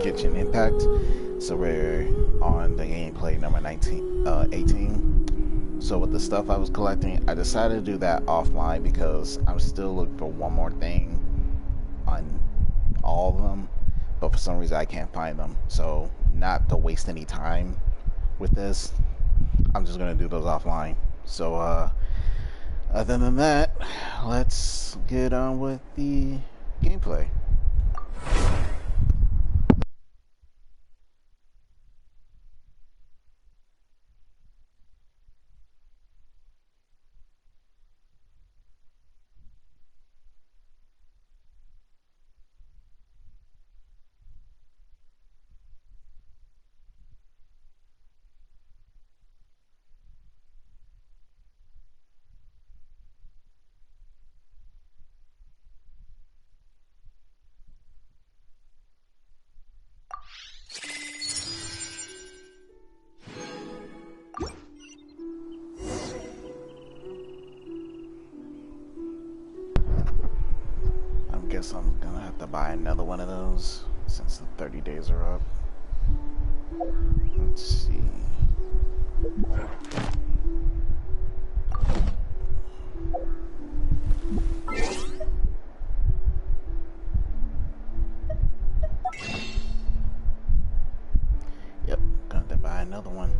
Genshin Impact. So we're on the gameplay number 18. So with the stuff I was collecting, I decided to do that offline because I'm still looking for one more thing on all of them, but for some reason I can't find them. So not to waste any time with this, I'm just gonna do those offline. So other than that, let's get on with the gameplay. I guess I'm gonna have to buy another one of those since the 30 days are up. Let's see. Yep, gonna have to buy another one.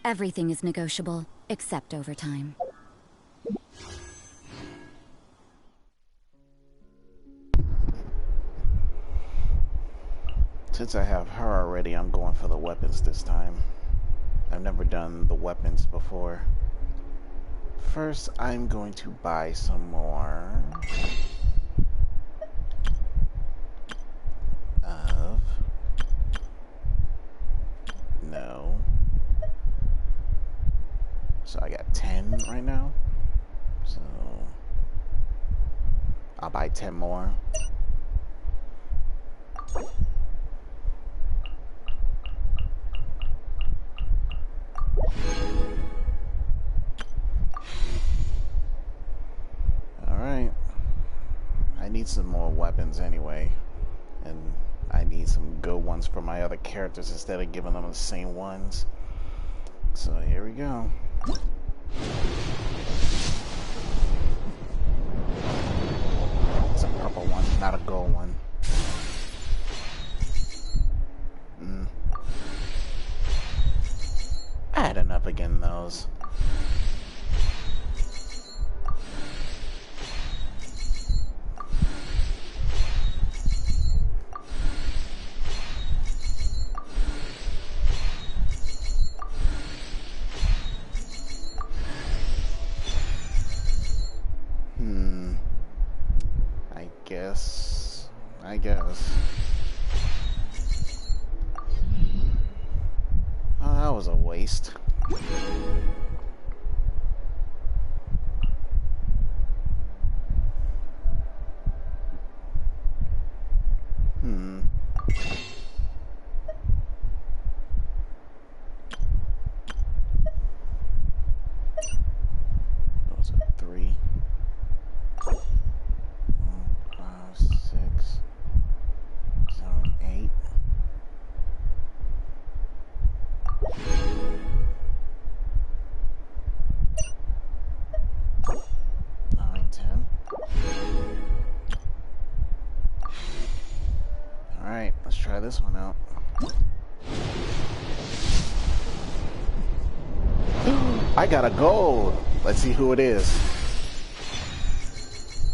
Everything is negotiable, except overtime. Since I have her already, I'm going for the weapons this time. I've never done the weapons before. First, I'm going to buy some more of... No. So I got 10 right now. So I'll buy 10 more. Alright. I need some more weapons anyway. And I need some good ones for my other characters instead of giving them the same ones. So here we go. It's a purple one, not a gold one. I had enough of getting those. I guess. Oh, that was a waste. Those are 3. 4, 5, 6, 7, 8. 9, 10. Alright, let's try this one out. I got a gold! Let's see who it is.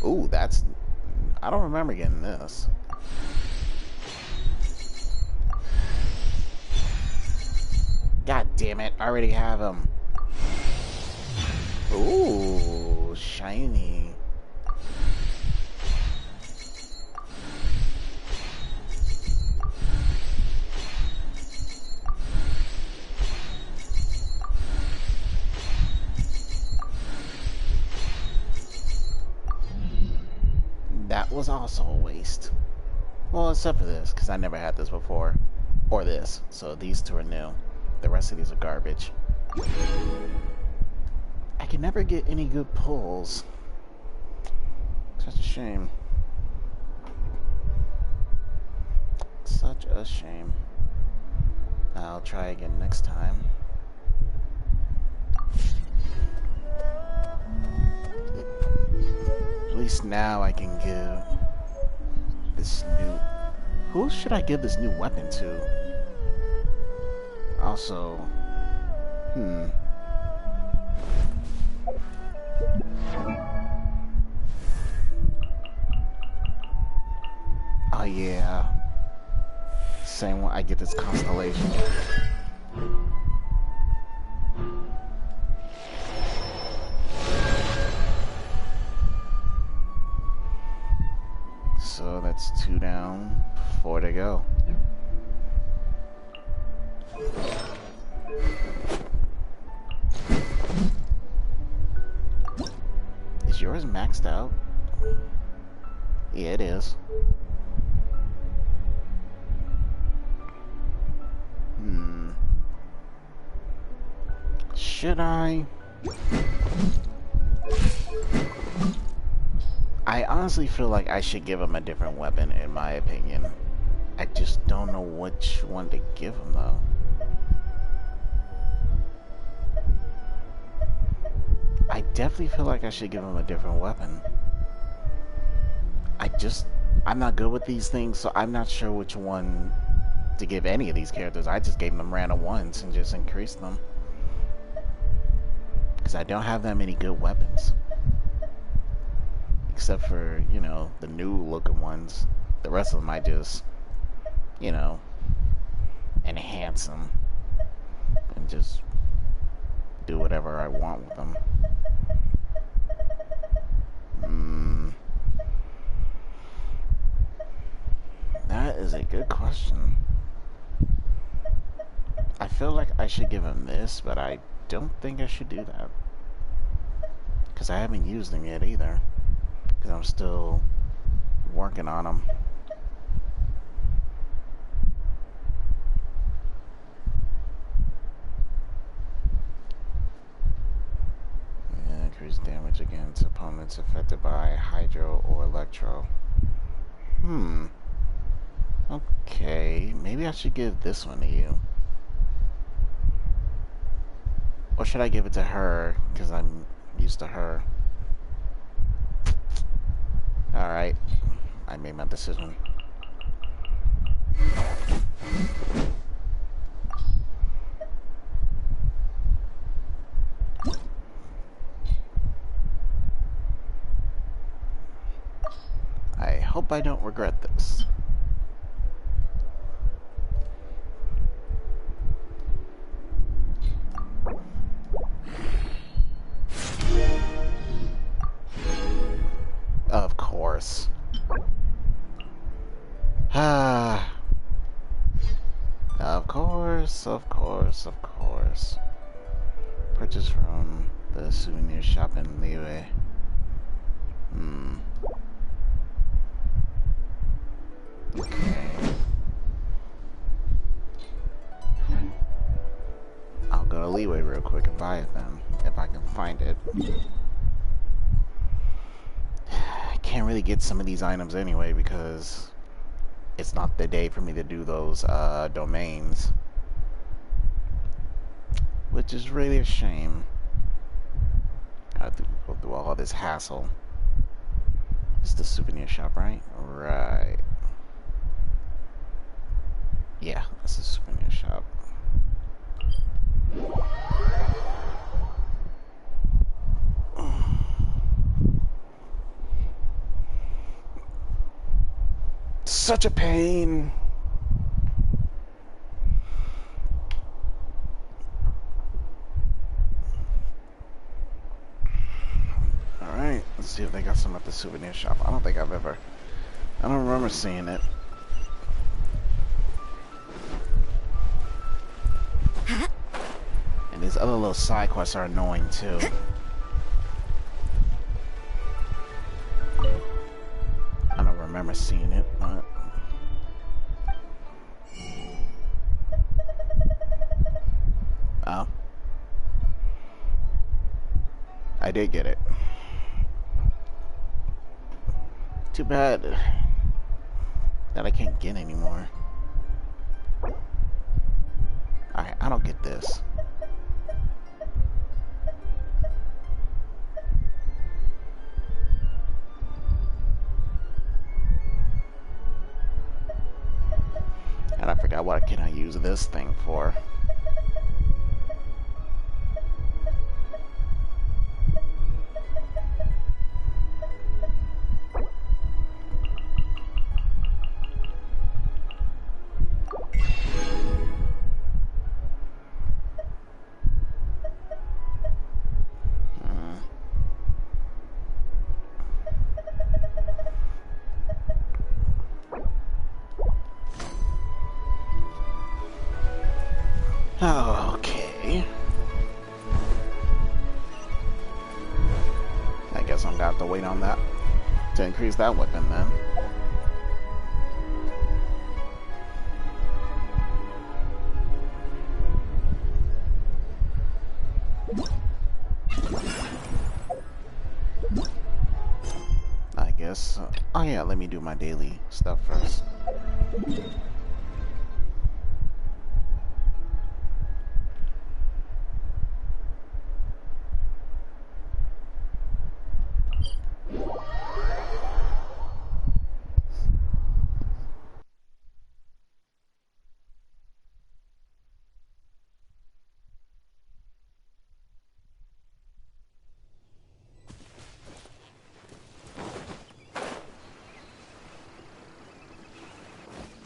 Ooh, that's... I don't remember getting this. God damn it, I already have him. Ooh, shiny. That was also a waste. Well, except for this, because I never had this before. Or this, so these two are new. The rest of these are garbage. I can never get any good pulls. Such a shame. Such a shame. I'll try again next time. At least now I can give this new... Who should I give this new weapon to? Also, oh yeah. Same one, I get this constellation. So that's 2 down, 4 to go. Is yours maxed out? Yeah, it is. Should I? I honestly feel like I should give him a different weapon, in my opinion. I just don't know which one to give him, though. I definitely feel like I should give him a different weapon. I'm not good with these things, so I'm not sure which one to give any of these characters. I just gave them random ones and just increased them. Because I don't have that many good weapons. Except for, you know, the new looking ones. The rest of them I just, you know, enhance them. And just do whatever I want with them. That is a good question. I feel like I should give him this, but I don't think I should do that. Because I haven't used them yet either. Because I'm still Working on them. Yeah, increase damage against opponents affected by hydro or electro. Okay, maybe I should give this one to you. Or should I give it to her? Because I'm used to her. Alright, I made my decision. I hope I don't regret this. Of course. Ah. Of course, of course, of course. Purchase from the souvenir shop in Liyue. Okay. I'll go to Liyue real quick and buy it then, if I can find it. I can't really get some of these items anyway because it's not the day for me to do those domains. Which is really a shame. I have to go through all this hassle. It's the souvenir shop, right? Right. Yeah, that's a souvenir shop. Such a pain. Alright, let's see if they got some at the souvenir shop. I don't remember seeing it. And these other little side quests are annoying too. I don't remember seeing it, but... Oh. I did get it. Too bad that I can't get anymore. Alright, I don't get this. And I forgot what can I use this thing for. Okay. I guess I'm gonna have to wait on that to increase that weapon then. I guess. Oh yeah, let me do my daily stuff first.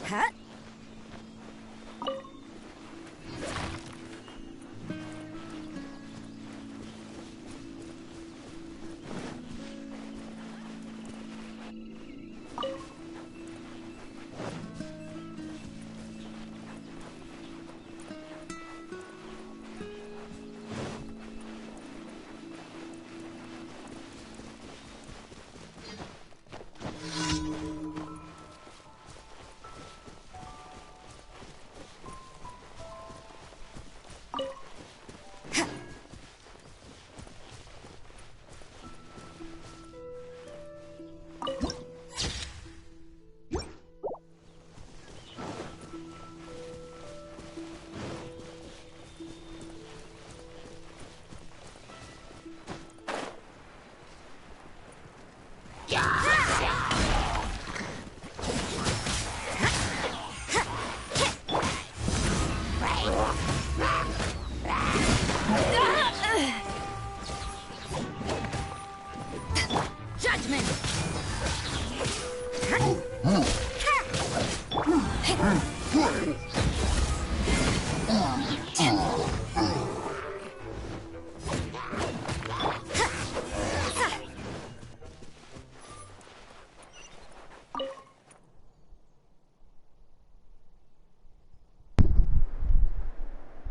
Huh?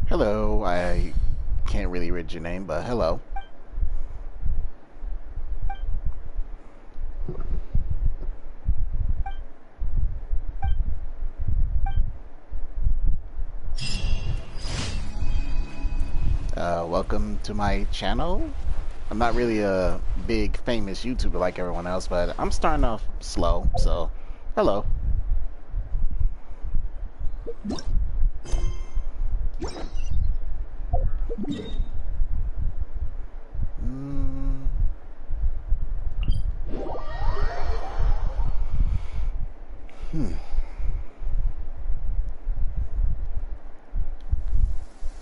Hello, I can't really read your name, but hello. Welcome to my channel. I'm not really a big famous YouTuber like everyone else, but I'm starting off slow, so hello.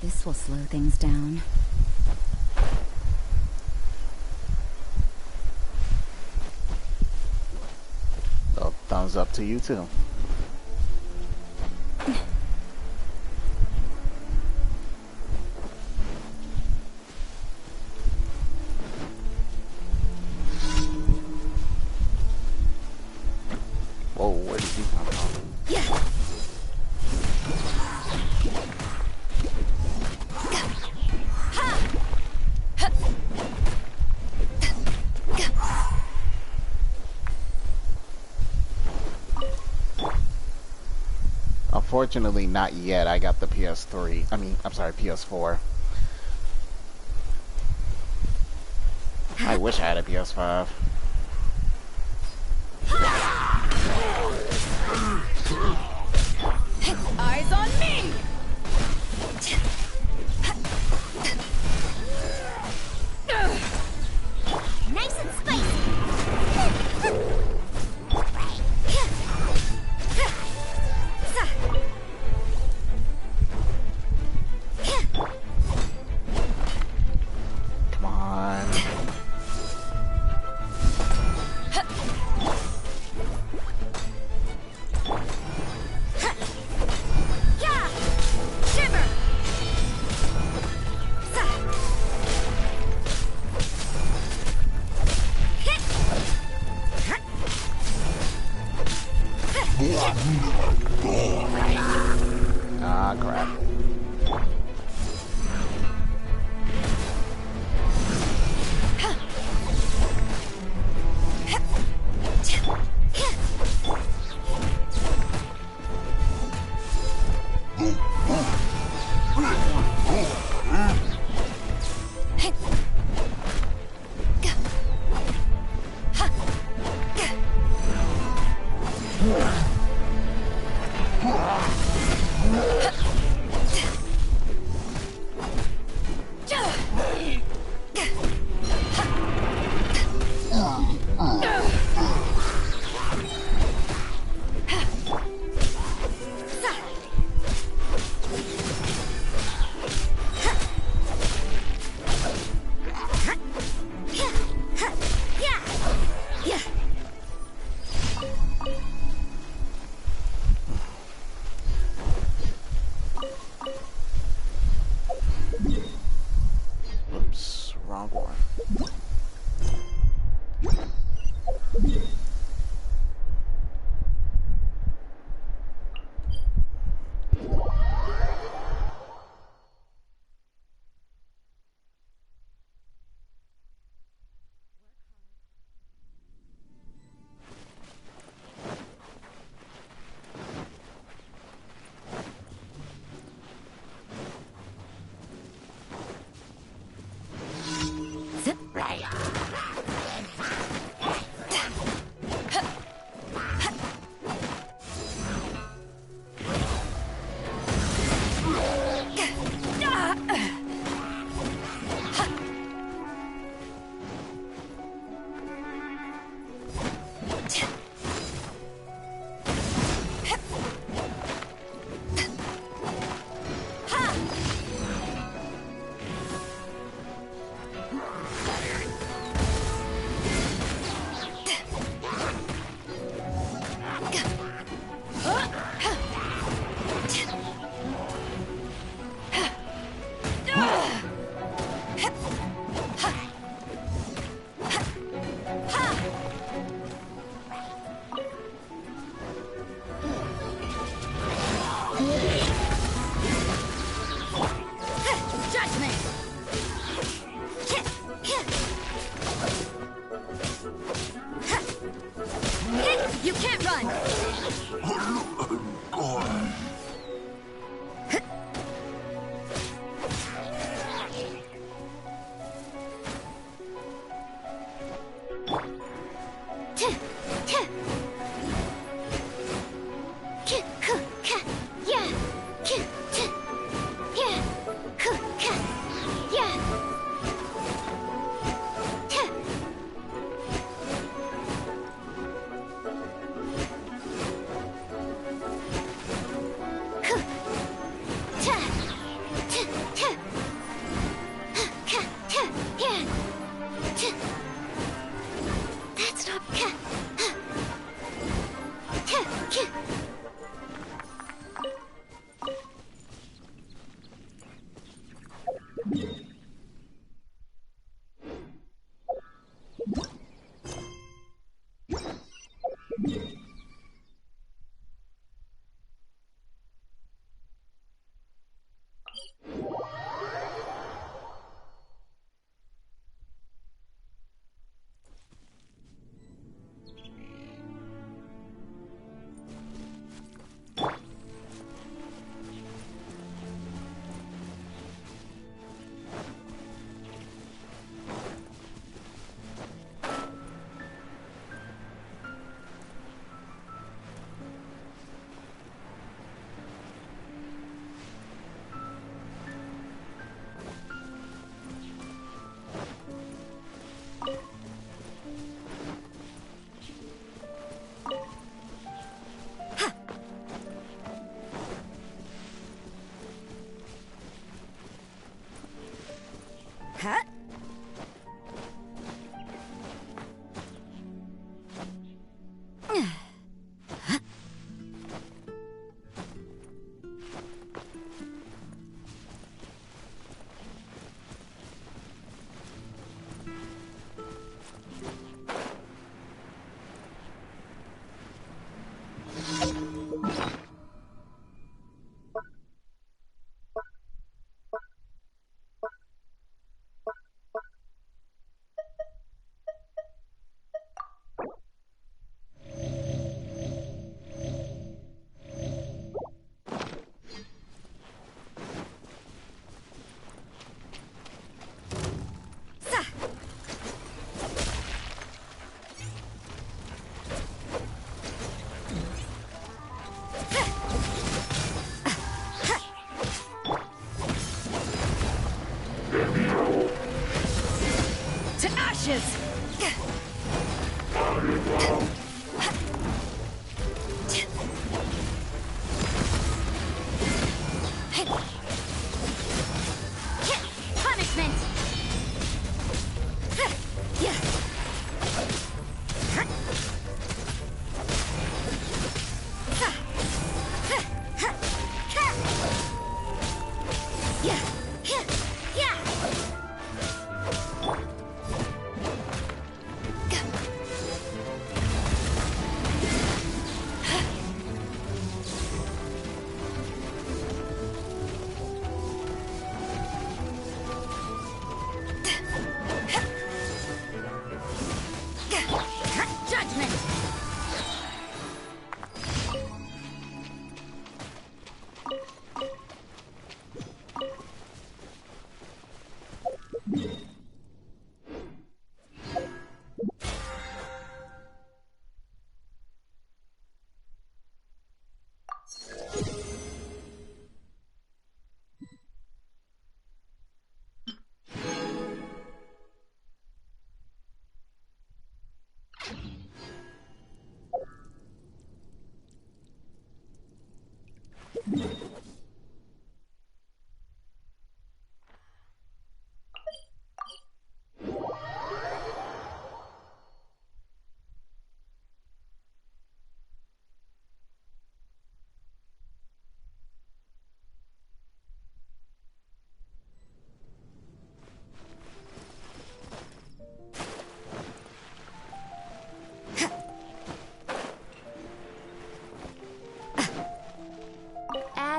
This will slow things down. Oh, thumbs up to you too. Whoa, where did you come from? Yeah. Unfortunately, not yet. I got the PS3. I'm sorry, PS4. I wish I had a PS5. Eyes on me! Nice and spicy! Come on. Ah, crap. You can't run! That's not...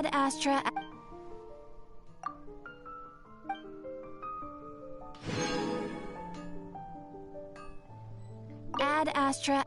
Ad Astra. Ad Astra.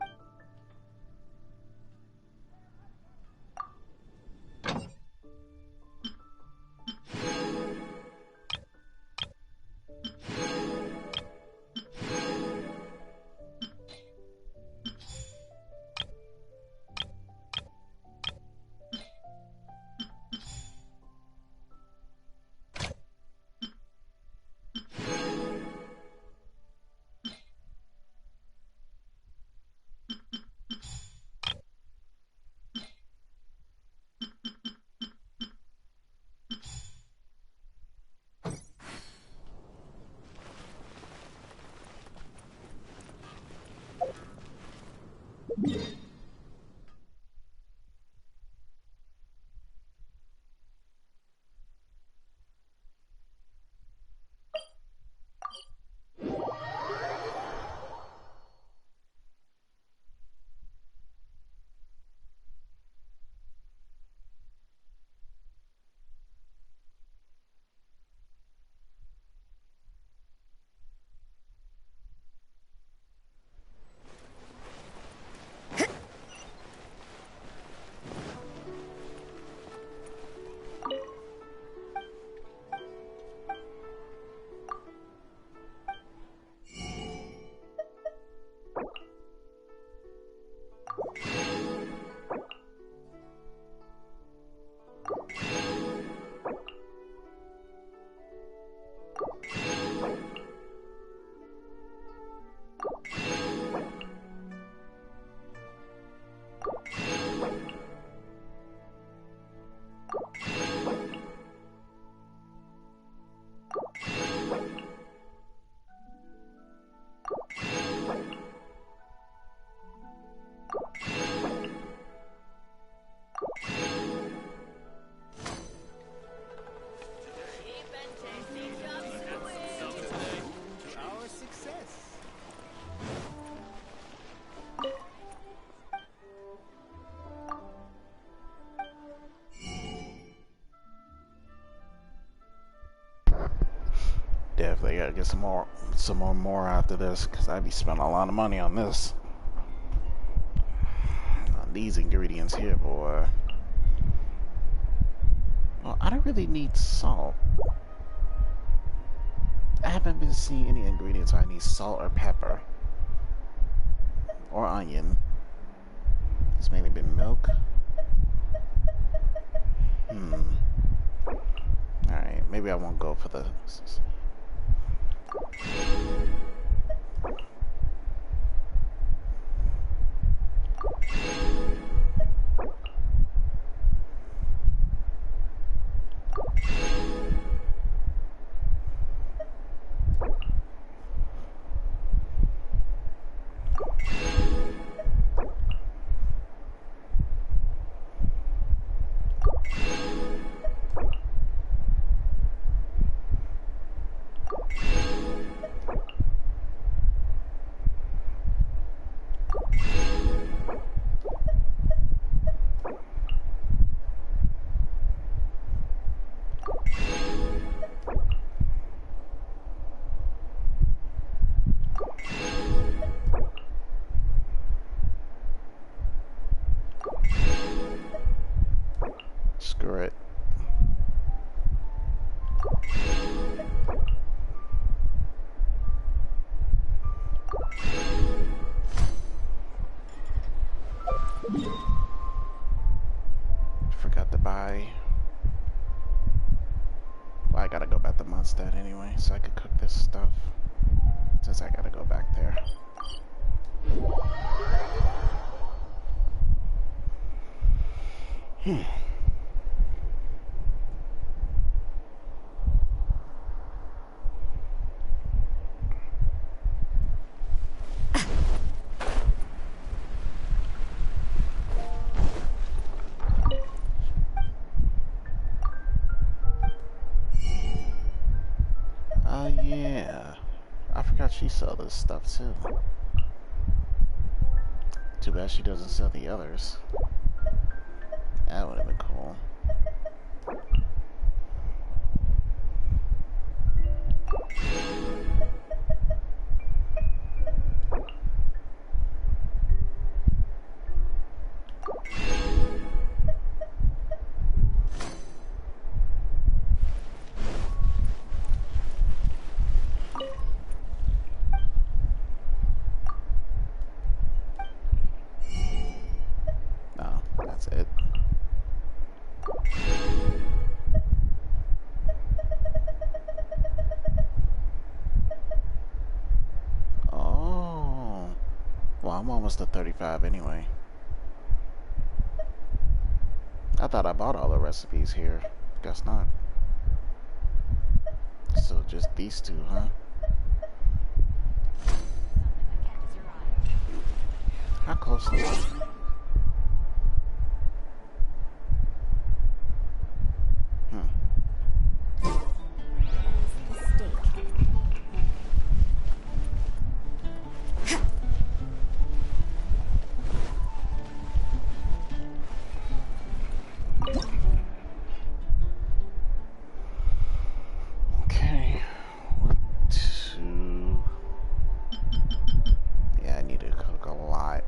Definitely gotta get some more after this, cause I be spending a lot of money on this, on these ingredients here, boy. Well, I don't really need salt. I haven't been seeing any ingredients where I need salt or pepper or onion. It's mainly been milk. Alright, maybe I won't go for the... Screw it. Forgot to buy. Well, I gotta go back to Mondstadt anyway, so I could cook this stuff. Since I gotta go back there. Yeah. I forgot she sells this stuff too. Too bad she doesn't sell the others. That would have been cool. No, that's it. Oh. Well, I'm almost to 35 anyway. I thought I bought all the recipes here. Guess not. So just these two, huh? How close am I? Okay. What to... Yeah, I need to cook a lot.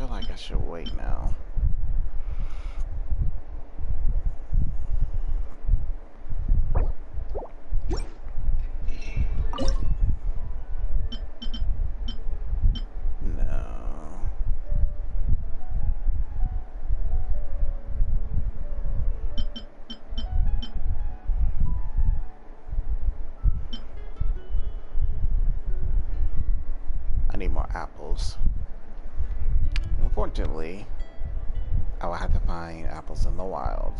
I feel like I should wait now. No. I need more apples. Unfortunately, I will have to find apples in the wild,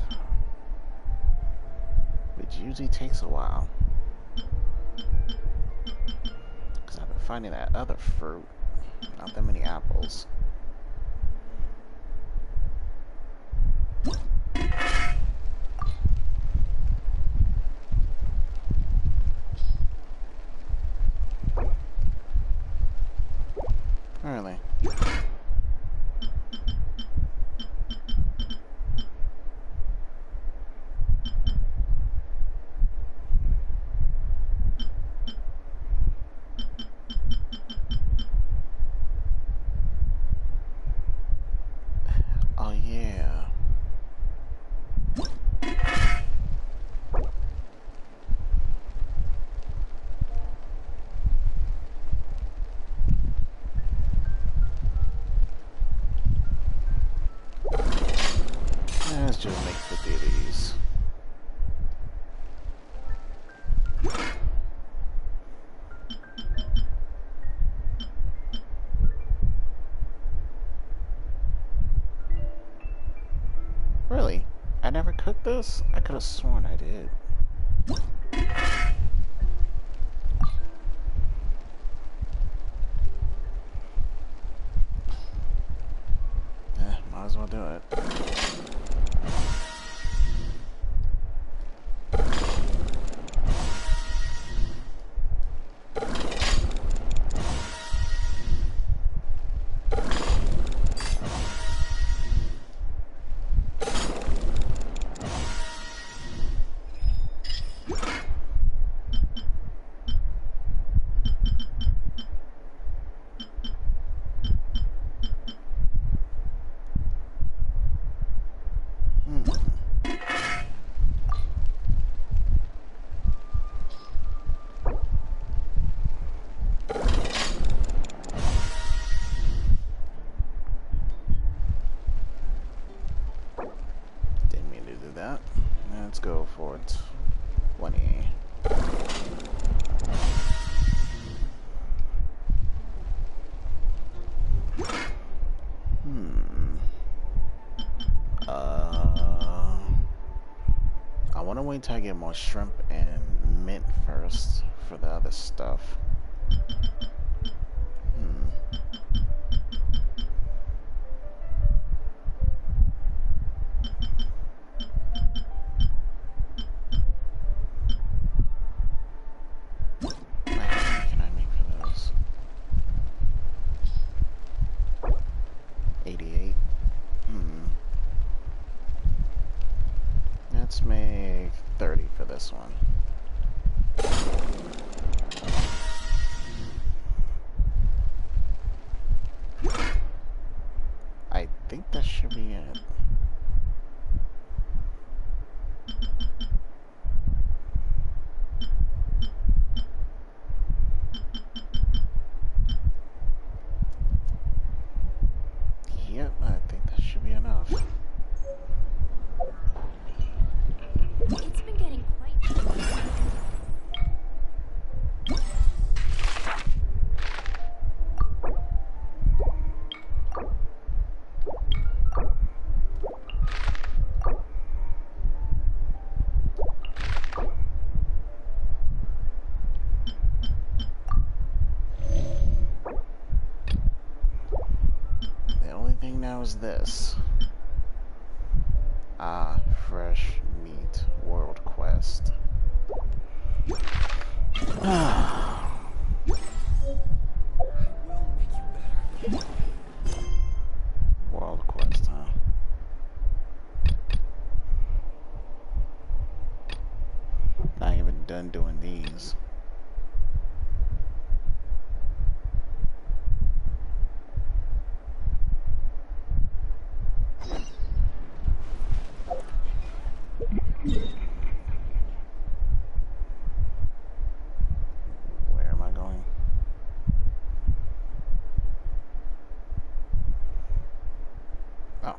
which usually takes a while. Because I've been finding that other fruit, not that many apples. Really? Oh yeah. Let's just make the ditties. Really? I never cooked this? I could have sworn I did. Might as well do it. wait till I get more shrimp and mint first for the other stuff. How much can I make for those? 88. Let's make 30 for this one. I think that should be it. Yep, I think that should be enough. It's been getting quite... The only thing now is this. Ah, fresh meat world quest. World quest, huh? Not even done doing these. Where am I going? Oh.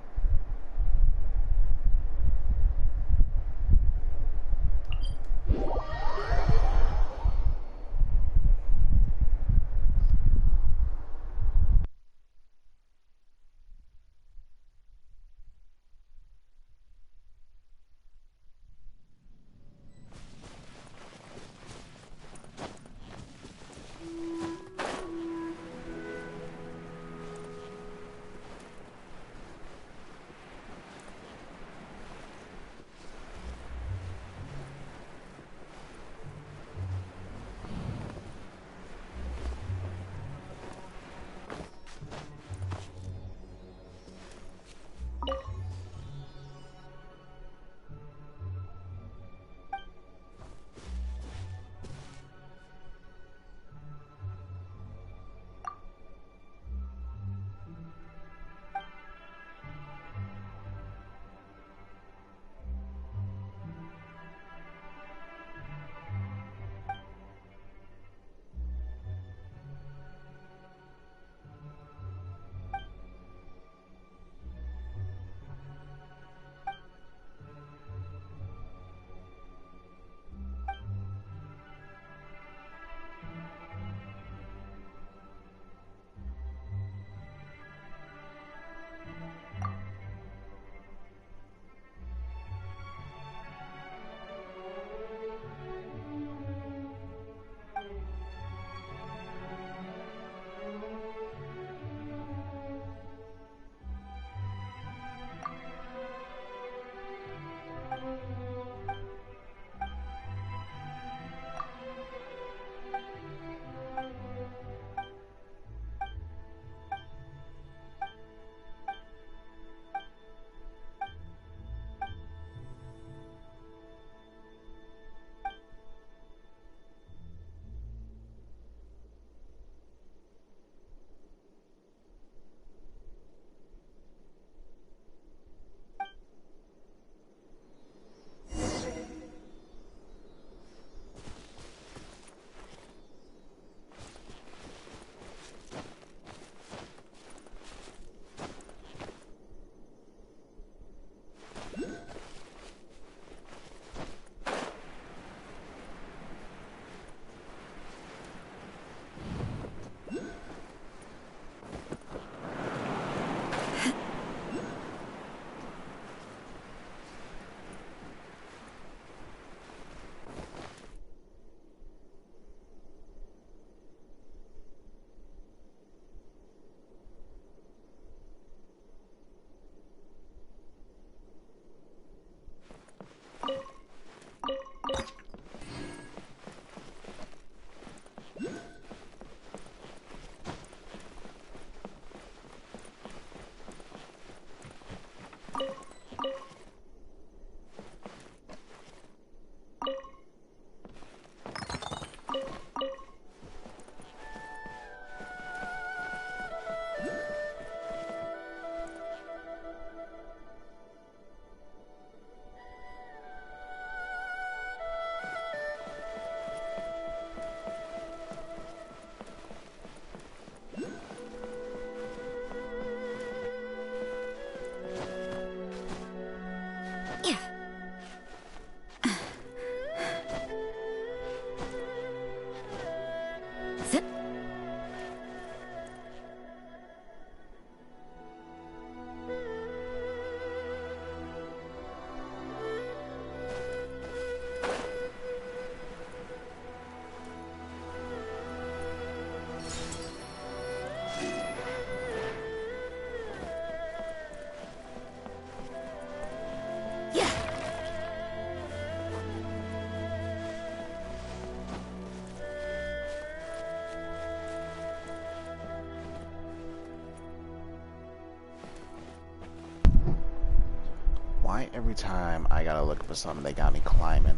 Every time I gotta look for something, they got me climbing.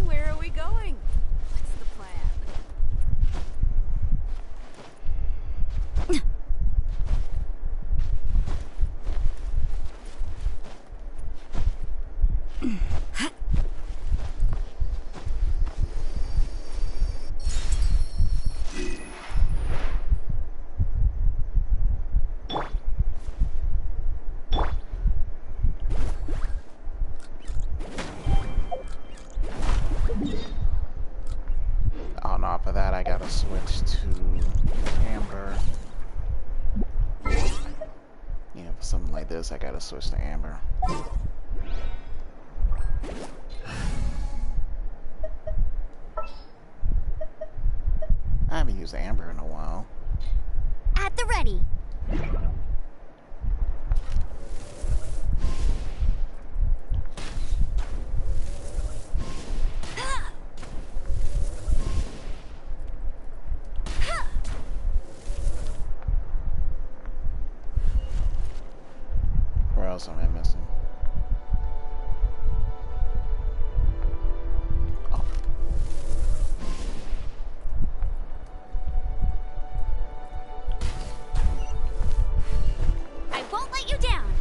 Where are we going? What's the plan? Oh no, for that I gotta switch to Amber. Yeah, for something like this I gotta switch to Amber. I haven't used Amber in a while. At the ready. Where else am I missing? Oh. I won't let you down.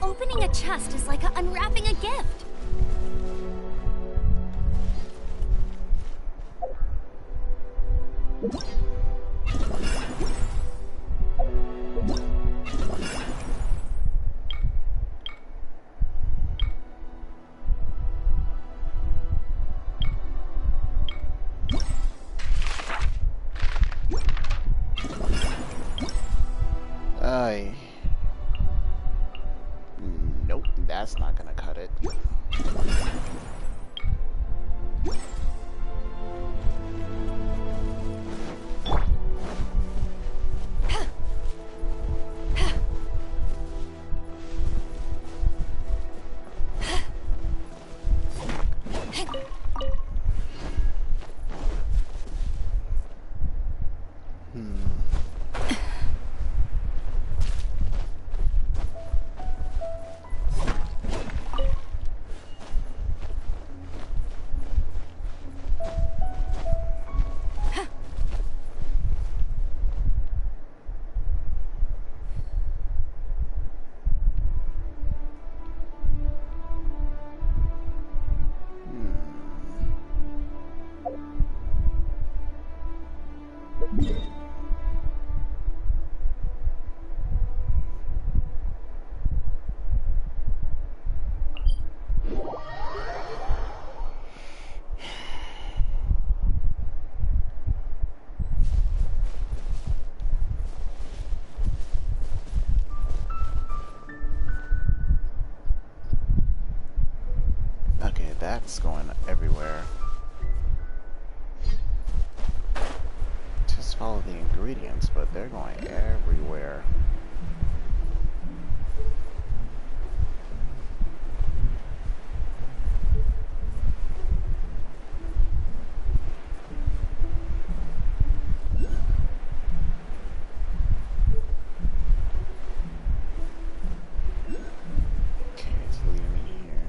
Opening a chest is like unwrapping a gift. I. Nope, that's not gonna cut it. Okay, that's going everywhere. Just follow the ingredients, but they're going everywhere. Okay, it's leading me here.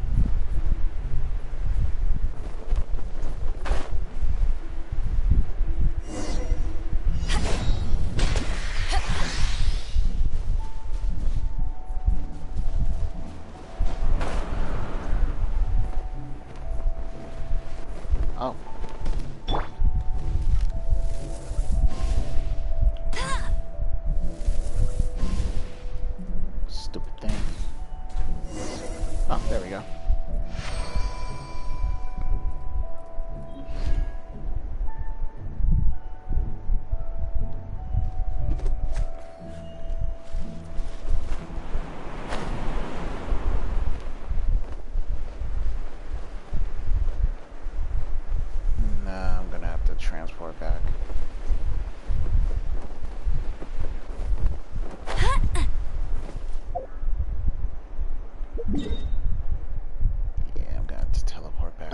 Oh. Stupid thing. Oh, there we go. Nah, I'm gonna have to transport back. Yeah, I'm gonna have to teleport back.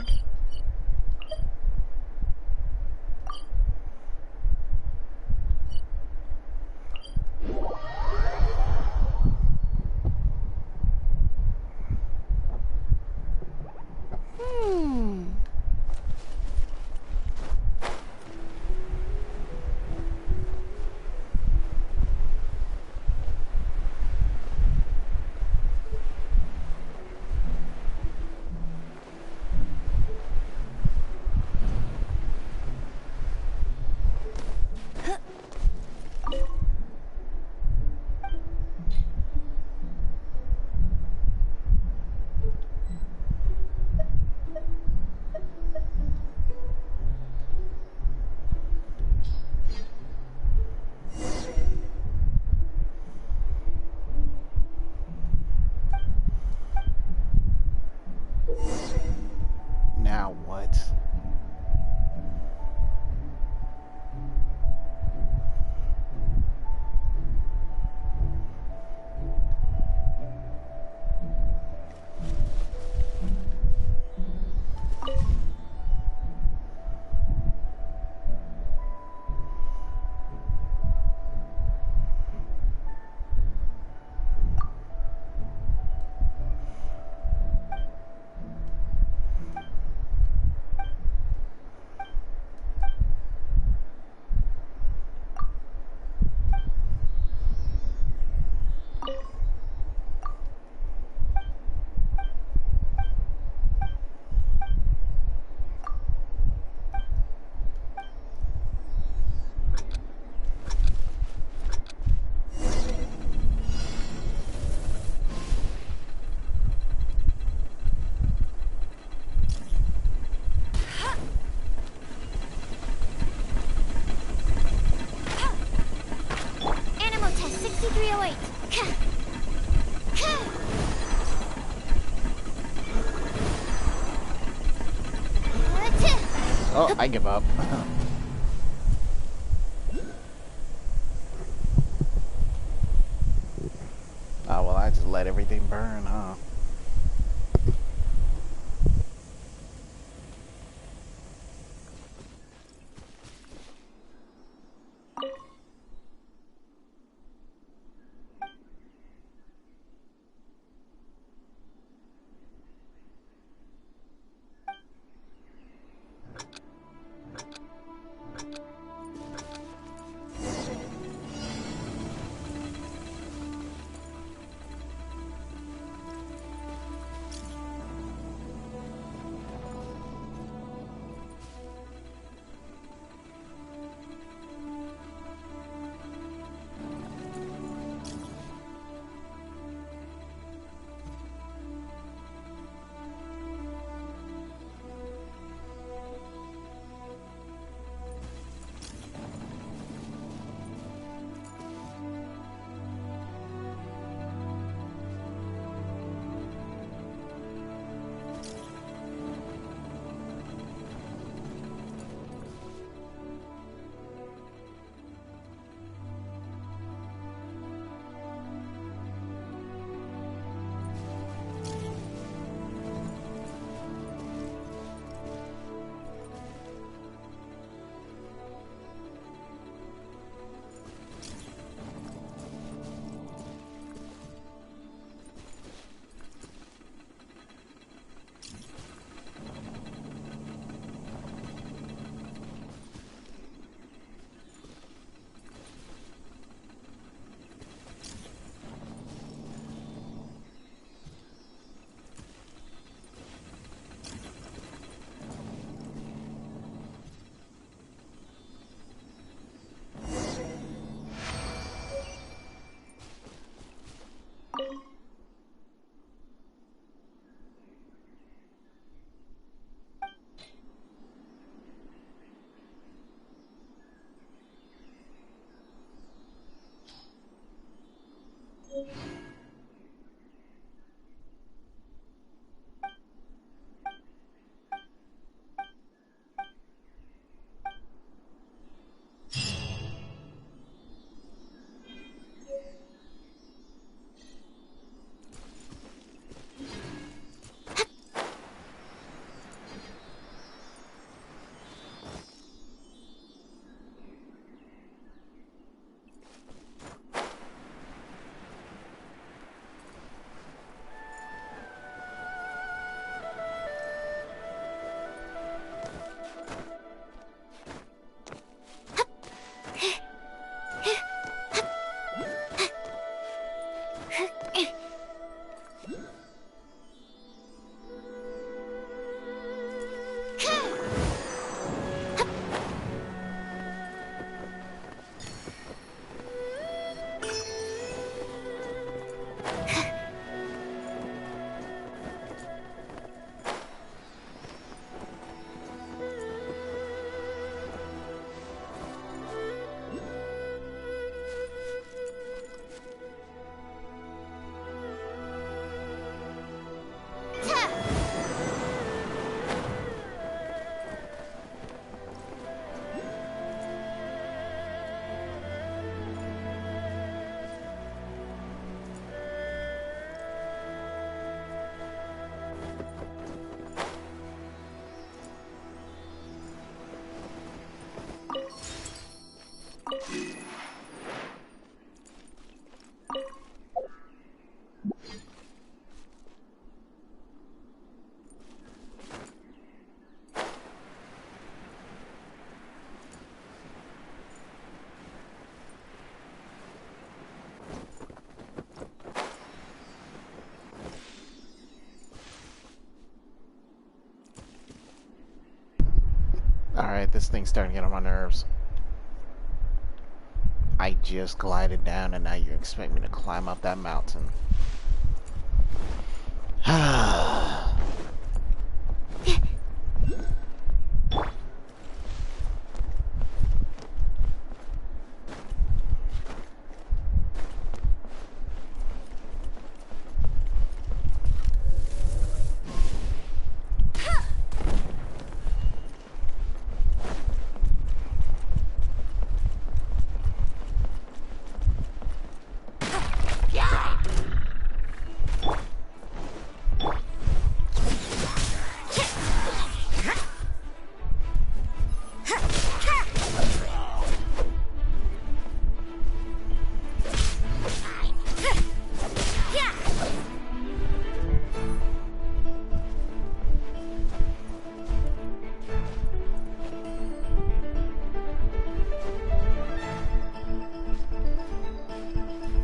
what? Animal test 6308. Oh, I give up. Oh, well, I just let everything burn, huh? Alright, this thing's starting to get on my nerves. I just glided down and now you expect me to climb up that mountain.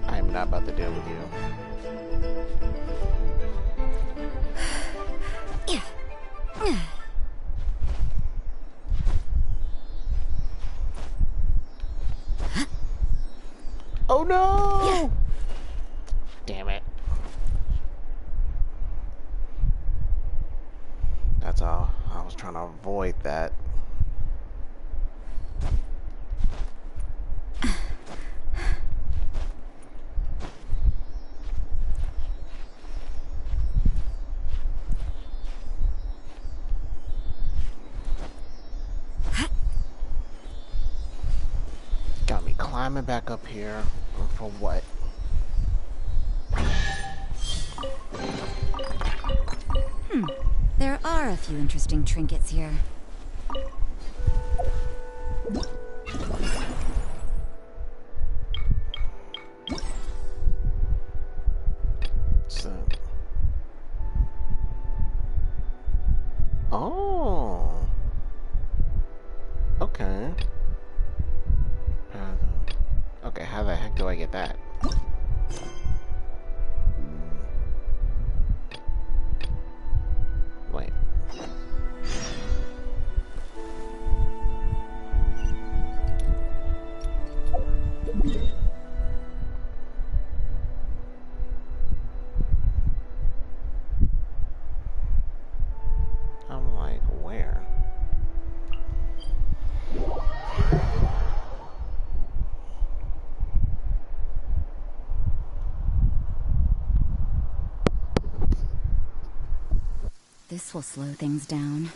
I'm not about to deal with you. Oh no! Damn it. That's all. I was trying to avoid that. Got me climbing back up here. For what? There are a few interesting trinkets here. So. Oh. Okay. Okay, how the heck do I get that? Wait. I'm like, where? This will slow things down.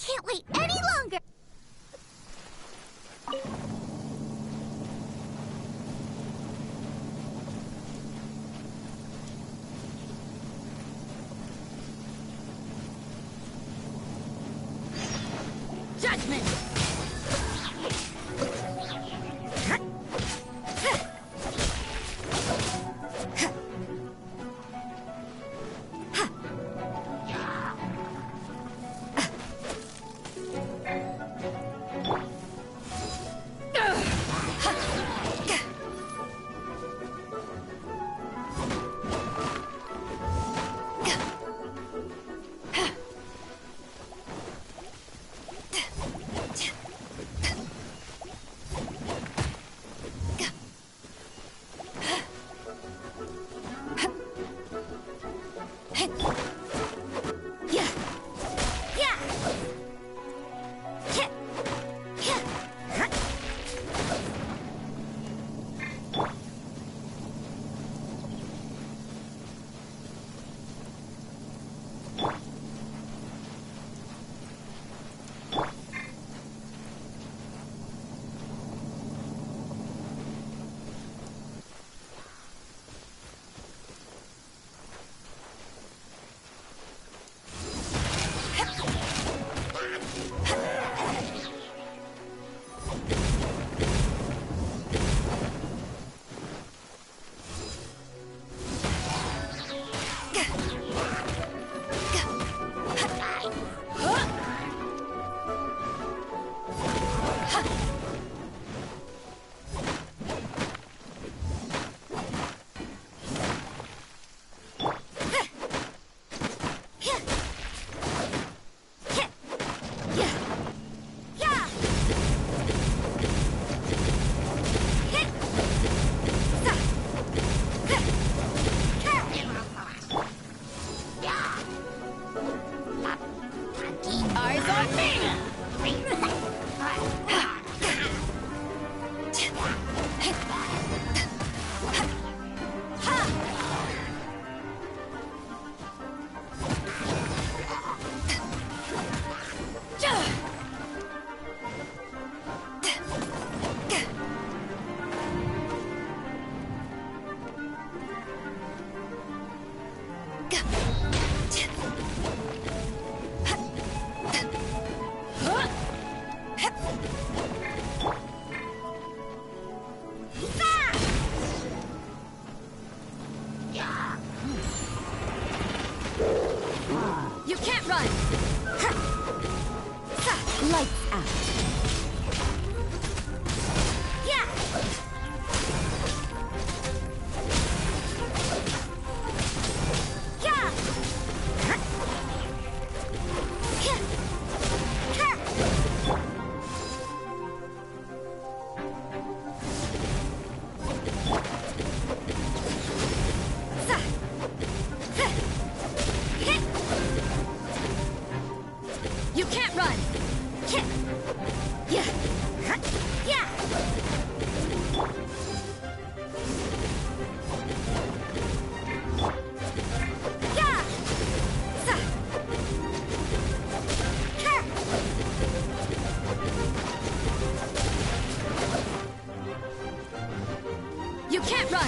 can't wait any longer! Judgment! Lights out. You can't run! You can't run!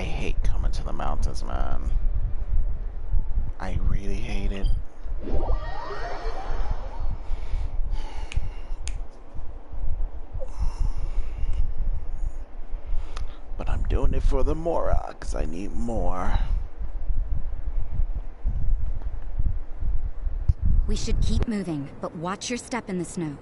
I hate coming to the mountains, man. I really hate it. But I'm doing it for the Mora, because I need more. We should keep moving, but watch your step in the snow.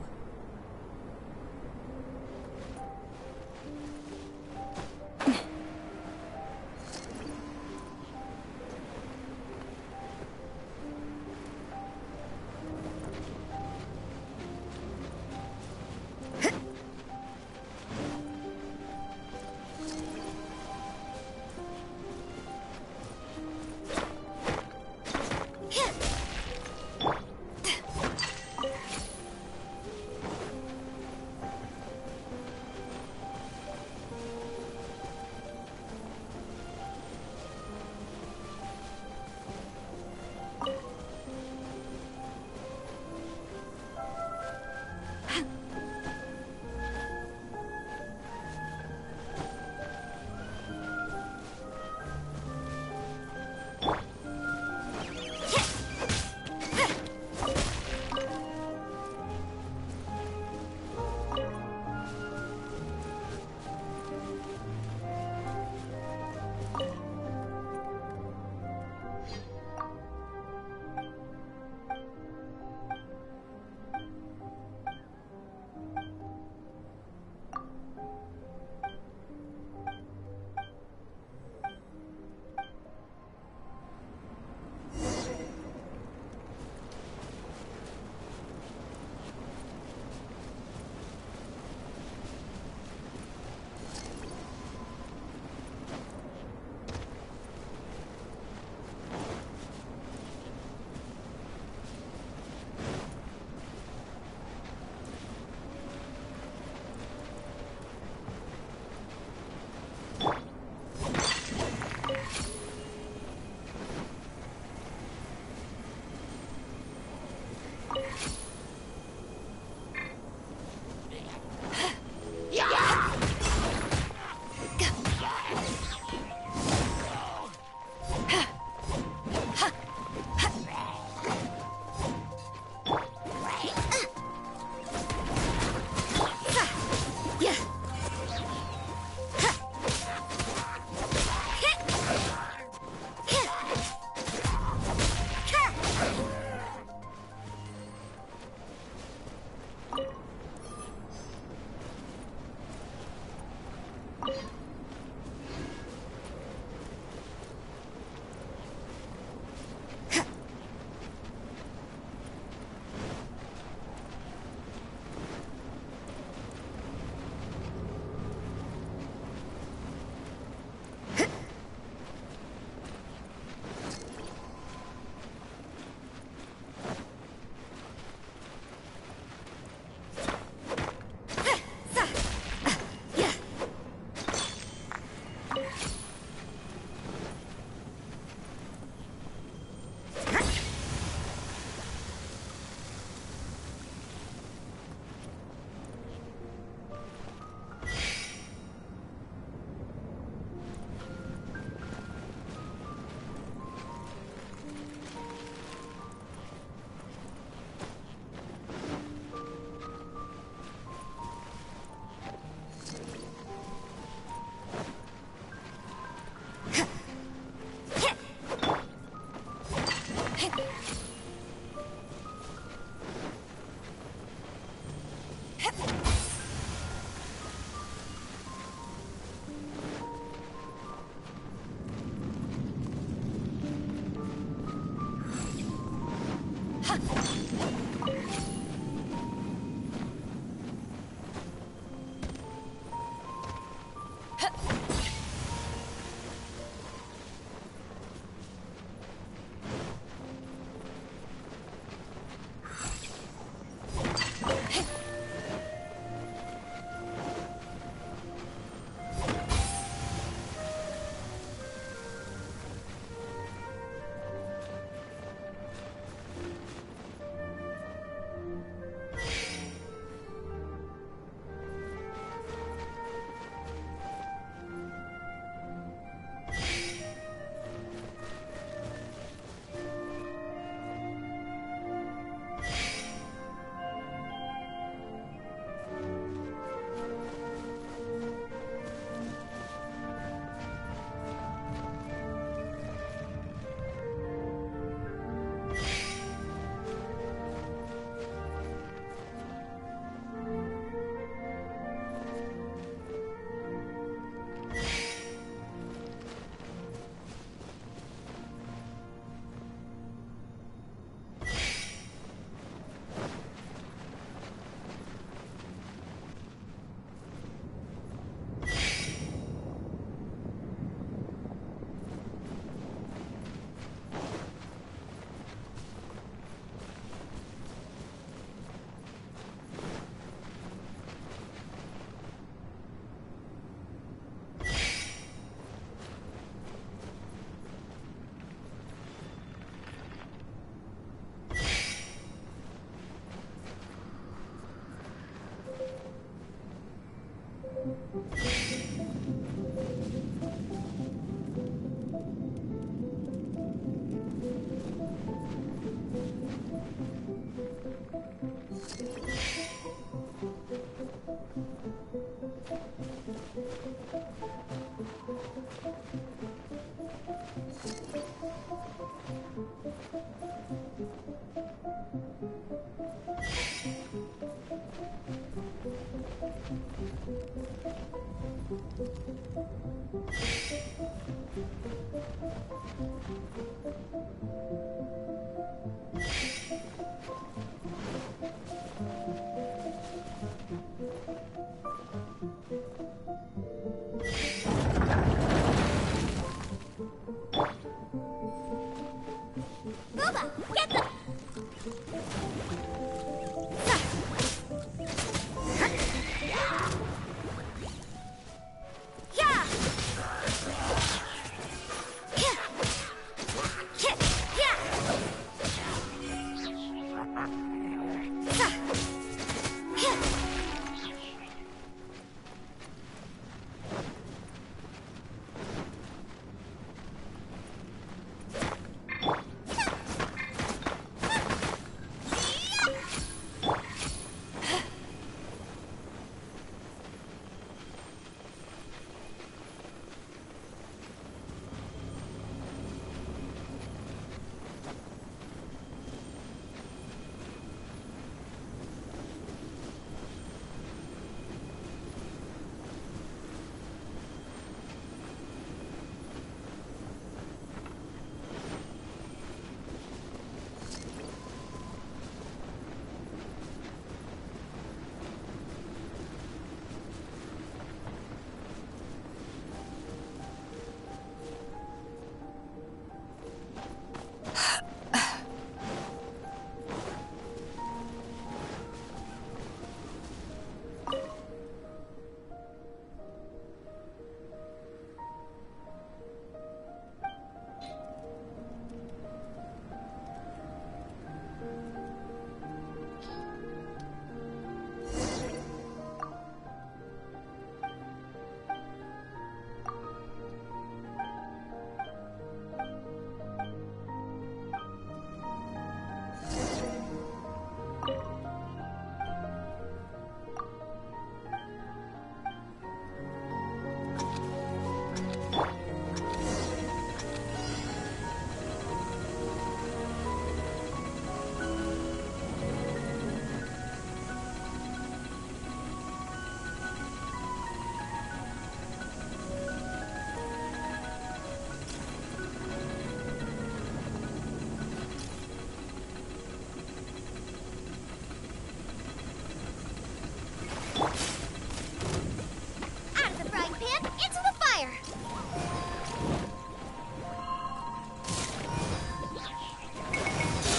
Out of the frying pan, into the fire!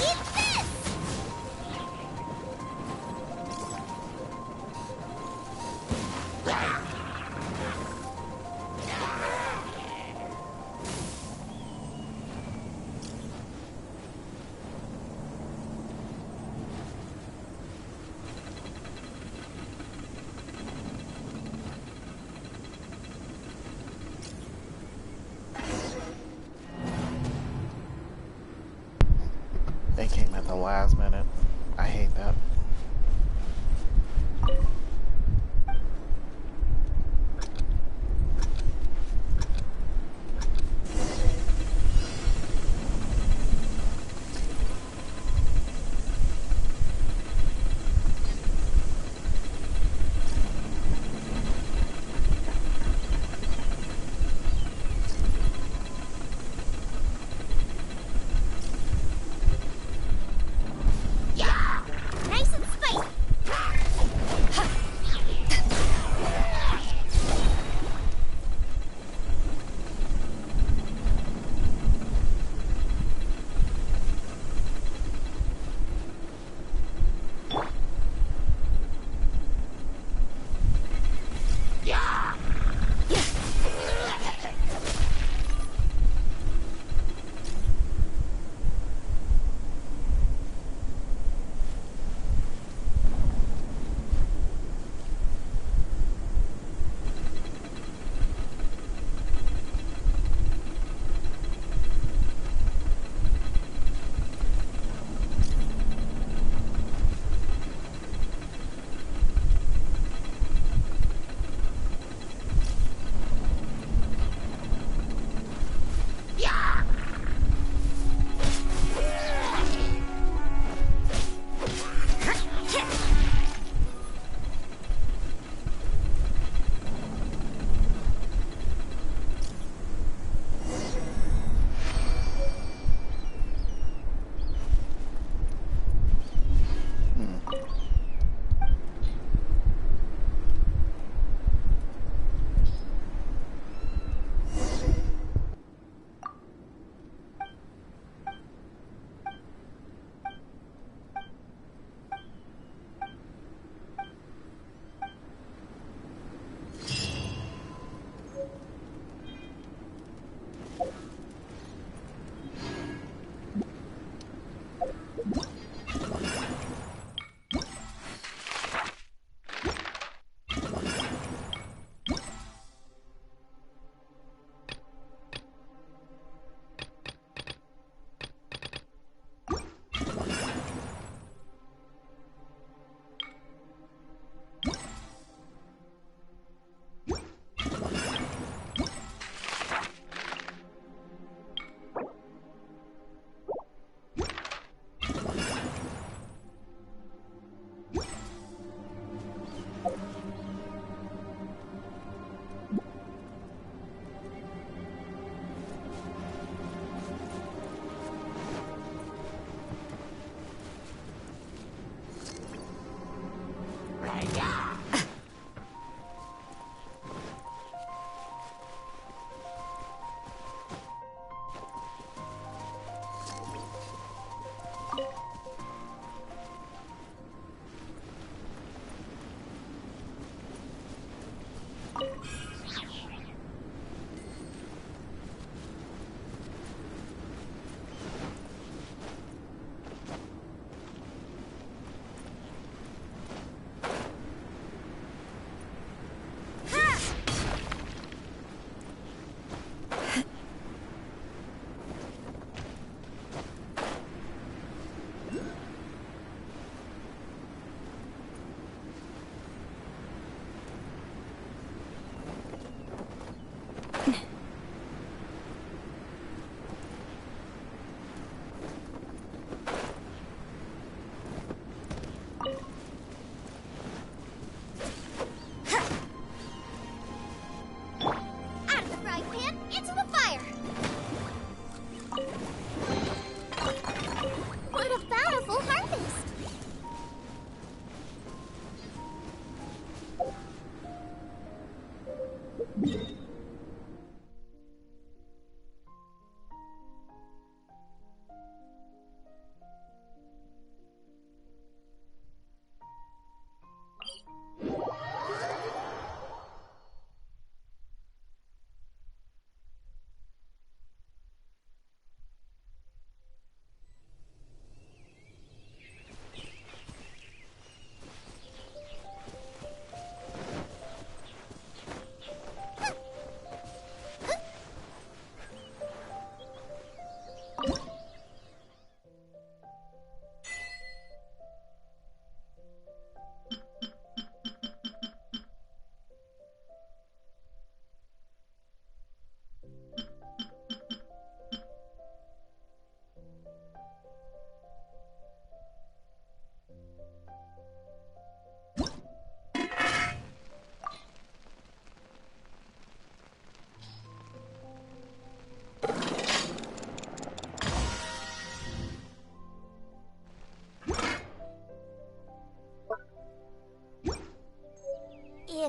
Eat this! They came at the last minute. I hate that. Nice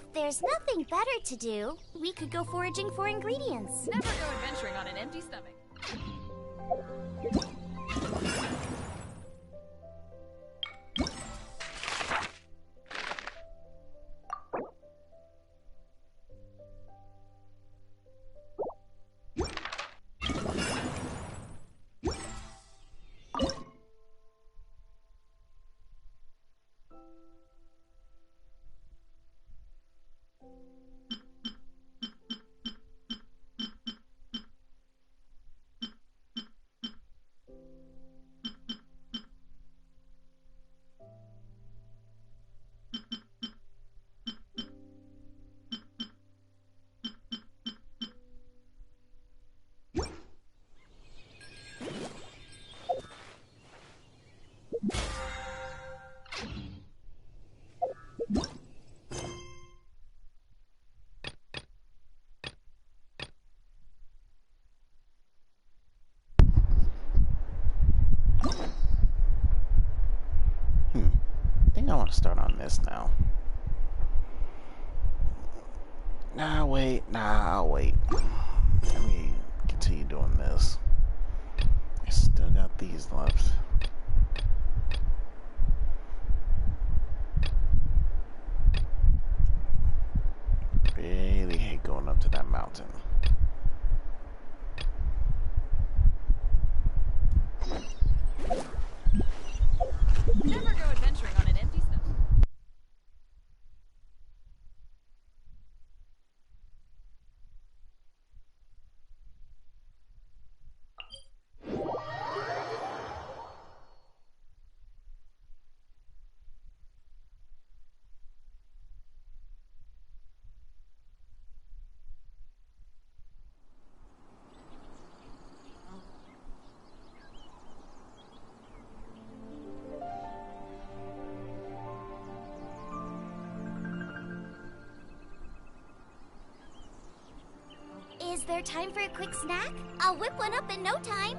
If there's nothing better to do, we could go foraging for ingredients. Never go adventuring on an empty stomach. I think I want to start on this now. I'll wait. Let me continue doing this. I still got these left. Really hate going up to that mountain. Never go adventuring on an empty stomach. Is there time for a quick snack? I'll whip one up in no time.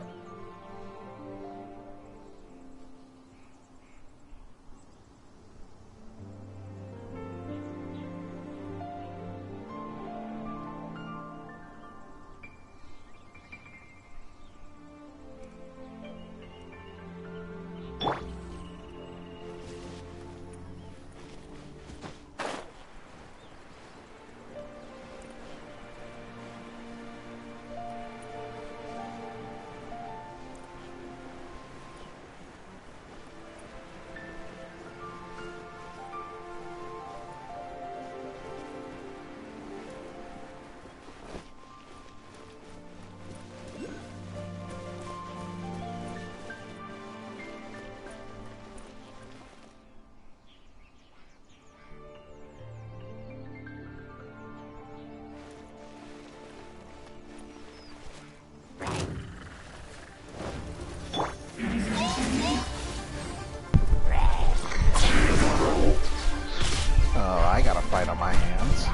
I got a fight on my hands.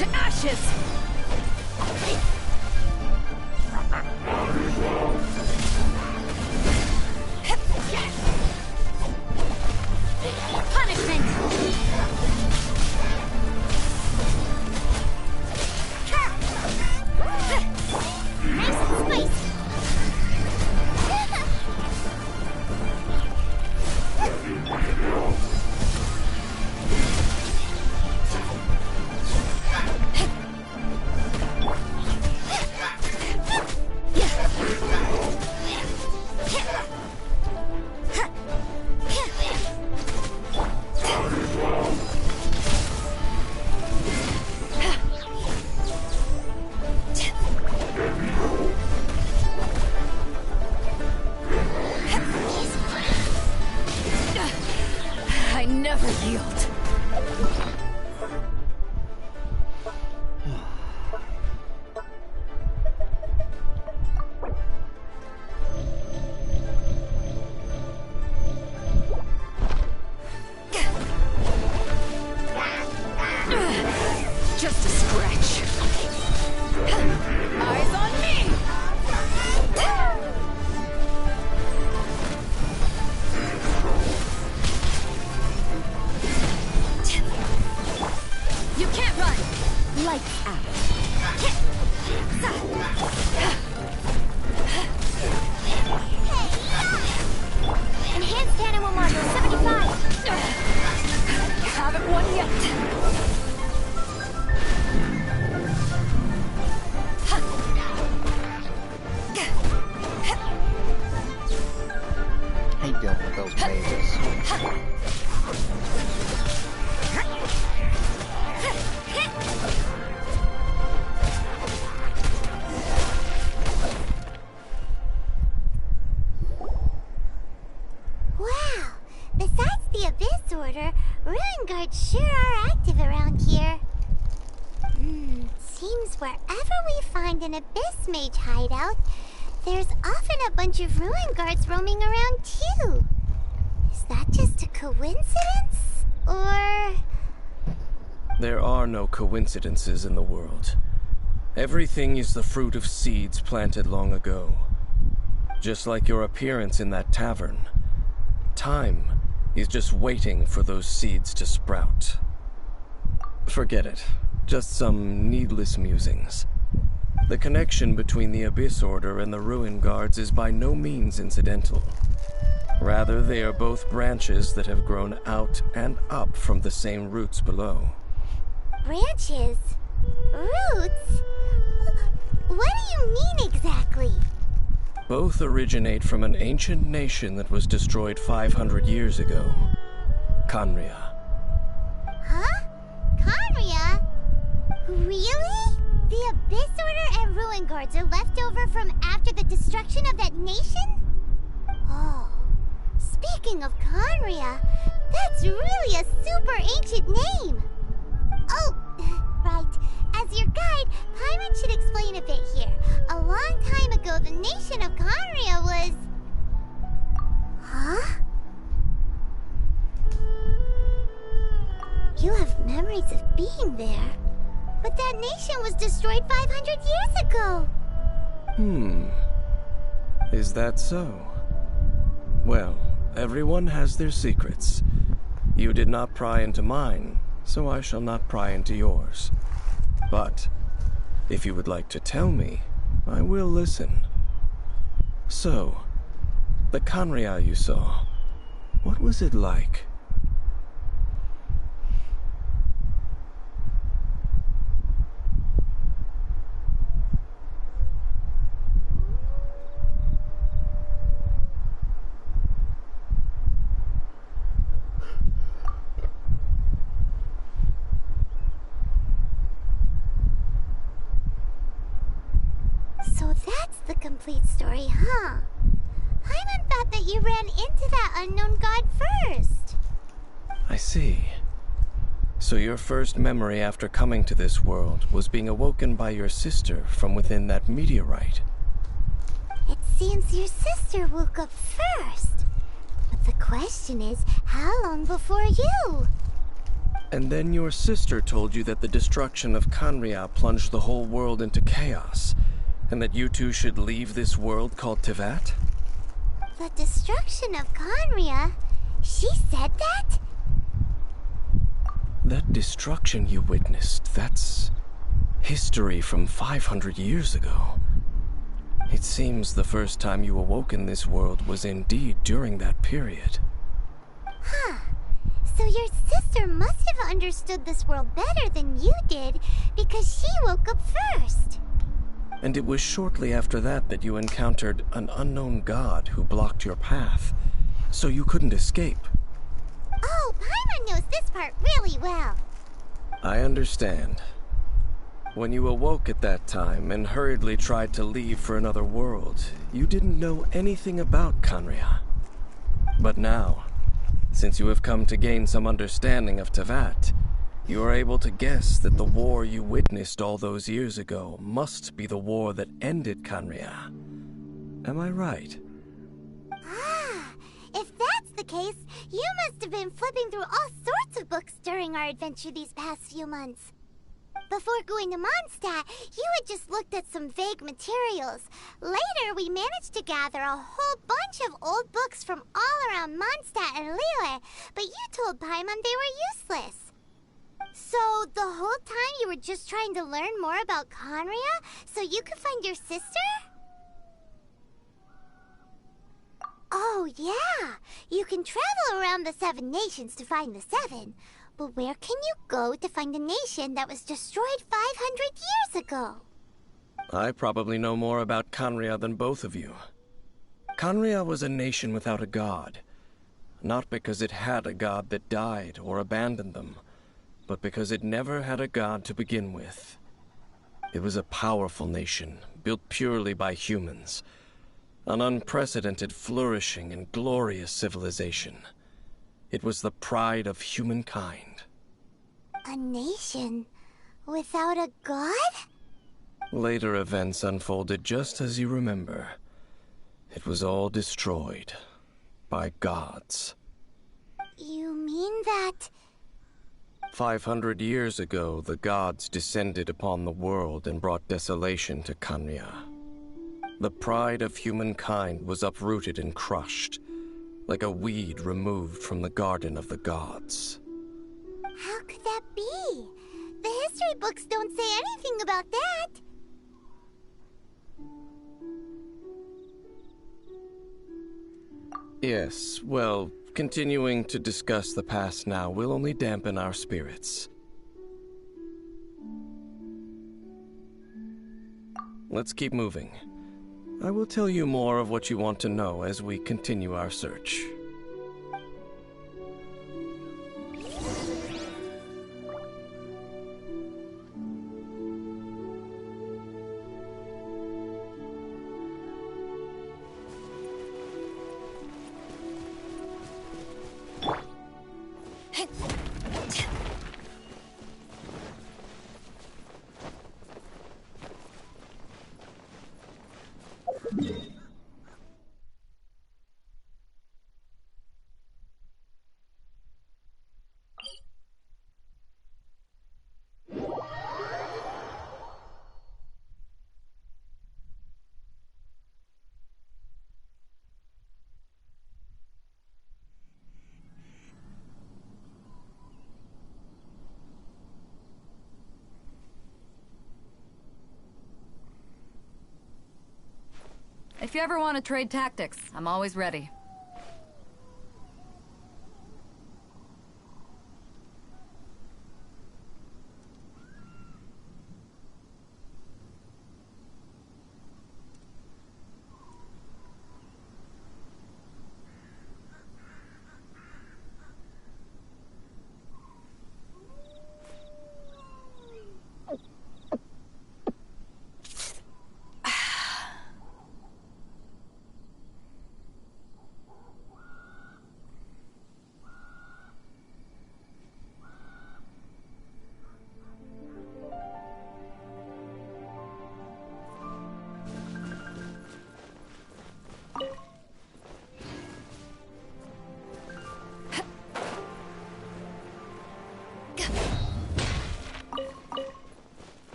To ashes! Never yield. Just a scratch. Eyes on me. order, ruin guards sure are active around here. Seems wherever we find an Abyss Mage hideout, there's often a bunch of ruin guards roaming around too. Is that just a coincidence? Or... There are no coincidences in the world. Everything is the fruit of seeds planted long ago. Just like your appearance in that tavern. Time is just waiting for those seeds to sprout. Forget it. Just some needless musings. The connection between the Abyss Order and the Ruin Guards is by no means incidental. Rather, they are both branches that have grown out and up from the same roots below. Branches? Roots? What do you mean exactly? Both originate from an ancient nation that was destroyed 500 years ago. Khaenri'ah. Huh? Khaenri'ah? Really? The Abyss Order and Ruin Guards are left over from after the destruction of that nation? Oh. Speaking of Khaenri'ah, that's really a super ancient name. Oh, right. As your guide, Paimon should explain a bit here. A long time ago, the nation of Khaenri'ah was... Huh? You have memories of being there. But that nation was destroyed 500 years ago. Is that so? Well, everyone has their secrets. You did not pry into mine, so I shall not pry into yours. But, if you would like to tell me, I will listen. So, the Khaenri'ah you saw, what was it like? So that's the complete story, huh? Paimon thought that you ran into that unknown god first. I see. So your first memory after coming to this world was being awoken by your sister from within that meteorite. It seems your sister woke up first. But the question is, how long before you? And then your sister told you that the destruction of Khaenri'ah plunged the whole world into chaos, and that you two should leave this world called Teyvat? The destruction of Khaenri'ah? She said that? That destruction you witnessed, that's history from 500 years ago. It seems the first time you awoke in this world was indeed during that period. Huh. So your sister must have understood this world better than you did, because she woke up first. And it was shortly after that that you encountered an unknown god who blocked your path, so you couldn't escape. Oh, Paimon knows this part really well. I understand. When you awoke at that time and hurriedly tried to leave for another world, you didn't know anything about Khaenri'ah. But now, since you have come to gain some understanding of Teyvat, you are able to guess that the war you witnessed all those years ago must be the war that ended Khaenri'ah. Am I right? Ah, if that's the case, you must have been flipping through all sorts of books during our adventure these past few months. Before going to Mondstadt, you had just looked at some vague materials. Later, we managed to gather a whole bunch of old books from all around Mondstadt and Liyue, but you told Paimon they were useless. So, the whole time you were just trying to learn more about Khaenri'ah so you could find your sister? Oh, yeah. You can travel around the 7 nations to find the 7. But where can you go to find a nation that was destroyed 500 years ago? I probably know more about Khaenri'ah than both of you. Khaenri'ah was a nation without a god. Not because it had a god that died or abandoned them, but because it never had a god to begin with. It was a powerful nation, built purely by humans. An unprecedented, flourishing, and glorious civilization. It was the pride of humankind. A nation without a god? Later events unfolded just as you remember. It was all destroyed by gods. You mean that... 500 years ago, the gods descended upon the world and brought desolation to Kanya. The pride of humankind was uprooted and crushed, like a weed removed from the garden of the gods. How could that be? The history books don't say anything about that. Yes, well, continuing to discuss the past now will only dampen our spirits. Let's keep moving. I will tell you more of what you want to know as we continue our search. If you ever want to trade tactics, I'm always ready.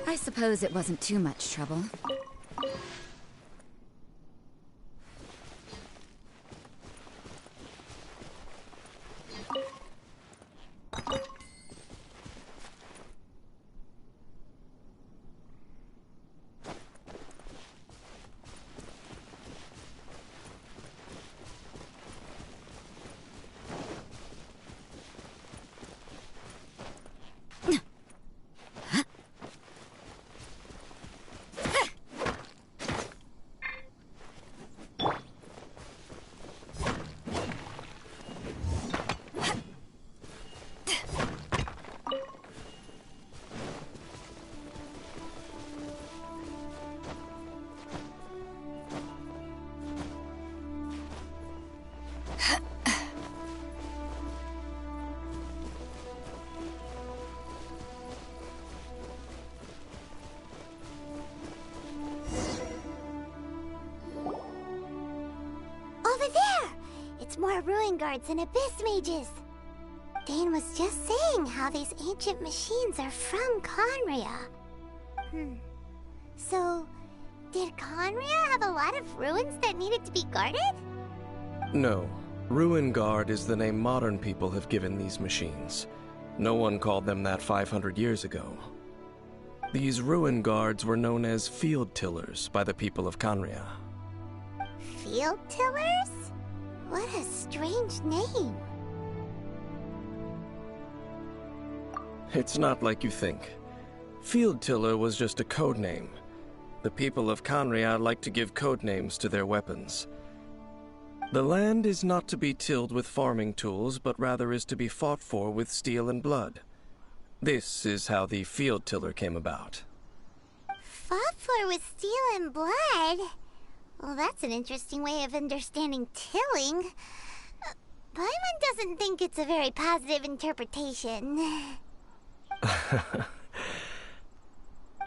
I suppose it wasn't too much trouble. are ruin guards and abyss mages. Dane was just saying how these ancient machines are from Conria. So, did Conria have a lot of ruins that needed to be guarded? No. Ruin Guard is the name modern people have given these machines. No one called them that 500 years ago. These Ruin Guards were known as Field Tillers by the people of Conria. Field tillers? What a strange name. It's not like you think. Field Tiller was just a code name. The people of Conria like to give code names to their weapons. The land is not to be tilled with farming tools, but rather is to be fought for with steel and blood. This is how the Field Tiller came about. Fought for with steel and blood? Well, that's an interesting way of understanding tilling. Paimon doesn't think it's a very positive interpretation.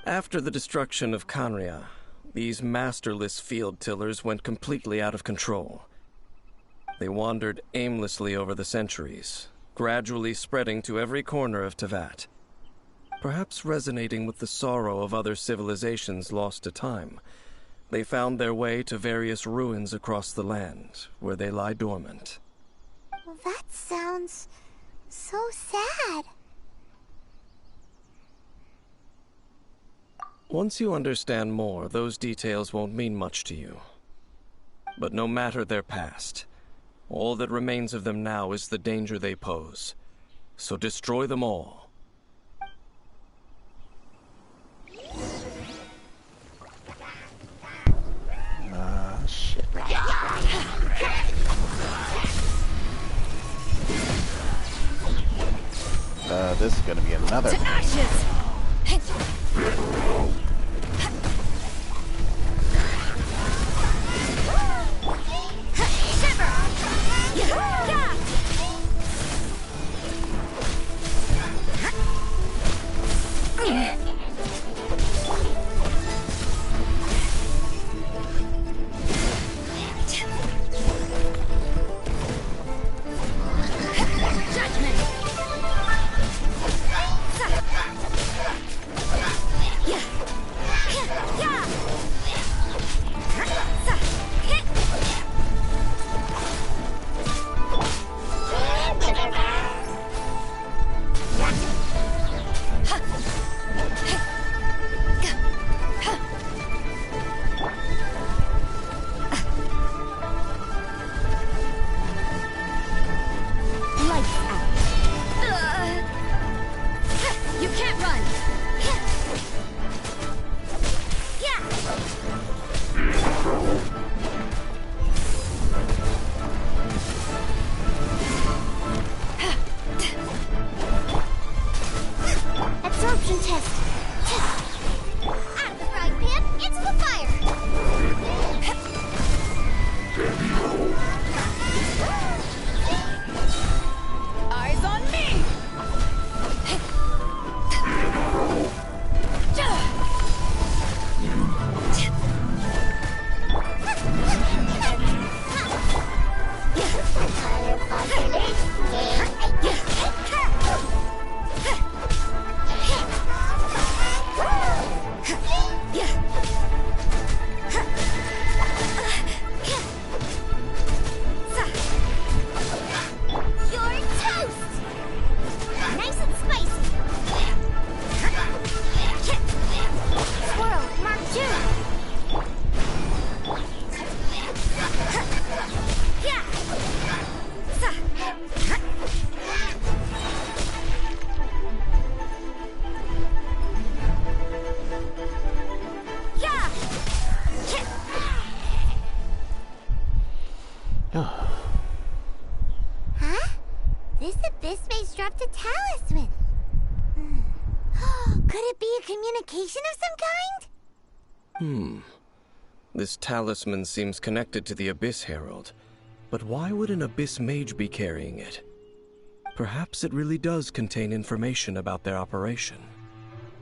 After the destruction of Conria, these masterless field tillers went completely out of control. They wandered aimlessly over the centuries, gradually spreading to every corner of Teyvat. Perhaps resonating with the sorrow of other civilizations lost to time, they found their way to various ruins across the land, where they lie dormant. Well, that sounds so sad. Once you understand more, those details won't mean much to you. But no matter their past, all that remains of them now is the danger they pose. So destroy them all. Shit. This is gonna be another. To ashes! Huh? This abyss maze dropped a talisman. Could it be a communication of some kind? This talisman seems connected to the Abyss Herald. But why would an Abyss Mage be carrying it? Perhaps it really does contain information about their operation.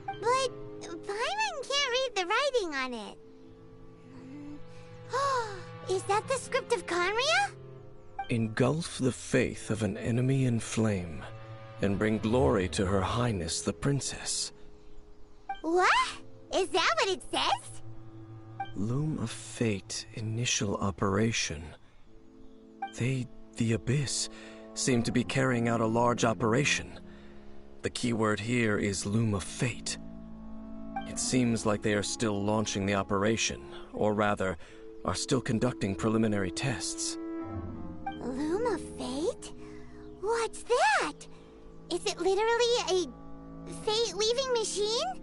But Paimon can't read the writing on it. Is that the script of Conria? Engulf the faith of an enemy in flame, and bring glory to Her Highness the Princess. What? Is that what it says? Loom of Fate initial operation. They, the Abyss, seem to be carrying out a large operation. The keyword here is Loom of Fate. It seems like they are still launching the operation, or rather, are still conducting preliminary tests. Loom of Fate? What's that? Is it literally a fate-weaving machine?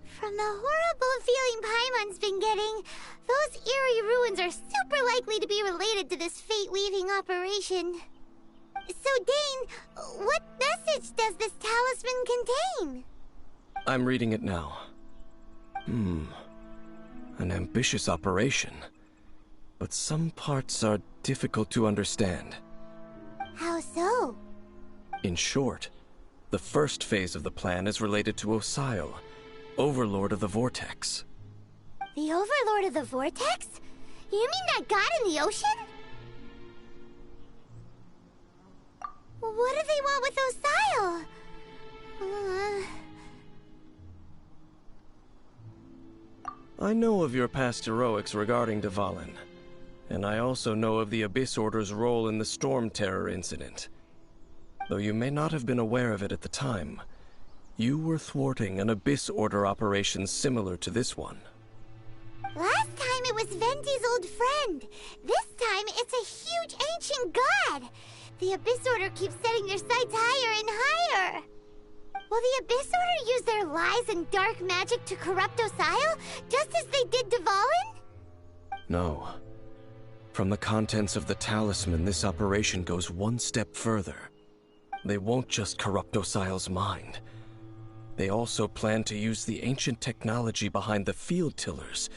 From the horrible feeling Paimon's been getting, those eerie ruins are super likely to be related to this fate-weaving operation. So, Dane, what message does this talisman contain? I'm reading it now. An ambitious operation. But some parts are difficult to understand. How so? In short, the first phase of the plan is related to Osile, Overlord of the Vortex. The Overlord of the Vortex? You mean that god in the ocean? What do they want with Osile? I know of your past heroics regarding Dvalin, and I also know of the Abyss Order's role in the Storm Terror incident. Though you may not have been aware of it at the time, you were thwarting an Abyss Order operation similar to this one. Last time it was Venti's old friend. This time it's a huge ancient god. The Abyss Order keeps setting their sights higher and higher. Will the Abyss Order use their lies and dark magic to corrupt Osile, just as they did Dvalin? No. From the contents of the talisman, this operation goes one step further. They won't just corrupt Osile's mind. They also plan to use the ancient technology behind the field tillers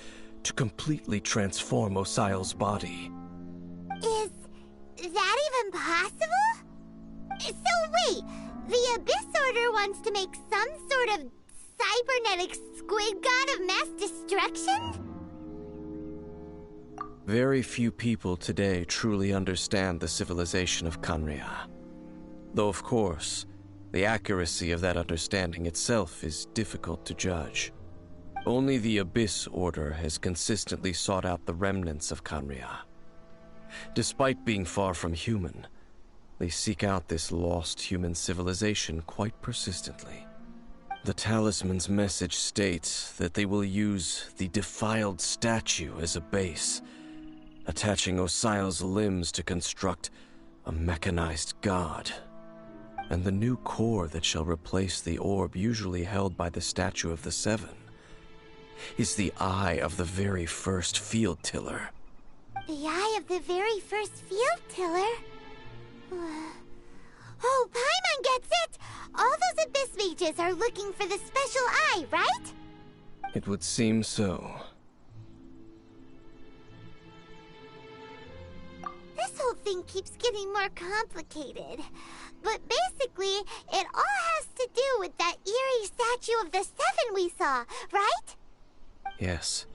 to completely transform Osile's body. Is that even possible? So wait, the Abyss Order wants to make some sort of cybernetic squid god of mass destruction? Very few people today truly understand the civilization of Khaenri'ah. Though of course, the accuracy of that understanding itself is difficult to judge. Only the Abyss Order has consistently sought out the remnants of Khaenri'ah. Despite being far from human, they seek out this lost human civilization quite persistently. The talisman's message states that they will use the defiled statue as a base, attaching Osile's limbs to construct a mechanized god. And the new core that shall replace the orb usually held by the Statue of the Seven is the eye of the very first field tiller. The eye of the very first field tiller? Oh, Paimon gets it! All those Abyss mages are looking for the special eye, right? It would seem so. This whole thing keeps getting more complicated. But basically, it all has to do with that eerie Statue of the Seven we saw, right? Yes.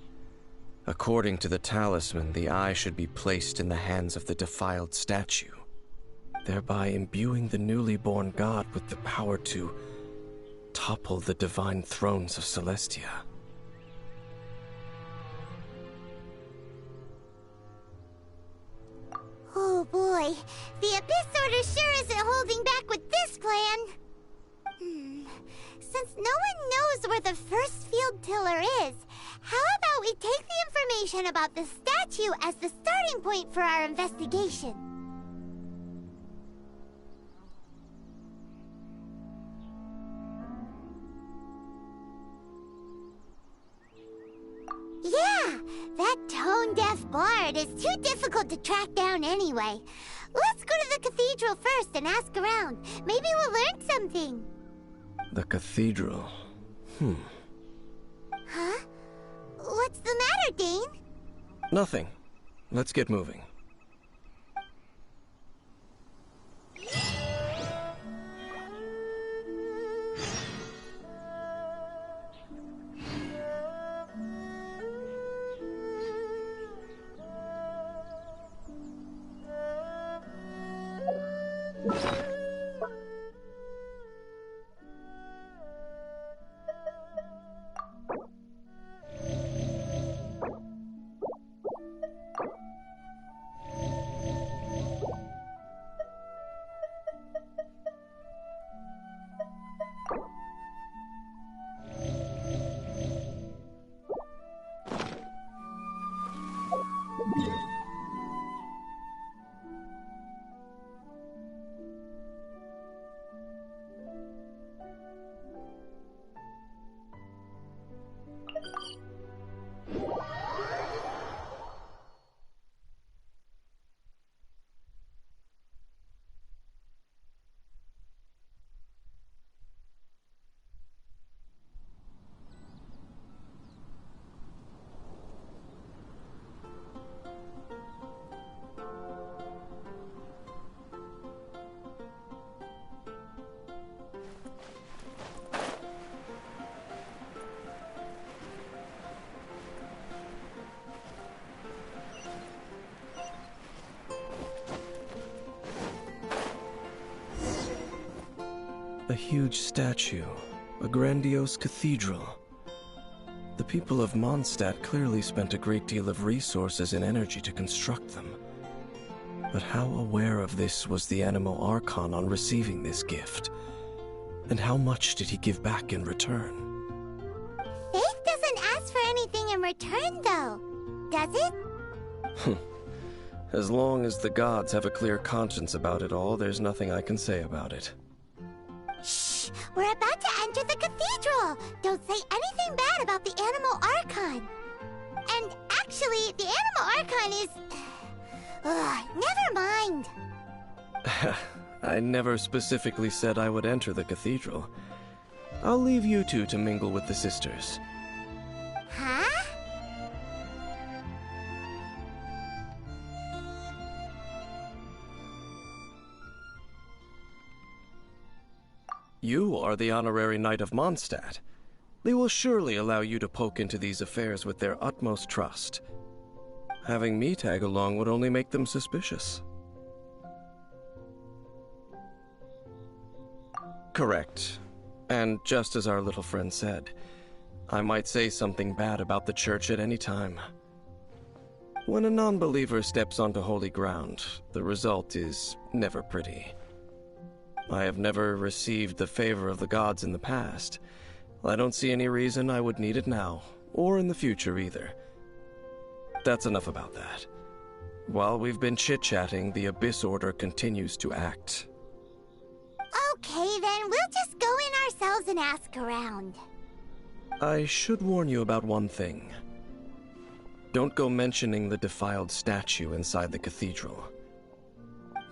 According to the talisman, the eye should be placed in the hands of the defiled statue, thereby imbuing the newly born god with the power to topple the divine thrones of Celestia. Oh boy, the Abyss Order sure isn't holding back with this plan. Since no one knows where the first field tiller is, how about we take the information about the statue as the starting point for our investigation? Yeah, that tone-deaf bard is too difficult to track down anyway. Let's go to the cathedral first and ask around. Maybe we'll learn something. The cathedral. Huh? What's the matter, Dane? Nothing. Let's get moving. A huge statue, a grandiose cathedral. The people of Mondstadt clearly spent a great deal of resources and energy to construct them. But how aware of this was the Anemo Archon on receiving this gift? And how much did he give back in return? Faith doesn't ask for anything in return, though, does it? As long as the gods have a clear conscience about it all, there's nothing I can say about it. Shh! We're about to enter the cathedral! Don't say anything bad about the Anemo Archon! And actually, the Anemo Archon is... never mind! I never specifically said I would enter the cathedral. I'll leave you two to mingle with the sisters. Huh? You are the honorary knight of Mondstadt. They will surely allow you to poke into these affairs with their utmost trust. Having me tag along would only make them suspicious. Correct. And just as our little friend said, I might say something bad about the church at any time. When a non-believer steps onto holy ground, the result is never pretty. I have never received the favor of the gods in the past. I don't see any reason I would need it now, or in the future either. That's enough about that. While we've been chit-chatting, the Abyss Order continues to act. Okay, then we'll just go in ourselves and ask around. I should warn you about one thing. Don't go mentioning the defiled statue inside the cathedral.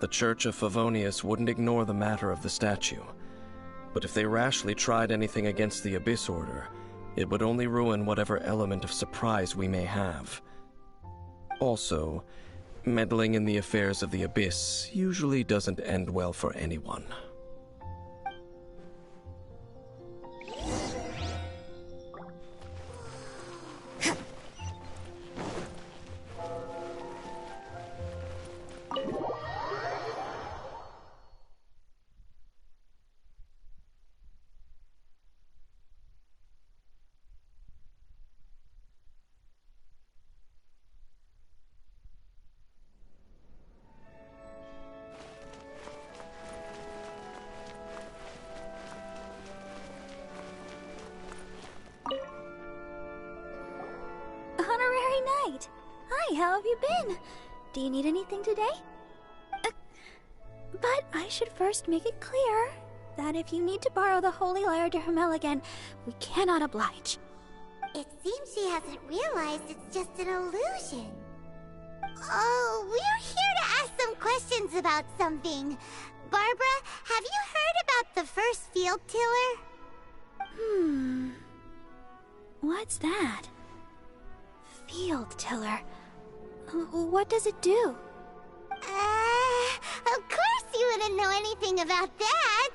The Church of Favonius wouldn't ignore the matter of the statue, but if they rashly tried anything against the Abyss Order, it would only ruin whatever element of surprise we may have. Also, meddling in the affairs of the Abyss usually doesn't end well for anyone. Honorary Knight! Hi, how have you been? Do you need anything today? But I should first make it clear that if you need to borrow the Holy Lyre to Hermel again, we cannot oblige. It seems she hasn't realized it's just an illusion. Oh, we're here to ask some questions about something. Barbara, have you heard about the first field tiller? What's that? Field tiller. What does it do? Of course you wouldn't know anything about that.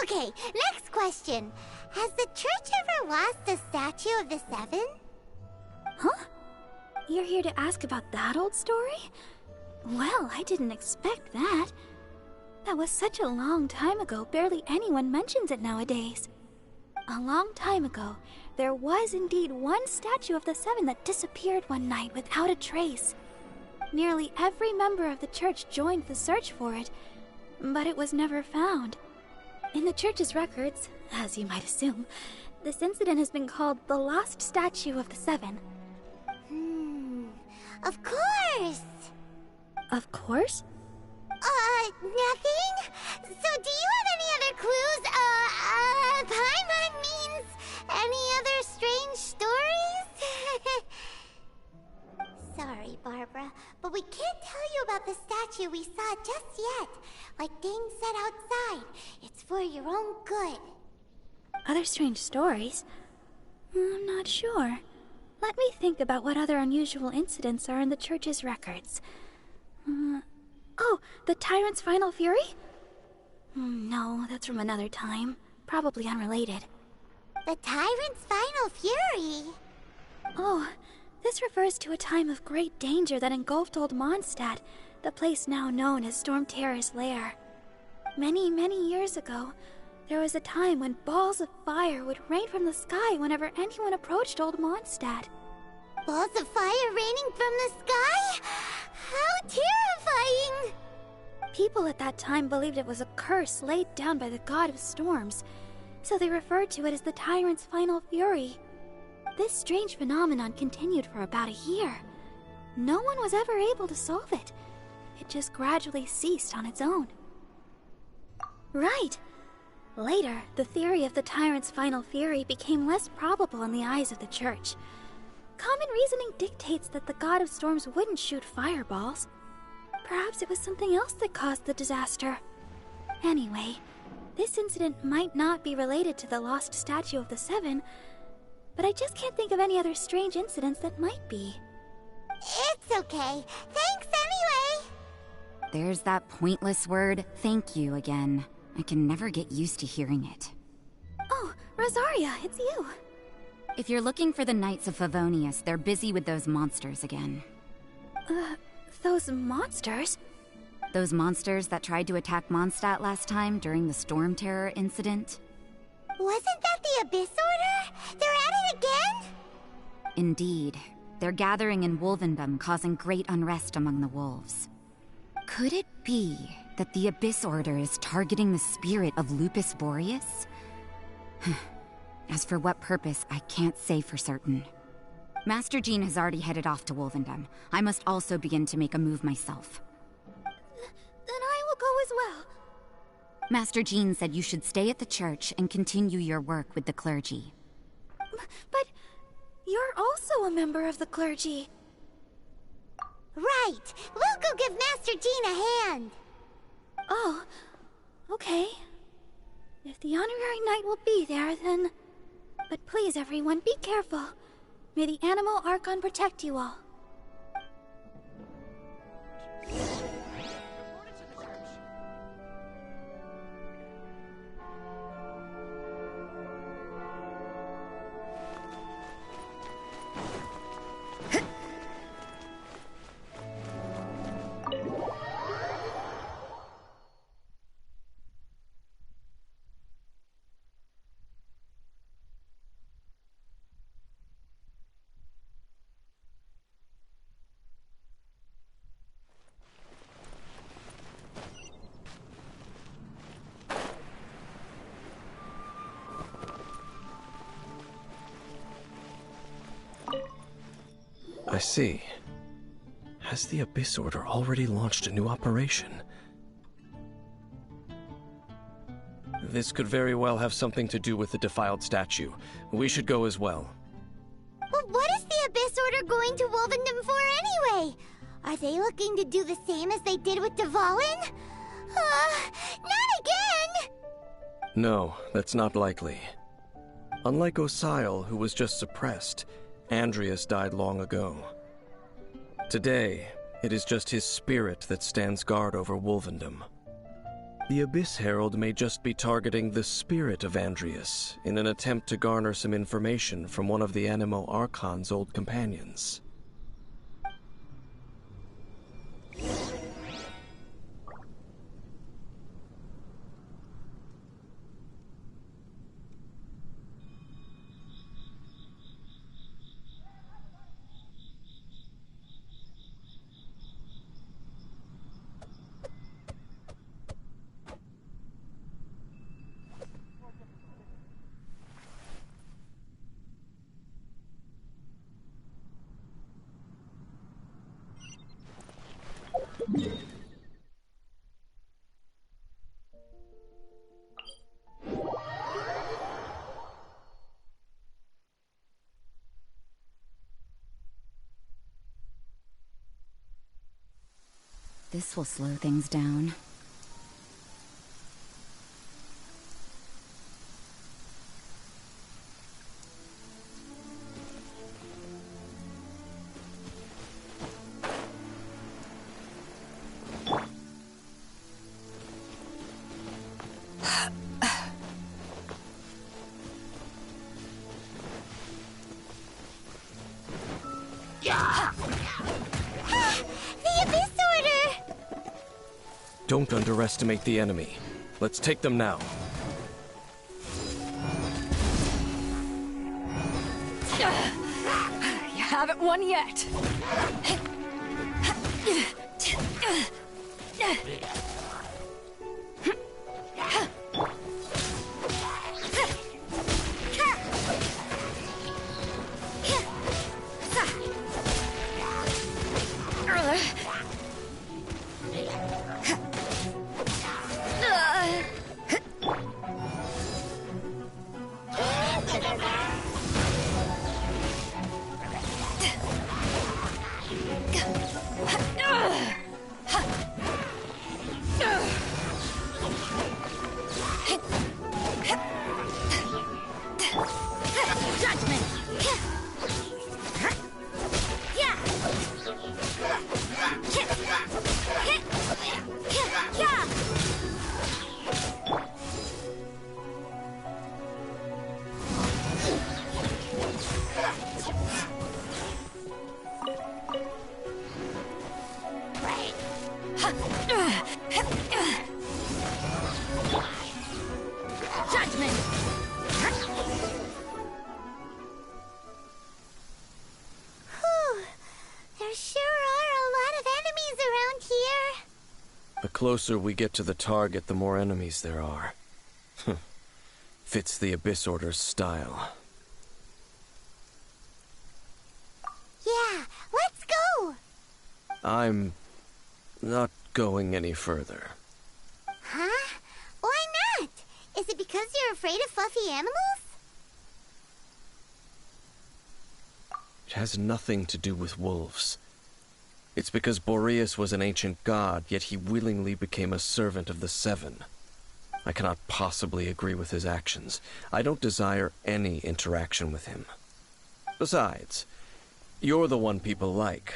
Okay, next question. Has the church ever lost a statue of the Seven? Huh? You're here to ask about that old story? Well, I didn't expect that. That was such a long time ago, barely anyone mentions it nowadays. A long time ago, there was indeed one statue of the Seven that disappeared one night without a trace. Nearly every member of the church joined the search for it, but it was never found. In the church's records, as you might assume, this incident has been called the Lost Statue of the Seven. Of course! Of course? Nothing? So do you have any other clues? Paimon means any other strange stories? Sorry, Barbara, but we can't tell you about the statue we saw just yet. Like Dane said outside, it's for your own good. Other strange stories? I'm not sure. Let me think about what other unusual incidents are in the church's records. Oh, the Tyrant's Final Fury? No, that's from another time. Probably unrelated. The Tyrant's Final Fury? Oh, this refers to a time of great danger that engulfed old Mondstadt, the place now known as Storm Terror's lair. Many, many years ago, There was a time when balls of fire would rain from the sky whenever anyone approached Old Mondstadt. Balls of fire raining from the sky? How terrifying! People at that time believed it was a curse laid down by the god of storms, so they referred to it as the tyrant's final fury. This strange phenomenon continued for about a year. No one was ever able to solve it. It just gradually ceased on its own. Right. Later, the theory of the tyrant's final fury became less probable in the eyes of the church. Common reasoning dictates that the god of storms wouldn't shoot fireballs. Perhaps it was something else that caused the disaster. Anyway, this incident might not be related to the lost statue of the Seven, but I just can't think of any other strange incidents that might be. It's okay. Thanks anyway! There's that pointless word, thank you, again. I can never get used to hearing it. Oh, Rosaria, it's you. If you're looking for the Knights of Favonius, they're busy with those monsters again. Those monsters? Those monsters that tried to attack Mondstadt last time during the Storm Terror incident? Wasn't that the Abyss Order? They're at it again? Indeed. They're gathering in Wolvendom, causing great unrest among the wolves. Could it be that the Abyss Order is targeting the spirit of Lupus Boreas? As for what purpose, I can't say for certain. Master Jean has already headed off to Wolvendom. I must also begin to make a move myself. Then I will go as well. Master Jean said you should stay at the church and continue your work with the clergy. But you're also a member of the clergy. Right! We'll go give Master Jean a hand! Oh, okay. If the honorary knight will be there, then... But please, everyone, be careful. May the Animal Archon protect you all. I see. Has the Abyss Order already launched a new operation? This could very well have something to do with the defiled statue. We should go as well. But what is the Abyss Order going to Wolvendom for anyway? Are they looking to do the same as they did with Dvalin? Not again! No, that's not likely. Unlike Osile, who was just suppressed, Andreas died long ago. Today, it is just his spirit that stands guard over Wolvendom. The Abyss Herald may just be targeting the spirit of Andreas in an attempt to garner some information from one of the Animo Archon's old companions. This will slow things down. The Abyss Order! Don't underestimate the enemy. Let's take them now. one yet. The closer we get to the target, the more enemies there are. Fits the Abyss Order's style. Yeah, let's go! I'm not going any further. Huh? Why not? Is it because you're afraid of fluffy animals? It has nothing to do with wolves. It's because Boreas was an ancient god, yet he willingly became a servant of the Seven. I cannot possibly agree with his actions. I don't desire any interaction with him. Besides, you're the one people like.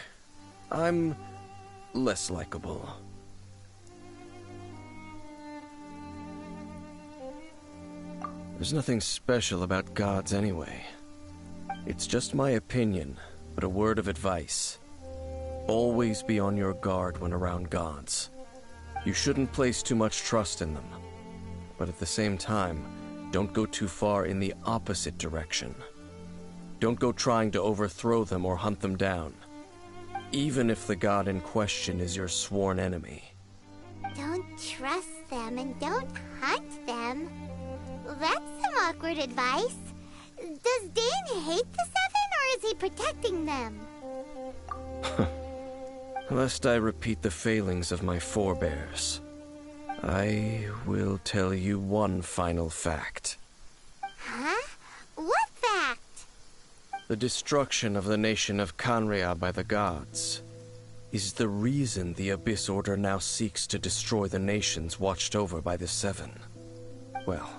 I'm less likable. There's nothing special about gods anyway. It's just my opinion, but a word of advice. Always be on your guard when around gods. You shouldn't place too much trust in them. But at the same time, don't go too far in the opposite direction. Don't go trying to overthrow them or hunt them down, even if the god in question is your sworn enemy. Don't trust them and don't hunt them. That's some awkward advice. Does Dane hate the Seven, or is he protecting them? Lest I repeat the failings of my forebears, I will tell you one final fact. Huh? What fact? The destruction of the nation of Canria by the gods is the reason the Abyss Order now seeks to destroy the nations watched over by the Seven. Well,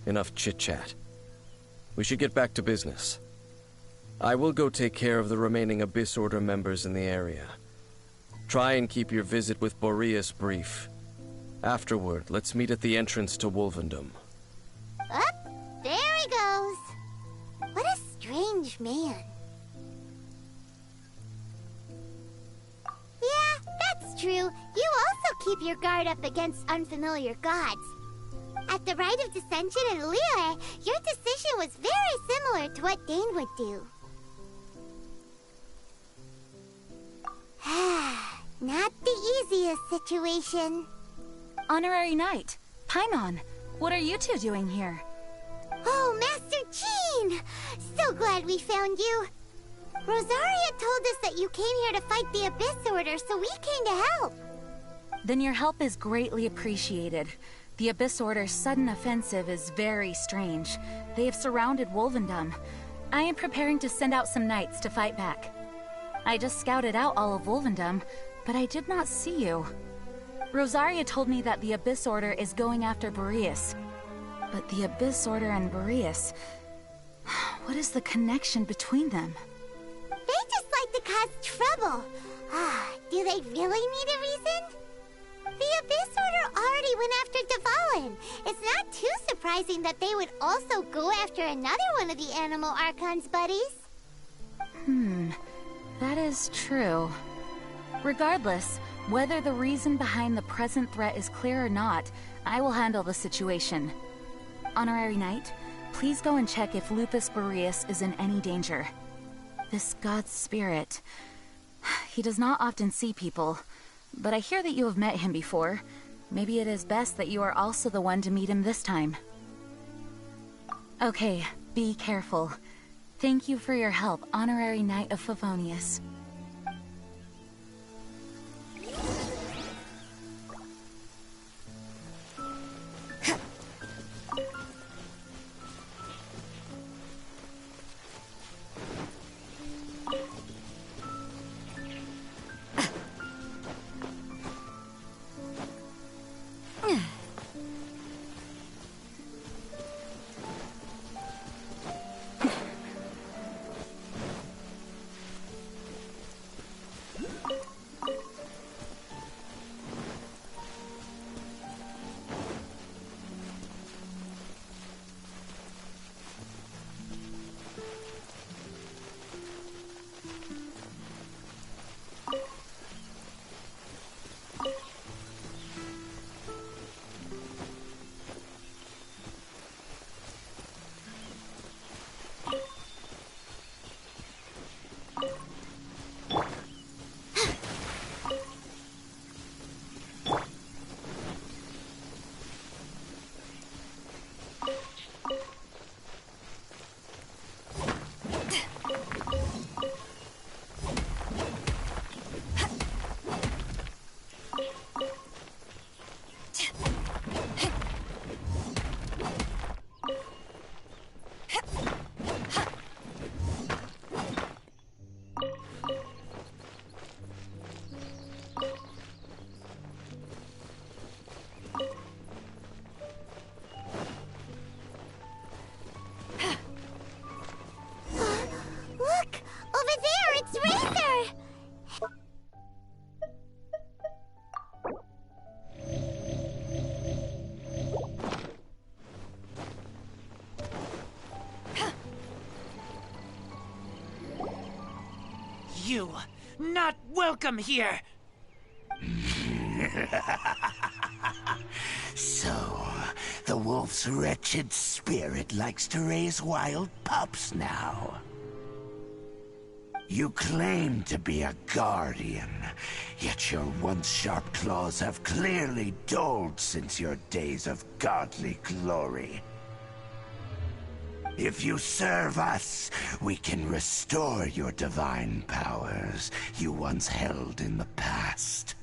enough chit-chat. We should get back to business. I will go take care of the remaining Abyss Order members in the area. Try and keep your visit with Boreas brief. Afterward, let's meet at the entrance to Wolvendom. Up, there he goes. What a strange man. Yeah, that's true. You also keep your guard up against unfamiliar gods. At the Rite of Dissension in Liyue, your decision was very similar to what Dane would do. Not the easiest situation. Honorary Knight, Paimon, what are you two doing here? Oh, Master Jean! So glad we found you. Rosaria told us that you came here to fight the Abyss Order, so we came to help. Then your help is greatly appreciated. The Abyss Order's sudden offensive is very strange. They have surrounded Wolvendom. I am preparing to send out some knights to fight back. I just scouted out all of Wolvendom, but I did not see you. Rosaria told me that the Abyss Order is going after Boreas. But the Abyss Order and Boreas... what is the connection between them? They just like to cause trouble. Do they really need a reason? The Abyss Order already went after Dvalin. It's not too surprising that they would also go after another one of the Animal Archon's buddies. That is true. Regardless, whether the reason behind the present threat is clear or not, I will handle the situation. Honorary Knight, please go and check if Lupus Boreas is in any danger. This god's spirit. He does not often see people, but I hear that you have met him before. Maybe it is best that you are also the one to meet him this time. Okay, be careful. Thank you for your help, Honorary Knight of Favonius. You, not welcome here! So, the wolf's wretched spirit likes to raise wild pups now. You claim to be a guardian, yet your once sharp claws have clearly dulled since your days of godly glory. If you serve us, we can restore your divine powers you once held in the past.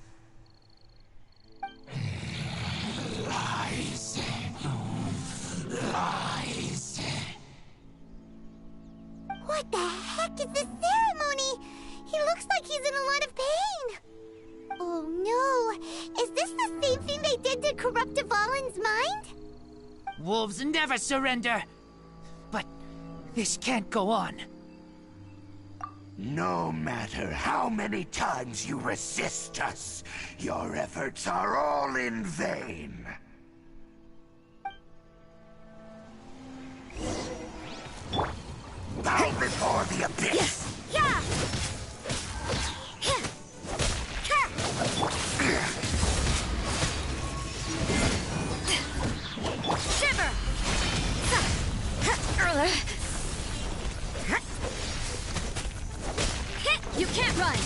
Lies. Lies. What the heck is this ceremony? He looks like he's in a lot of pain. Oh no, is this the same thing they did to corrupt Dvalin's mind? Wolves never surrender! But this can't go on. No matter how many times you resist us, your efforts are all in vain. Bow before the abyss! Yeah! Shiver! You can't run!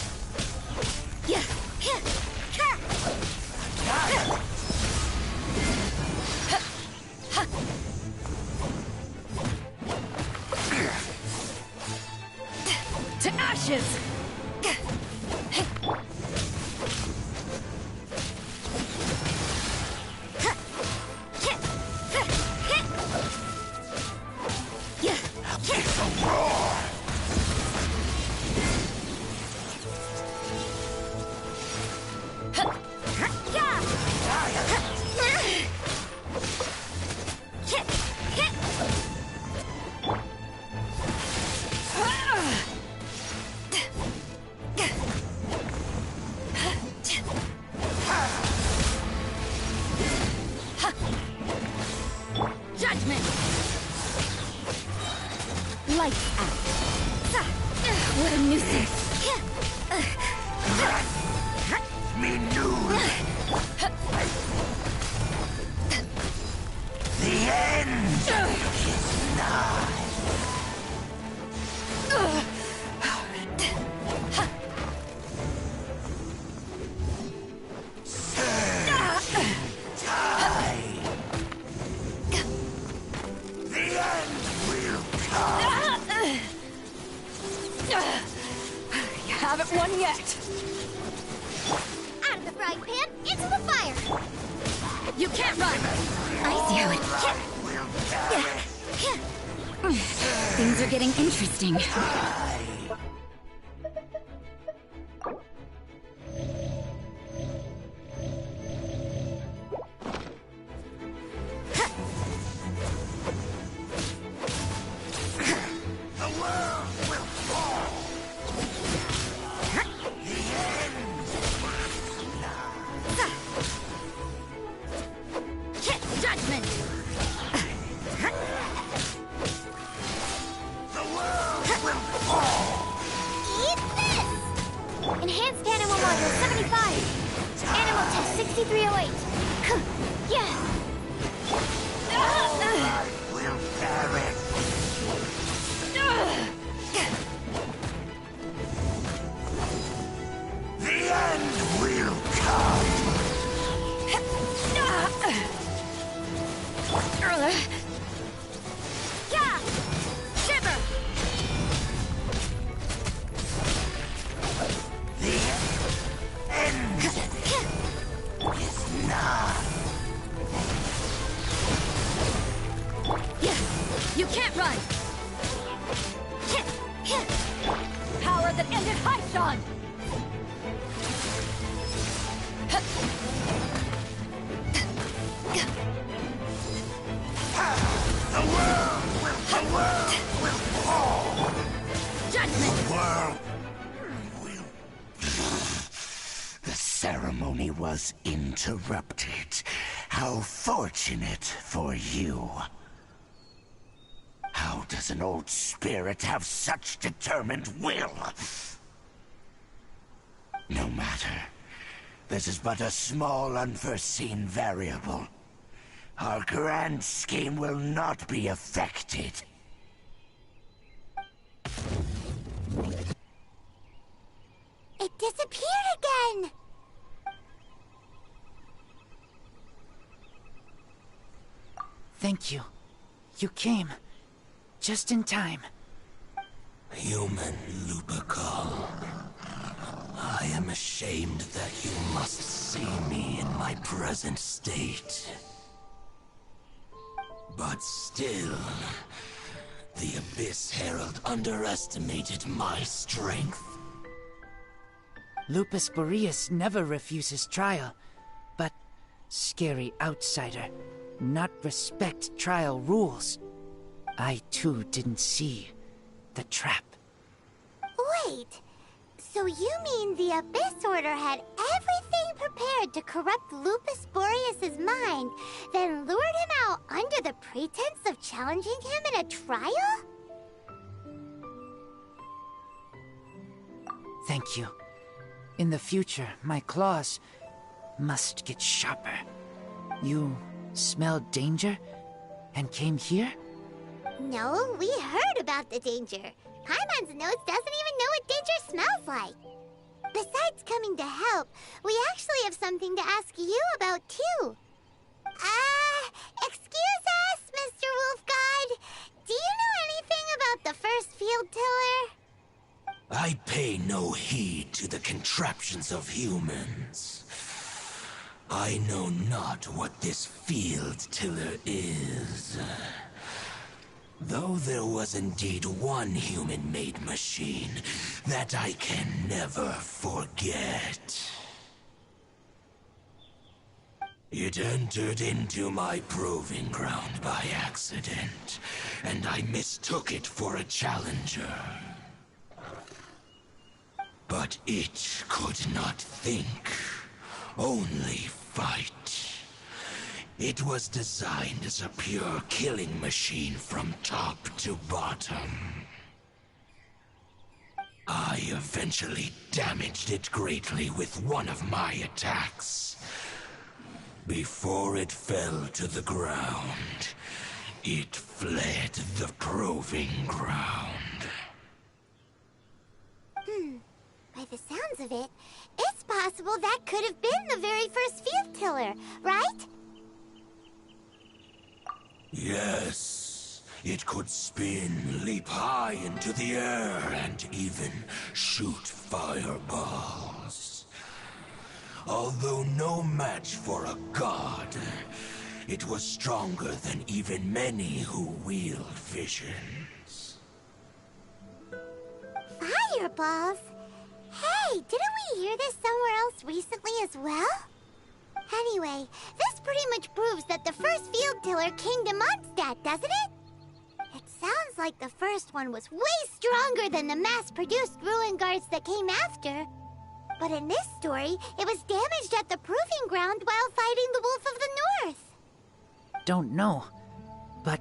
To ashes! It's a roar! one yet. Out of the frying pan, into the fire! You can't run! I see how it... Things are getting interesting. Enhanced Animal Module 75. Animal Test 6308. Yeah. Will perish. The end will come. Yeah. Shiver. The end is nigh. You can't run! Power that ended Haishan! The world will fall. Judgment! The world will... The ceremony was interrupted. How fortunate for you. How does an old spirit have such determined will? No matter. This is but a small unforeseen variable. Our grand scheme will not be affected. It disappeared again! Thank you. You came. Just in time. Human Lupercal. I am ashamed that you must see me in my present state. But still, the Abyss Herald underestimated my strength. Lupus Boreas never refuses trial, but scary outsider, not respect trial rules. I too didn't see the trap. Wait, so you mean the Abyss Order had everything prepared to corrupt Lupus Boreas' mind, then lured him out under the pretense of challenging him in a trial? Thank you. In the future, my claws must get sharper. You smelled danger and came here? No, we heard about the danger. Paimon's nose doesn't even know what danger smells like. Besides coming to help, we actually have something to ask you about, too. Excuse us, Mr. Wolf God. Do you know anything about the first field tiller? I pay no heed to the contraptions of humans. I know not what this field tiller is. Though there was indeed one human-made machine that I can never forget. It entered into my proving ground by accident, and I mistook it for a challenger. But it could not think, only fight. It was designed as a pure killing machine from top to bottom. I eventually damaged it greatly with one of my attacks. Before it fell to the ground, it fled the proving ground. By the sounds of it, it's possible that could have been the very first field tiller, right? Yes, It could spin, leap high into the air, and even shoot fireballs. Although no match for a god, it was stronger than even many who wield visions. Fireballs? Hey, didn't we hear this somewhere else recently as well? Anyway, this pretty much proves that the first field tiller came to Mondstadt, doesn't it? It sounds like the first one was way stronger than the mass-produced ruin guards that came after. But in this story, it was damaged at the proving ground while fighting the Wolf of the North. Don't know, but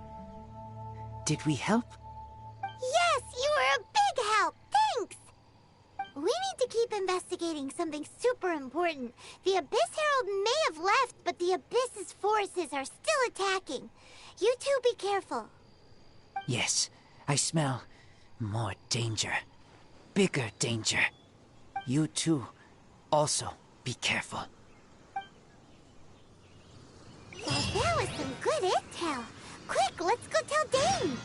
did we help? Yes, you were a big help. Thanks. We need to keep investigating something super important. The Abyss Herald may have left, but the Abyss's forces are still attacking. You two be careful. Yes, I smell more danger. Bigger danger. You too, also be careful. So that was some good intel. Quick, let's go tell Dane.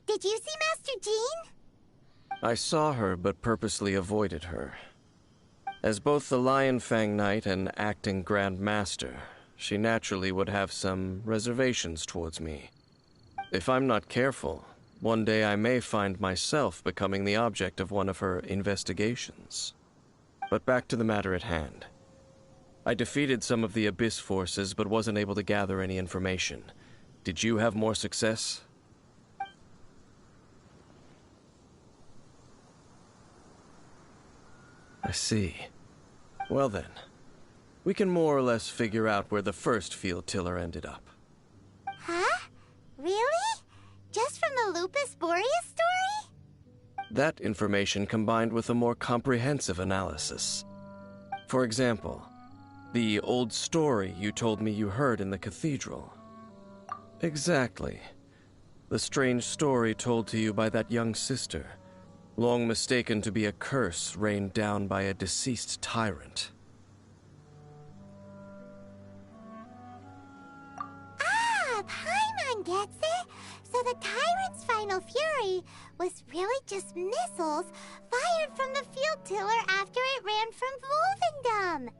Did you see Master Jean? I saw her, but purposely avoided her. As both the Lion Fang Knight and acting Grand Master, she naturally would have some reservations towards me. If I'm not careful, One day I may find myself becoming the object of one of her investigations. But back to the matter at hand. I defeated some of the Abyss forces, but wasn't able to gather any information. Did you have more success? I see. Well then, we can more or less figure out where the first field tiller ended up. Huh? Really? Just from the Lupus Boreas story? That information combined with a more comprehensive analysis. For example, the old story you told me you heard in the cathedral. Exactly. The strange story told to you by that young sister, long mistaken to be a curse rained down by a deceased tyrant. Ah, Paimon gets it! So the tyrant's final fury was really just missiles fired from the field tiller after it ran from Wolvendom.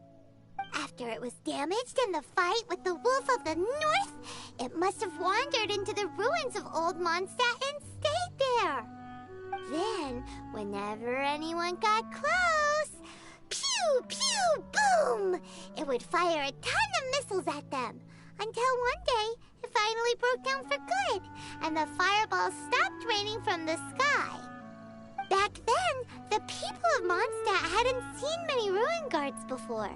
After it was damaged in the fight with the Wolf of the North, it must have wandered into the ruins of Old Mondstadt and stayed there. Then, whenever anyone got close, pew, pew, boom! It would fire a ton of missiles at them, until one day it finally broke down for good, and the fireballs stopped raining from the sky. Back then, the people of Mondstadt hadn't seen many ruin guards before,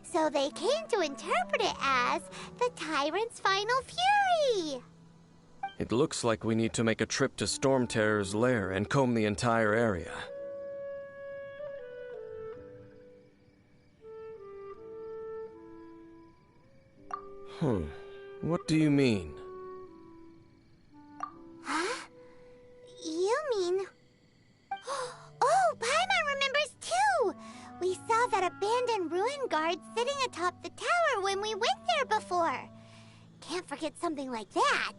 so they came to interpret it as the tyrant's final fury. It looks like we need to make a trip to Storm Terror's lair and comb the entire area. What do you mean? Huh? You mean... Oh, Paimon remembers too! We saw that abandoned ruin guard sitting atop the tower when we went there before. Can't forget something like that.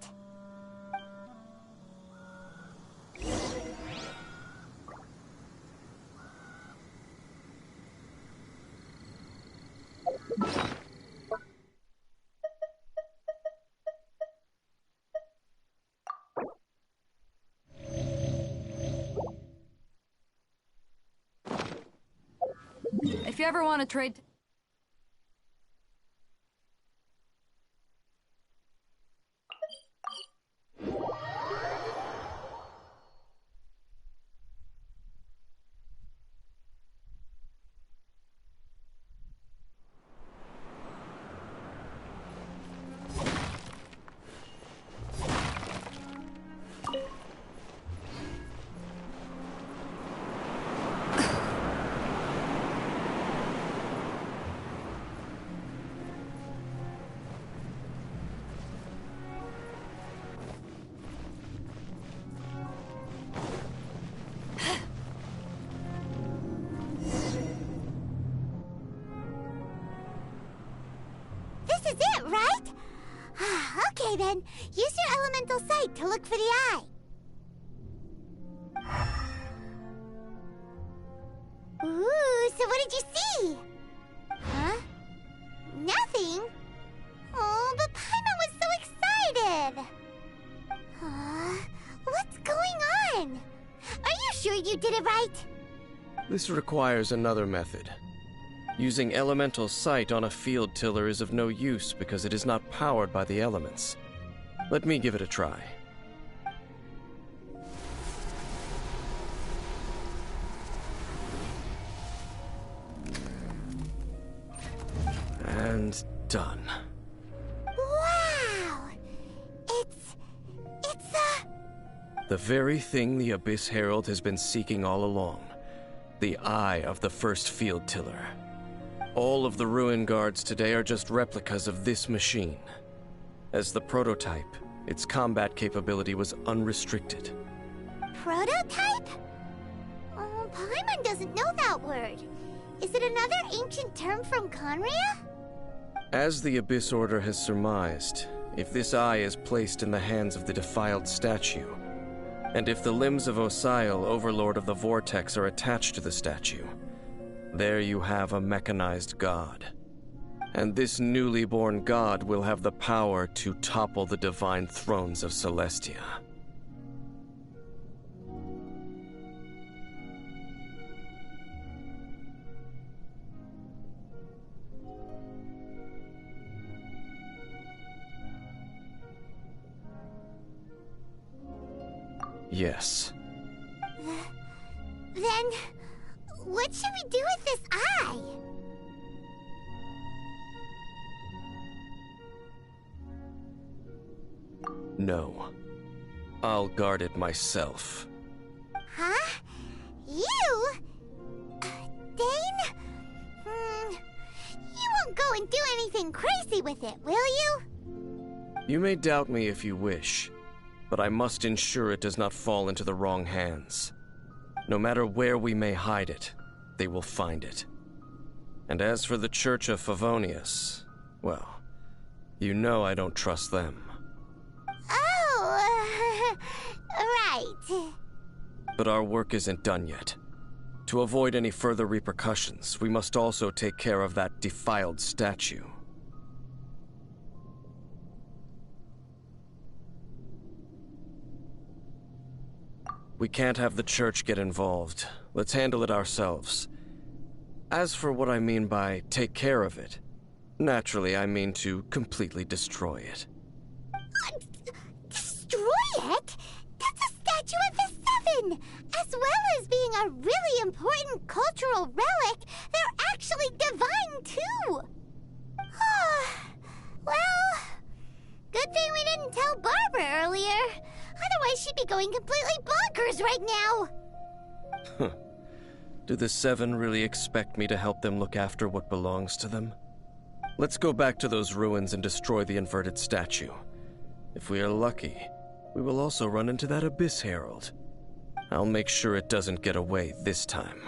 If you ever want to trade... This is it, right? Okay then, use your elemental sight to look for the eye. Ooh, so what did you see? Huh? Nothing? Oh, but Paimon was so excited! What's going on? Are you sure you did it right? This requires another method. Using elemental sight on a field tiller is of no use because it is not powered by the elements. Let me give it a try. And done. Wow! It's the very thing the Abyss Herald has been seeking all along. The eye of the first field tiller. All of the ruin guards today are just replicas of this machine. As the prototype, its combat capability was unrestricted. Prototype? Oh, Paimon doesn't know that word. Is it another ancient term from Conria? As the Abyss Order has surmised, if this eye is placed in the hands of the defiled statue, and if the limbs of Osiel, Overlord of the Vortex, are attached to the statue, there you have a mechanized god. And this newly born god will have the power to topple the divine thrones of Celestia. Yes. Then, what should we do with this eye? No. I'll guard it myself. Huh? You? Dane? You won't go and do anything crazy with it, will you? You may doubt me if you wish, but I must ensure it does not fall into the wrong hands. No matter where we may hide it, they will find it. And as for the Church of Favonius, well, you know I don't trust them. Oh, right. But our work isn't done yet. To avoid any further repercussions, we must also take care of that defiled statue. We can't have the church get involved. Let's handle it ourselves. As for what I mean by take care of it, naturally I mean to completely destroy it. Destroy it? That's a statue of the Seven! As well as being a really important cultural relic, they're actually divine too! Well, good thing we didn't tell Barbara earlier. Otherwise she'd be going completely bonkers right now! Do the Seven really expect me to help them look after what belongs to them? Let's go back to those ruins and destroy the inverted statue. If we are lucky, we will also run into that Abyss Herald. I'll make sure it doesn't get away this time.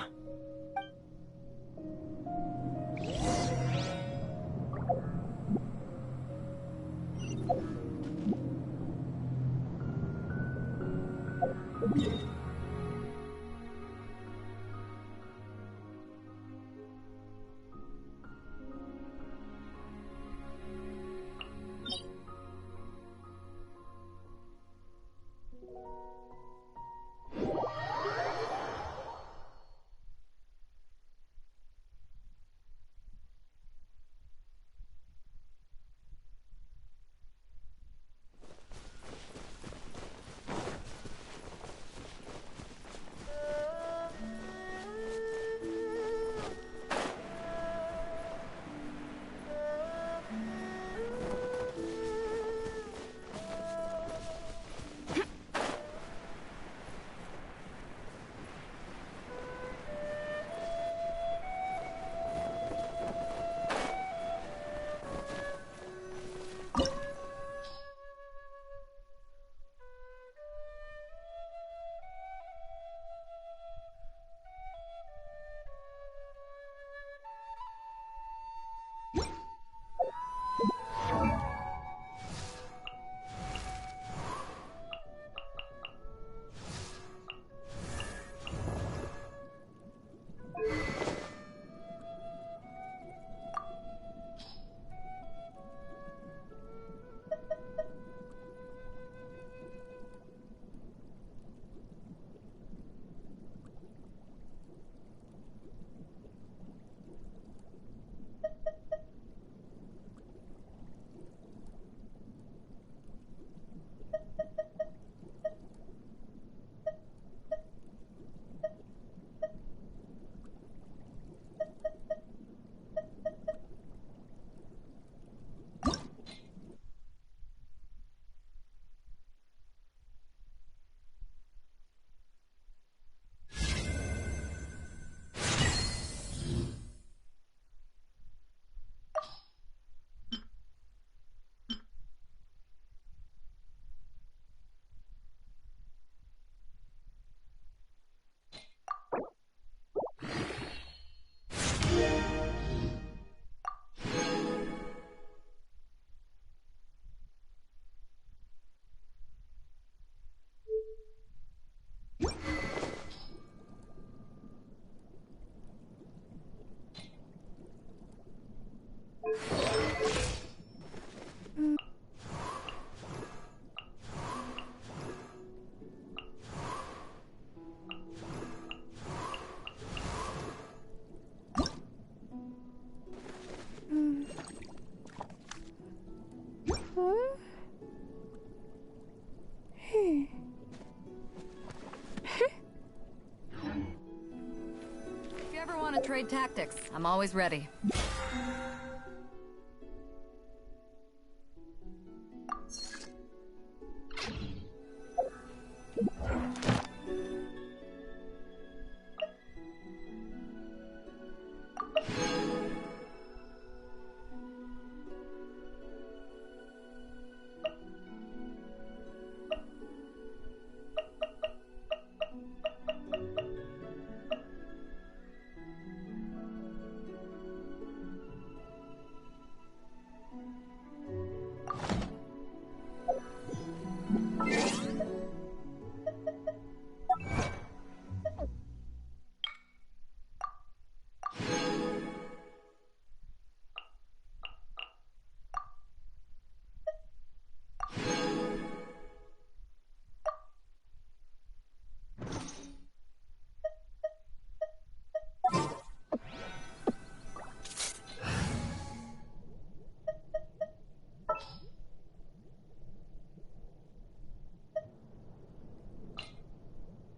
trade tactics. I'm always ready.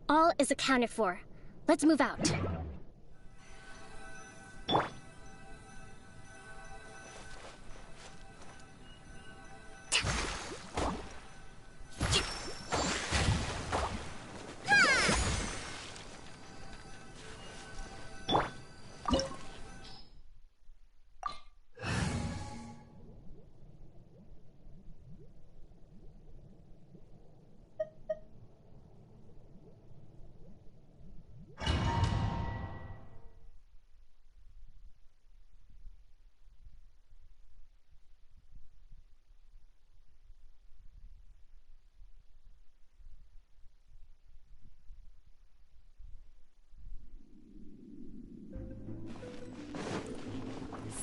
All is accounted for. Let's move out.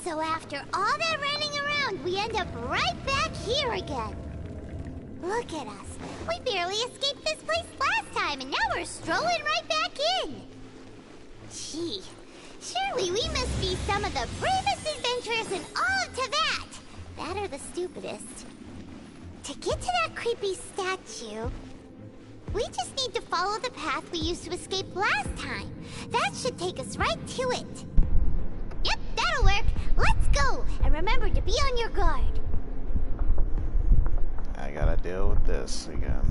So after all that running around, we end up right back here again. Look at us. We barely escaped this place last time, and now we're strolling right back in. Gee, surely we must be some of the bravest adventurers in all of Teyvat. That or the stupidest. To get to that creepy statue, we just need to follow the path we used to escape last time. That should take us right to it. Yep, that'll work. Let's go, and remember to be on your guard. I gotta deal with this again.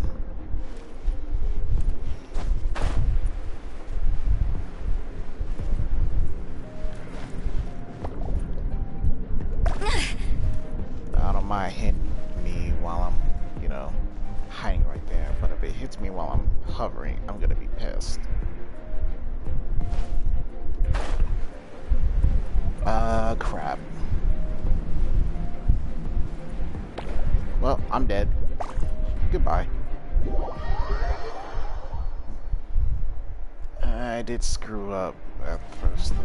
I don't mind hitting me while I'm, hiding right there, but if it hits me while I'm hovering, I'm gonna be pissed. Crap. Well, I'm dead. Goodbye. I did screw up at first, though.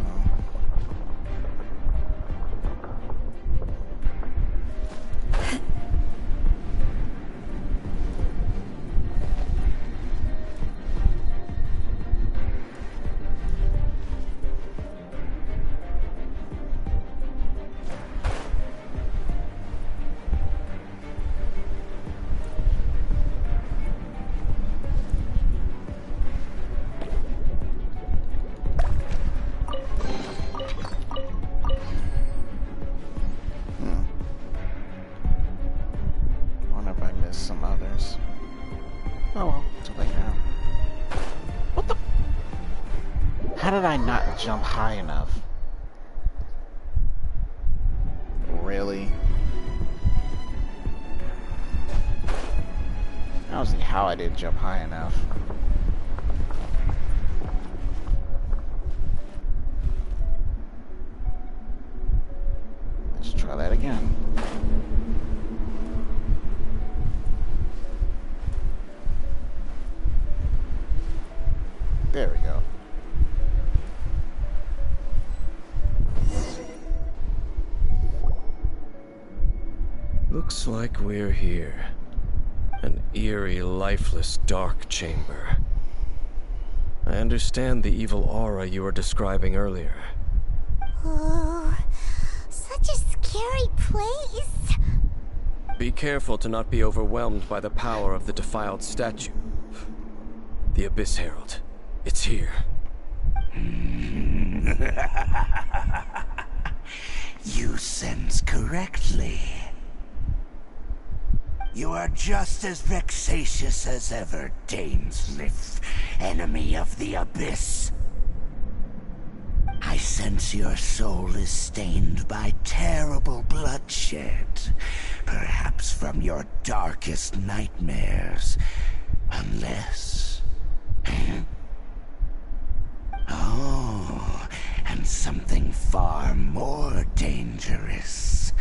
Some others. Oh well, too late now. What the? How did I not jump high enough? Really? I don't see how I didn't jump high enough. Let's try that again. There we go. Looks like we're here. An eerie, lifeless, dark chamber. I understand the evil aura you were describing earlier. Oh, such a scary place. Be careful to not be overwhelmed by the power of the defiled statue. The Abyss Herald. It's here. You sense correctly. You are just as vexatious as ever, Dainsleif, enemy of the Abyss. I sense your soul is stained by terrible bloodshed, perhaps from your darkest nightmares, unless... Oh, and something far more dangerous.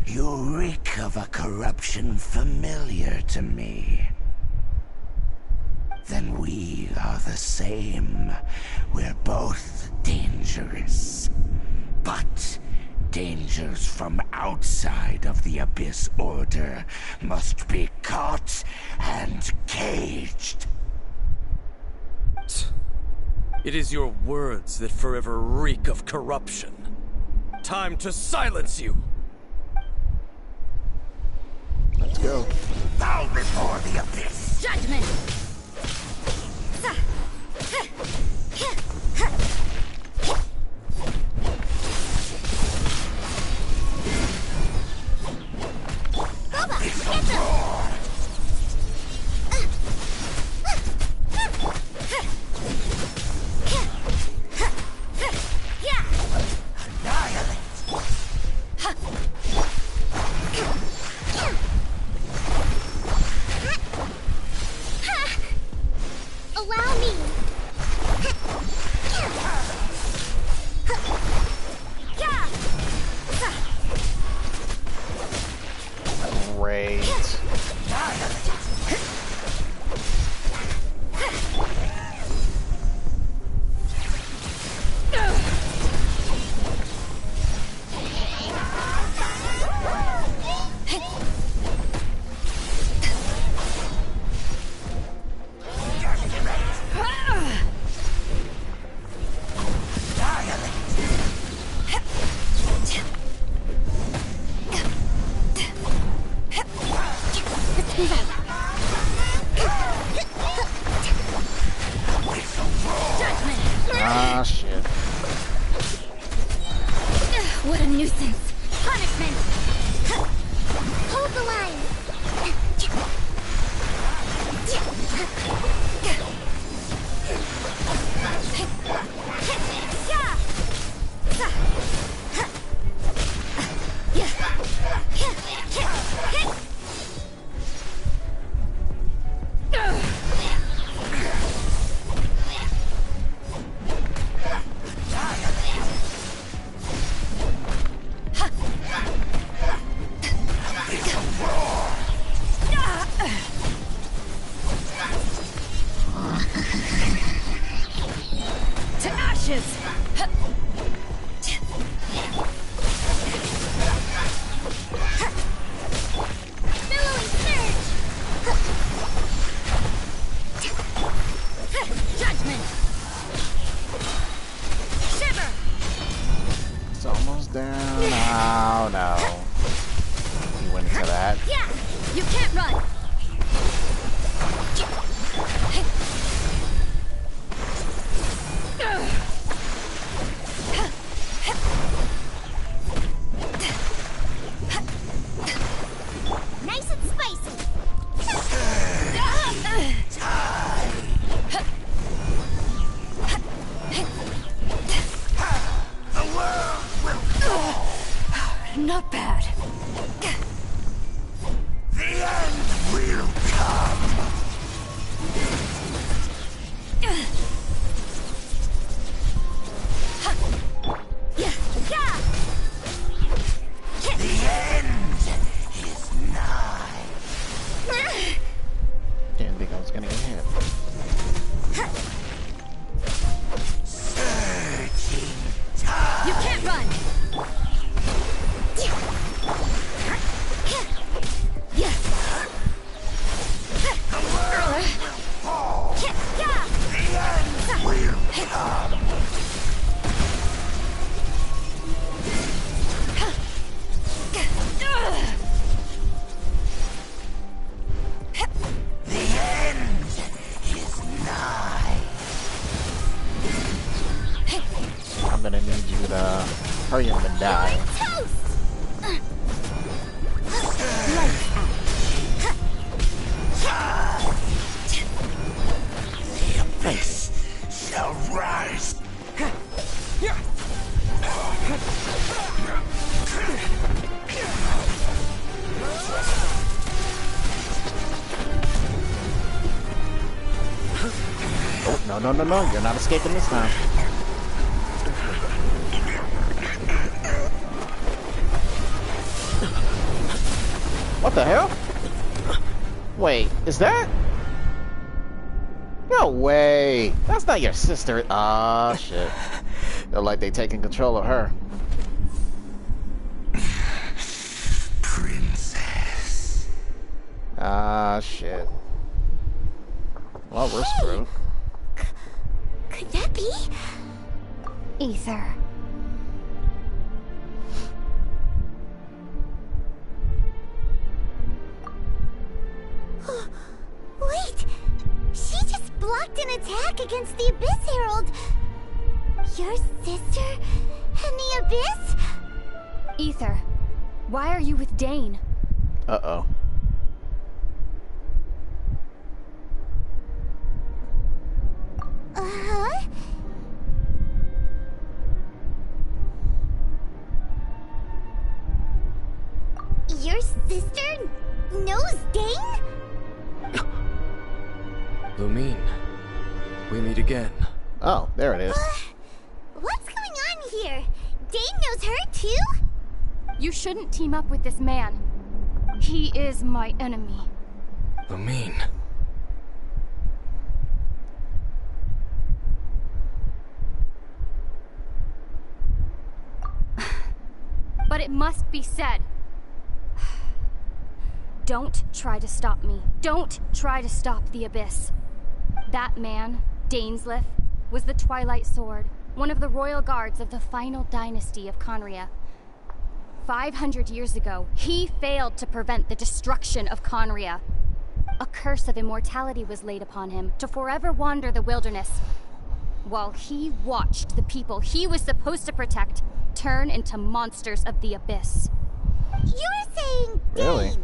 You reek of a corruption familiar to me. Then we are the same. We're both dangerous. But dangers from outside of the Abyss Order must be caught and caged. It is your words that forever reek of corruption. Time to silence you! Let's go. Bow before the Abyss! Judgment! Boba, get them! Allow me. Great. Ah, shit. What a nuisance! Punishment! Hold the line. To ashes! Billowing surge. Judgment! Shiver! It's almost down. Oh, no. You went for that. Yeah! You can't run! Nice and spicy. Not bad. The end die. The abyss shall rise. Oh, no, no, no, no. You're not escaping this time. What the hell? Wait, is that? No way. That's not your sister. Ah, shit. They're like they taking control of her. Princess. Ah, shit. Well, we're screwed. Could that be? Ether. Wait! She just blocked an attack against the Abyss Herald! Your sister and the Abyss? Ether, why are you with Dane? Uh-oh. Uh-huh? Your sister knows Dane? Lumine, we meet again. Oh, there it is. What's going on here? Dane knows her too? You shouldn't team up with this man. He is my enemy. Lumine. But it must be said. Don't try to stop me. Don't try to stop the Abyss. That man, Dainsleif, was the Twilight Sword, one of the royal guards of the final dynasty of Conria. 500 years ago, he failed to prevent the destruction of Conria. A curse of immortality was laid upon him to forever wander the wilderness, while he watched the people he was supposed to protect turn into monsters of the Abyss. You're saying Dane Really?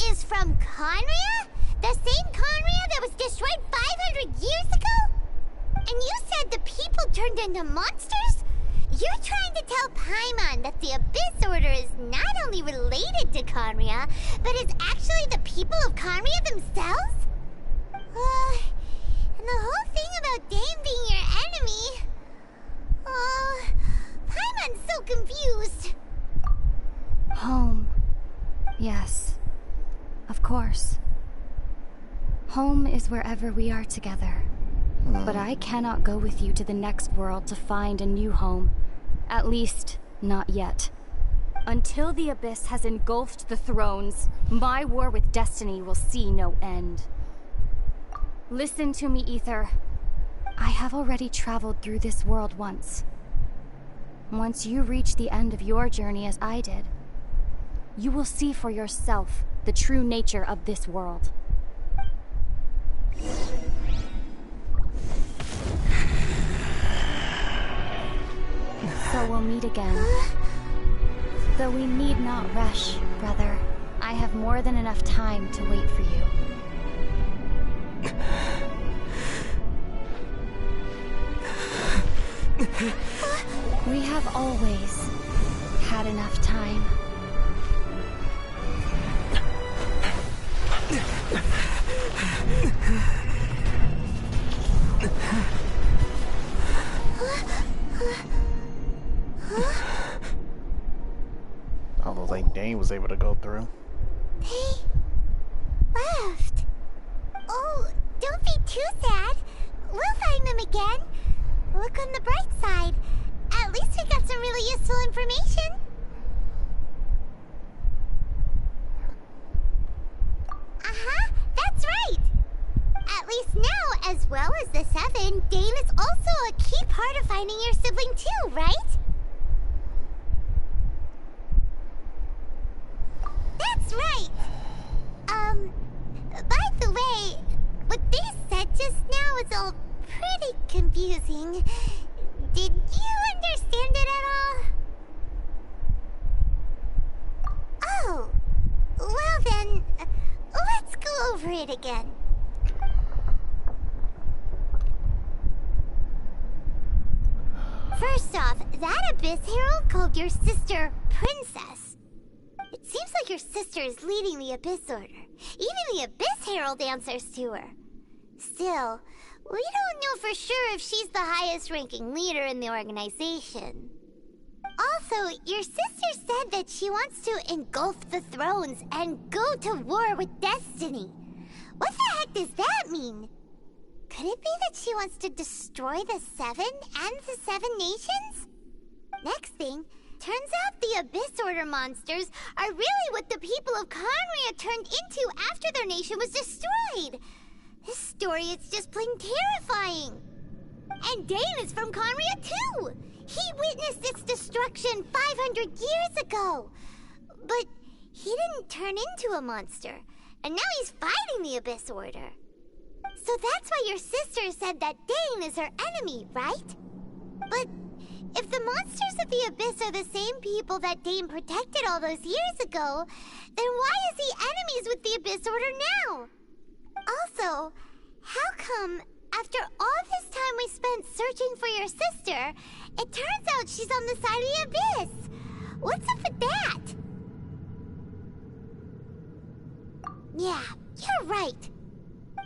is from Conria? The same Conria that was destroyed 500 years ago? And you said the people turned into monsters? You're trying to tell Paimon that the Abyss Order is not only related to Conria, but is actually the people of Conria themselves? And the whole thing about Dane being your enemy... Paimon's so confused. Home. Yes. Of course. Home is wherever we are together. But I cannot go with you to the next world to find a new home. At least, not yet. Until the Abyss has engulfed the thrones, my war with destiny will see no end. Listen to me, Ether. I have already traveled through this world once. Once you reach the end of your journey as I did, you will see for yourself the true nature of this world. So we'll meet again. Though we need not rush, brother. I have more than enough time to wait for you. We have always had enough time. I don't think Dane was able to go through. They left. Oh, don't be too sad. We'll find them again. Look on the bright side. At least we got some really useful information. Uh-huh, that's right. At least now, as well as the Seven, Dane is also a key part of finding your sibling too, right? That's right. By the way, what they said just now is all pretty confusing. Did you understand it at all? over it again. First off, that Abyss Herald called your sister Princess. It seems like your sister is leading the Abyss Order. Even the Abyss Herald answers to her. Still, we don't know for sure if she's the highest ranking leader in the organization. Also, your sister said that she wants to engulf the thrones and go to war with Destiny. What the heck does that mean? Could it be that she wants to destroy the Seven and the Seven Nations? Next thing, turns out the Abyss Order monsters are really what the people of Conria turned into after their nation was destroyed. This story is just plain terrifying. And Dane is from Conria too. He witnessed its destruction 500 years ago. But he didn't turn into a monster. And now he's fighting the Abyss Order. So that's why your sister said that Dane is her enemy, right? But if the monsters of the Abyss are the same people that Dane protected all those years ago, then why is he enemies with the Abyss Order now? Also, how come after all this time we spent searching for your sister, it turns out she's on the side of the Abyss? What's up with that? Yeah, you're right.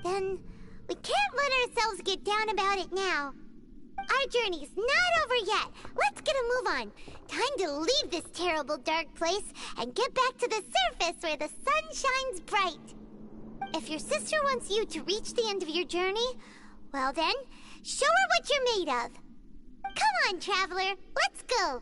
Then we can't let ourselves get down about it now. Our journey's not over yet. Let's get a move on. Time to leave this terrible dark place and get back to the surface where the sun shines bright. If your sister wants you to reach the end of your journey, well then, show her what you're made of. Come on, traveler, let's go.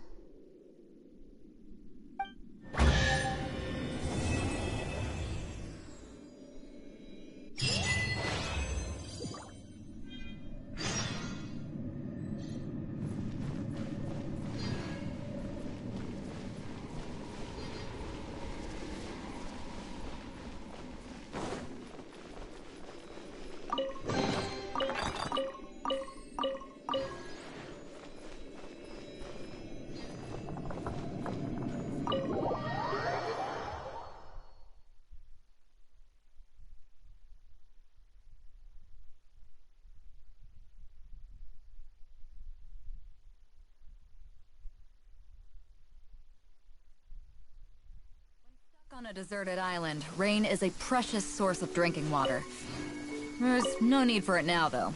On a deserted island, rain is a precious source of drinking water. There's no need for it now, though.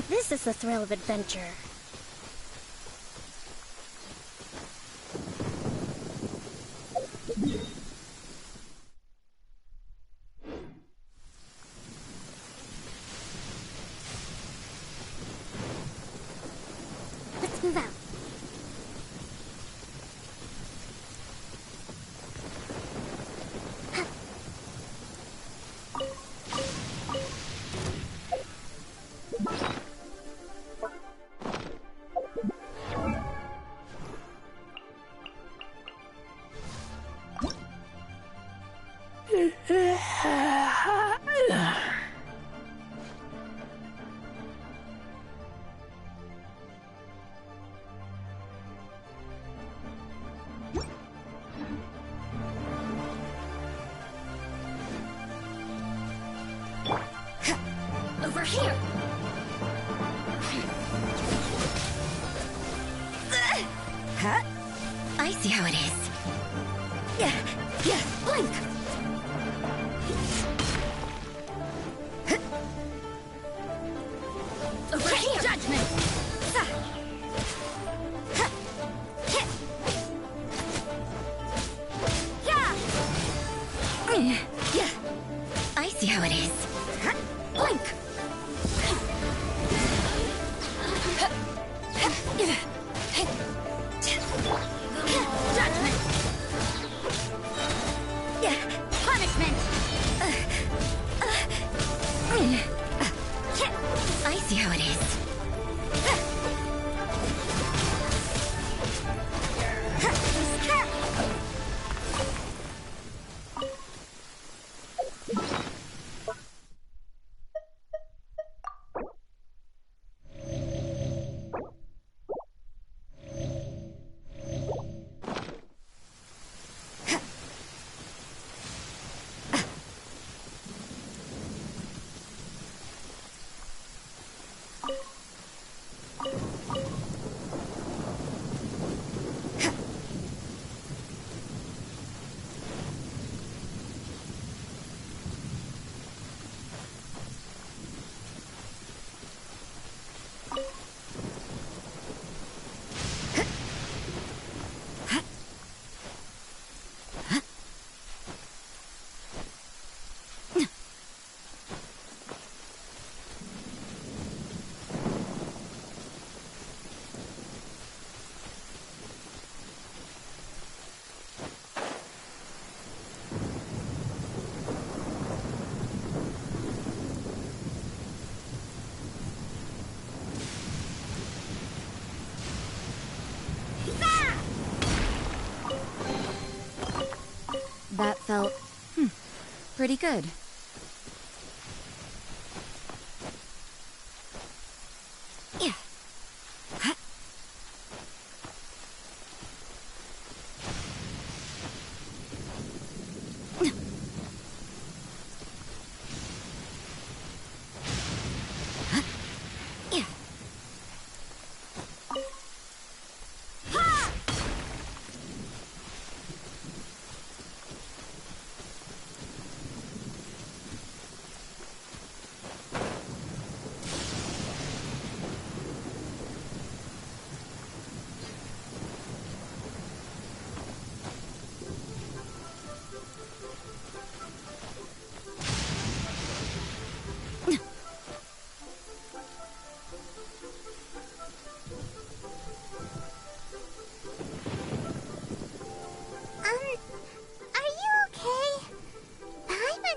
So this is the thrill of adventure. Let's move out. Over here! Huh? I see how it is. Yeah, blink! Over here! Judgment! Yeah, I see how it is. Blink! Judgment! Punishment! I see how it is. That felt, pretty good. Yeah.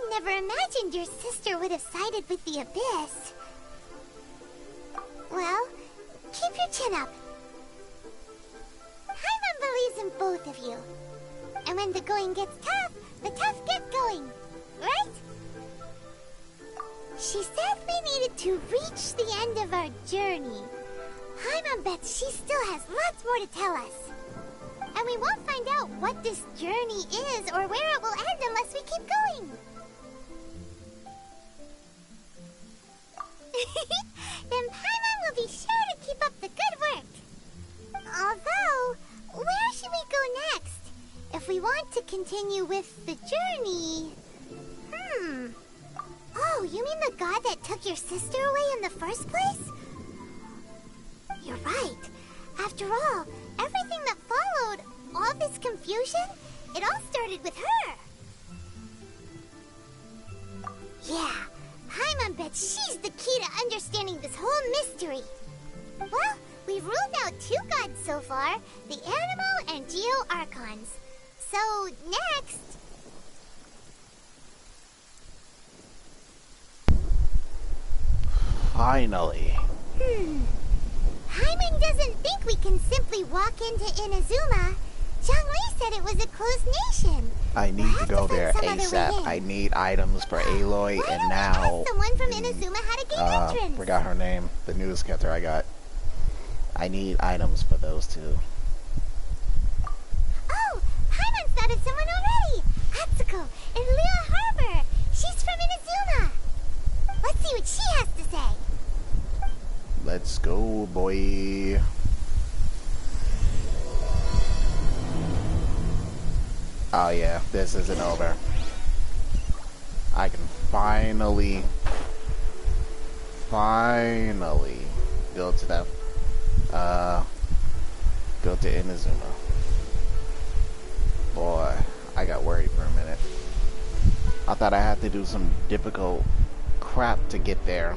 Never imagined your sister would have sided with the Abyss. Well, keep your chin up. Paimon believes in both of you. And when the going gets tough, the tough get going. Right? She said we needed to reach the end of our journey. Paimon bets she still has lots more to tell us. And we won't find out what this journey is or where it will end unless we keep going. Then Paimon will be sure to keep up the good work. Although, where should we go next? If we want to continue with the journey... Oh, you mean the god that took your sister away in the first place? You're right. After all, everything that followed, all this confusion, it all started with her. Yeah, Paimon bets she's the key to understanding this whole mystery. Well, we've ruled out 2 gods so far, the Animal and Geo Archons. So, next... Finally. Paimon doesn't think we can simply walk into Inazuma. Zhongli said it was a closed nation. I need to go there ASAP. I need items for Aloy, and now... Someone from Inazuma how to gain entrance. Forgot her name. The newscaster I got. I need items for those 2. Oh, Paimon thought of someone already. Atsuko in Liyue Harbor. She's from Inazuma. Let's see what she has to say. Let's go, boy. Oh yeah, this isn't over. I can finally go to that, go to Inazuma. Boy, I got worried for a minute. I thought I had to do some difficult crap to get there.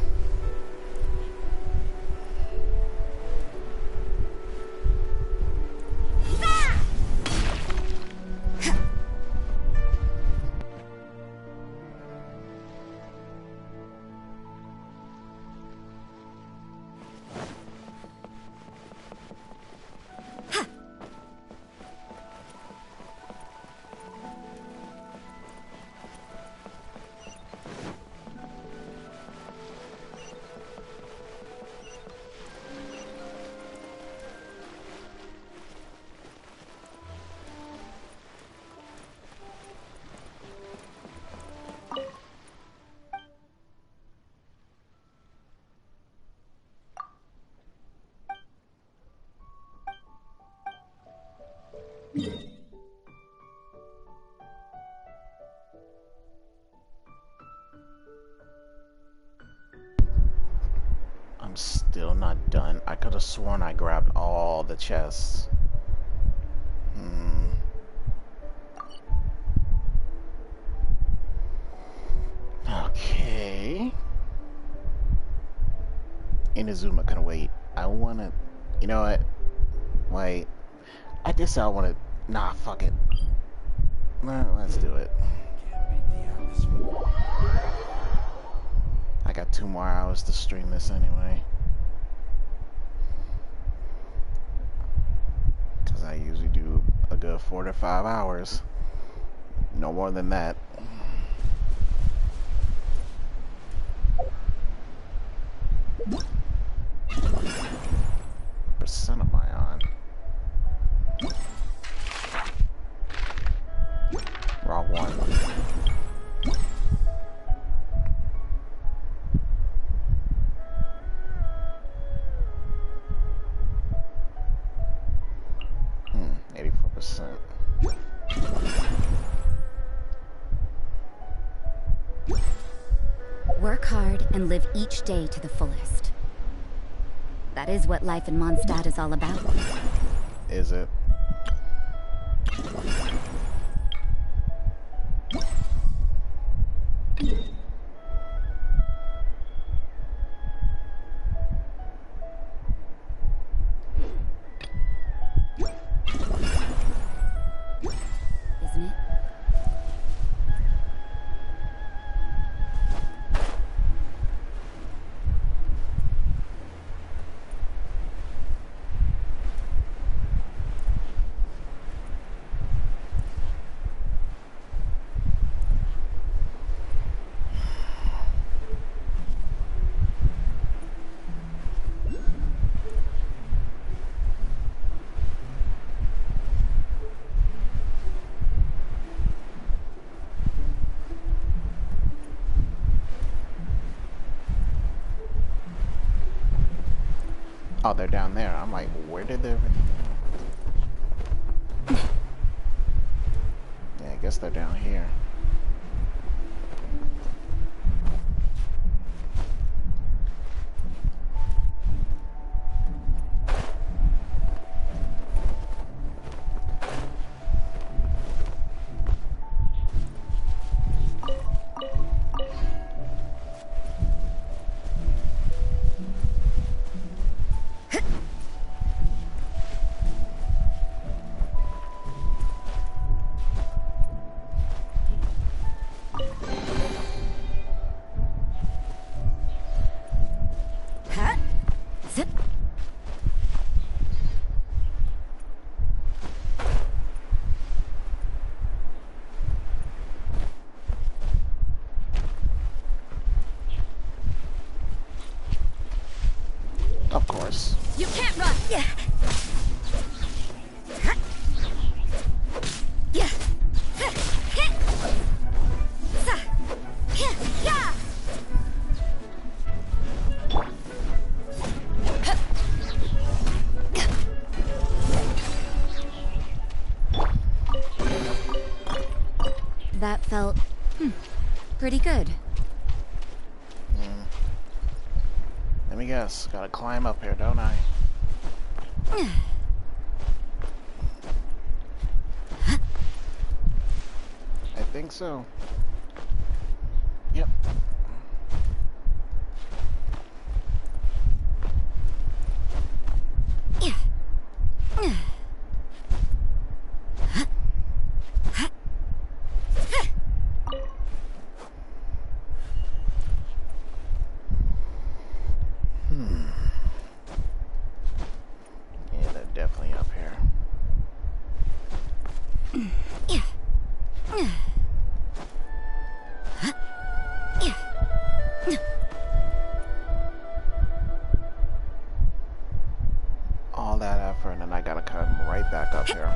I'm still not done. I could have sworn I grabbed all the chests. Okay. Inazuma can wait. I wanna... You know what? Wait. I just I wanna... Nah, fuck it. Let's do it. I got 2 more hours to stream this anyway. Because I usually do a good 4 to 5 hours. No more than that. Percent am I on? Wrong one. Work hard and live each day to the fullest. That is what life in Mondstadt is all about. Is it? Isn't it? Oh, they're down there. I'm like, where did they... Yeah, I guess they're down here. Of course. You can't run! Yeah. That felt pretty good. Let me guess. Gotta climb up here, don't I? I think so. Yep. Yeah, they're definitely up here. All that effort, and then I gotta come right back up here.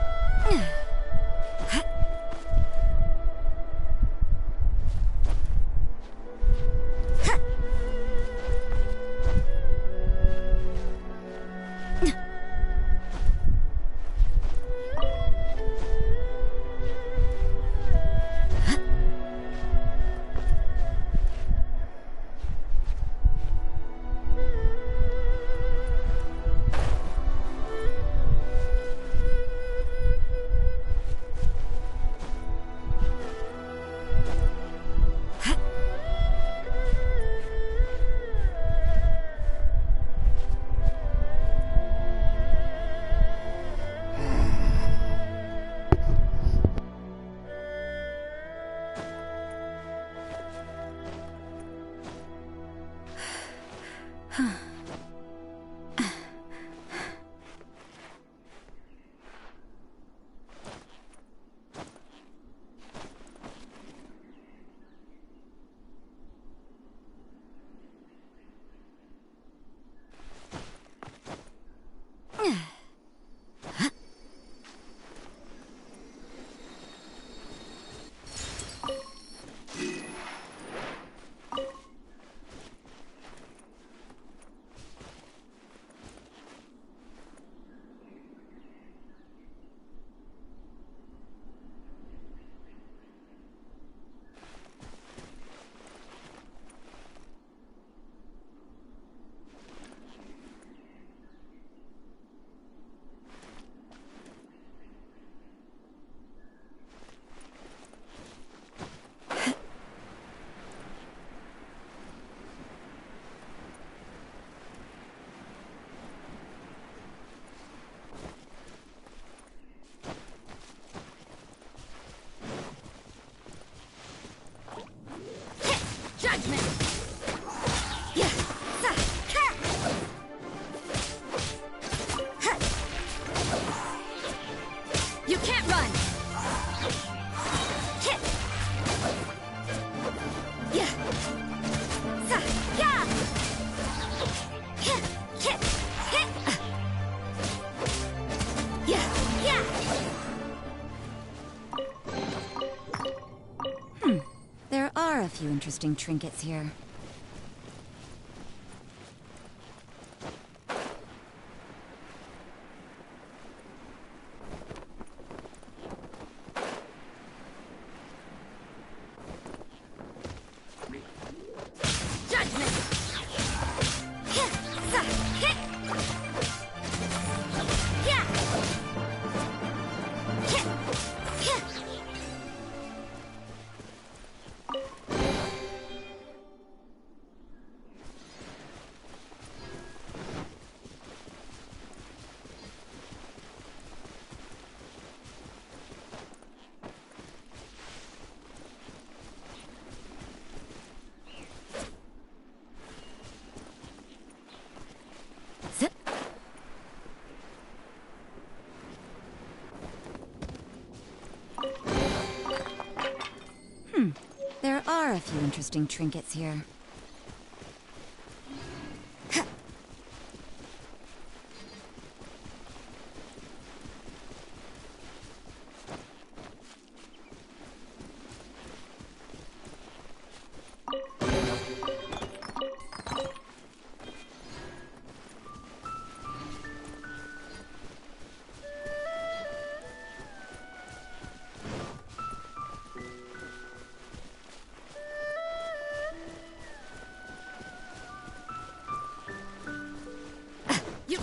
A few interesting trinkets here. There are a few interesting trinkets here.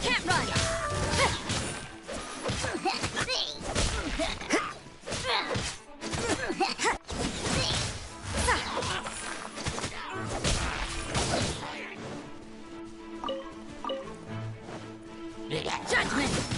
can't run! Judgment!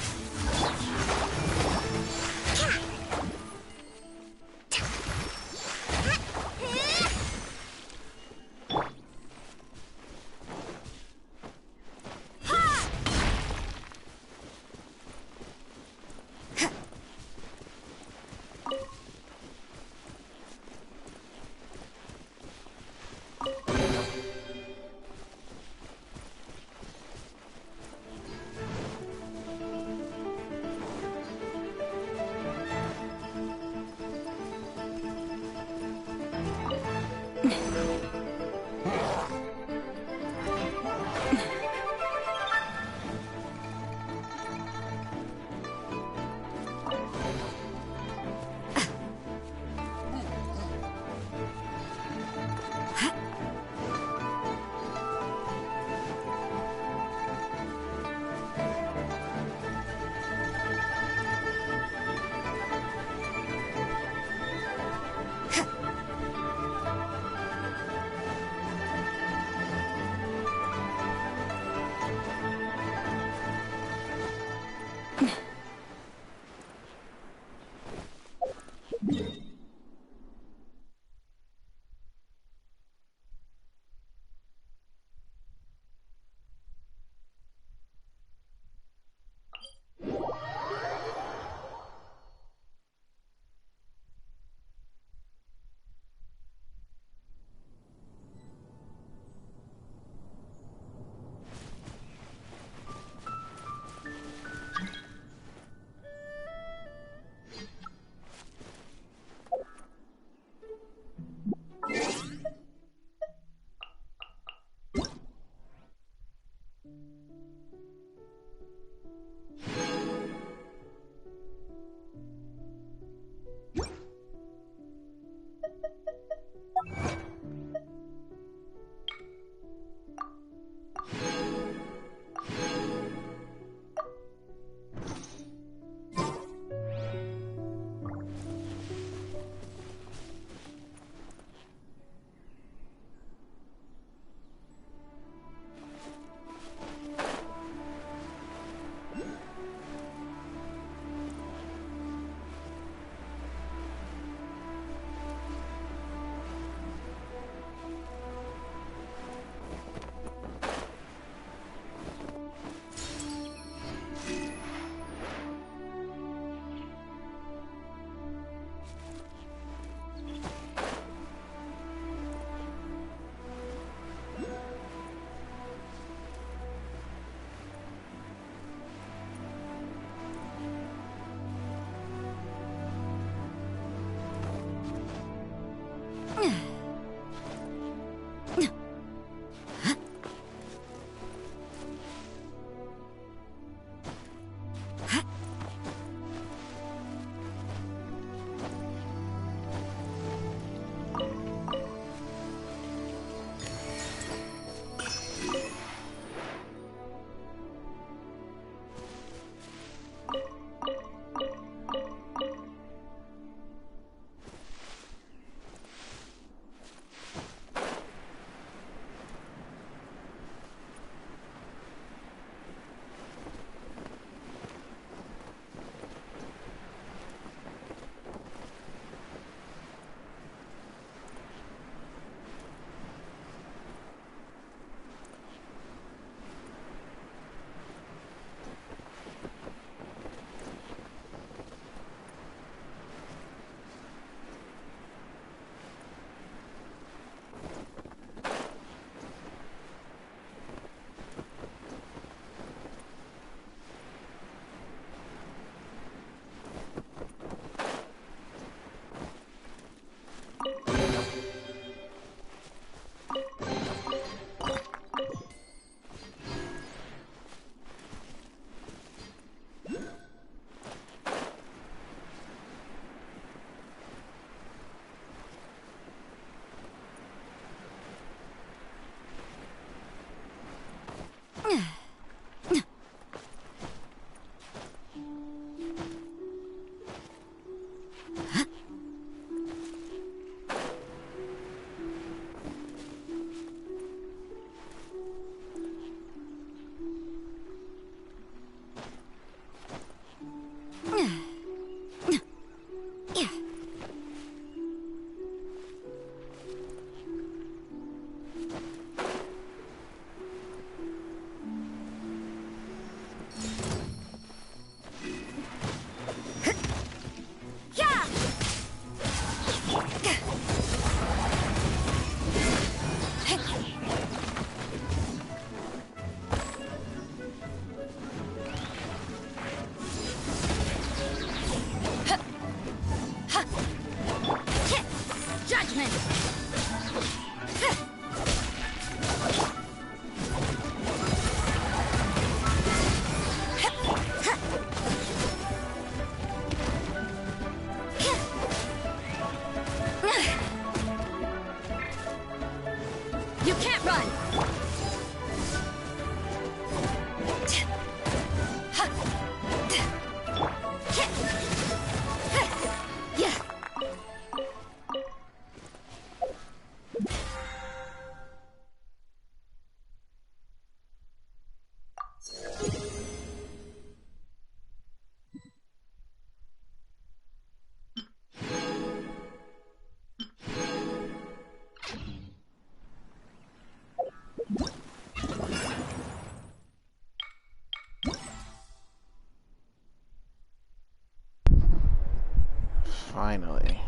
Finally.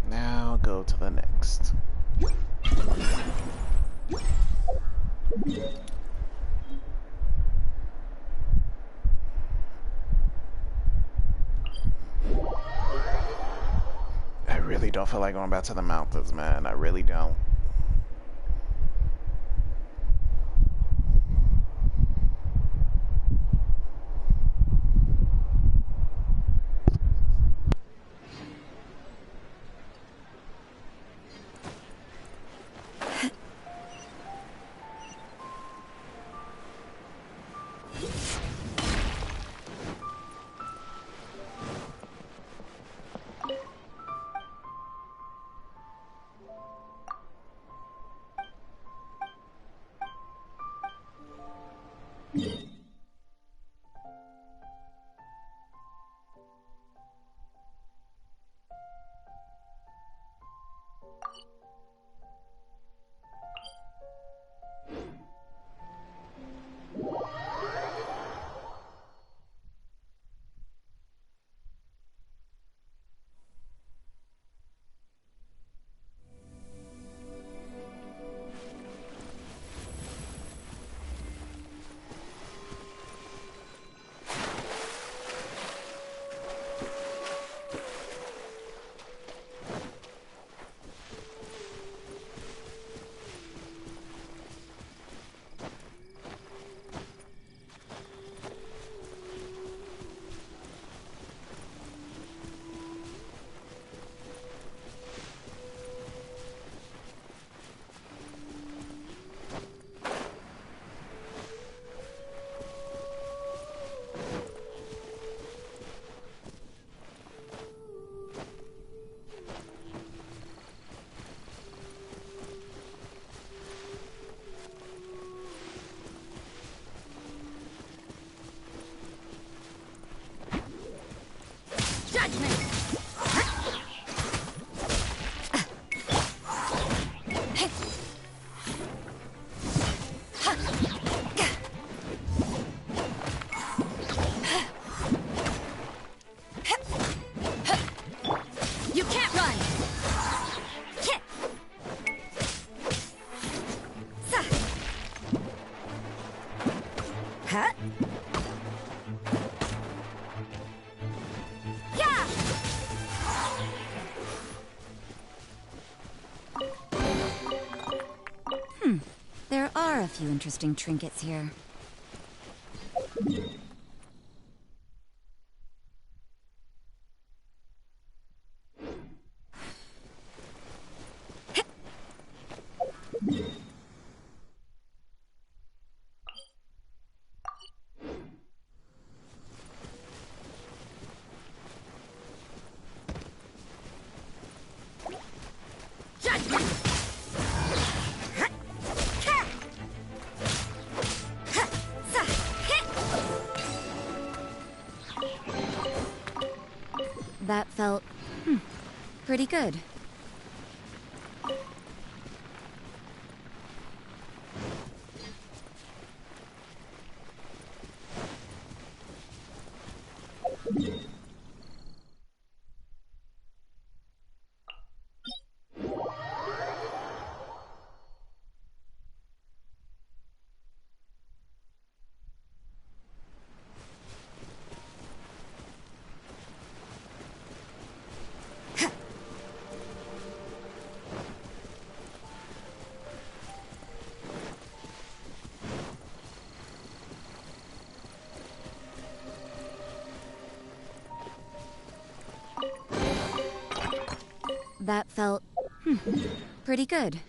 Now go to the next. I really don't feel like going back to the mountains, man. I really don't. There are a few interesting trinkets here. That felt pretty good. That felt pretty good.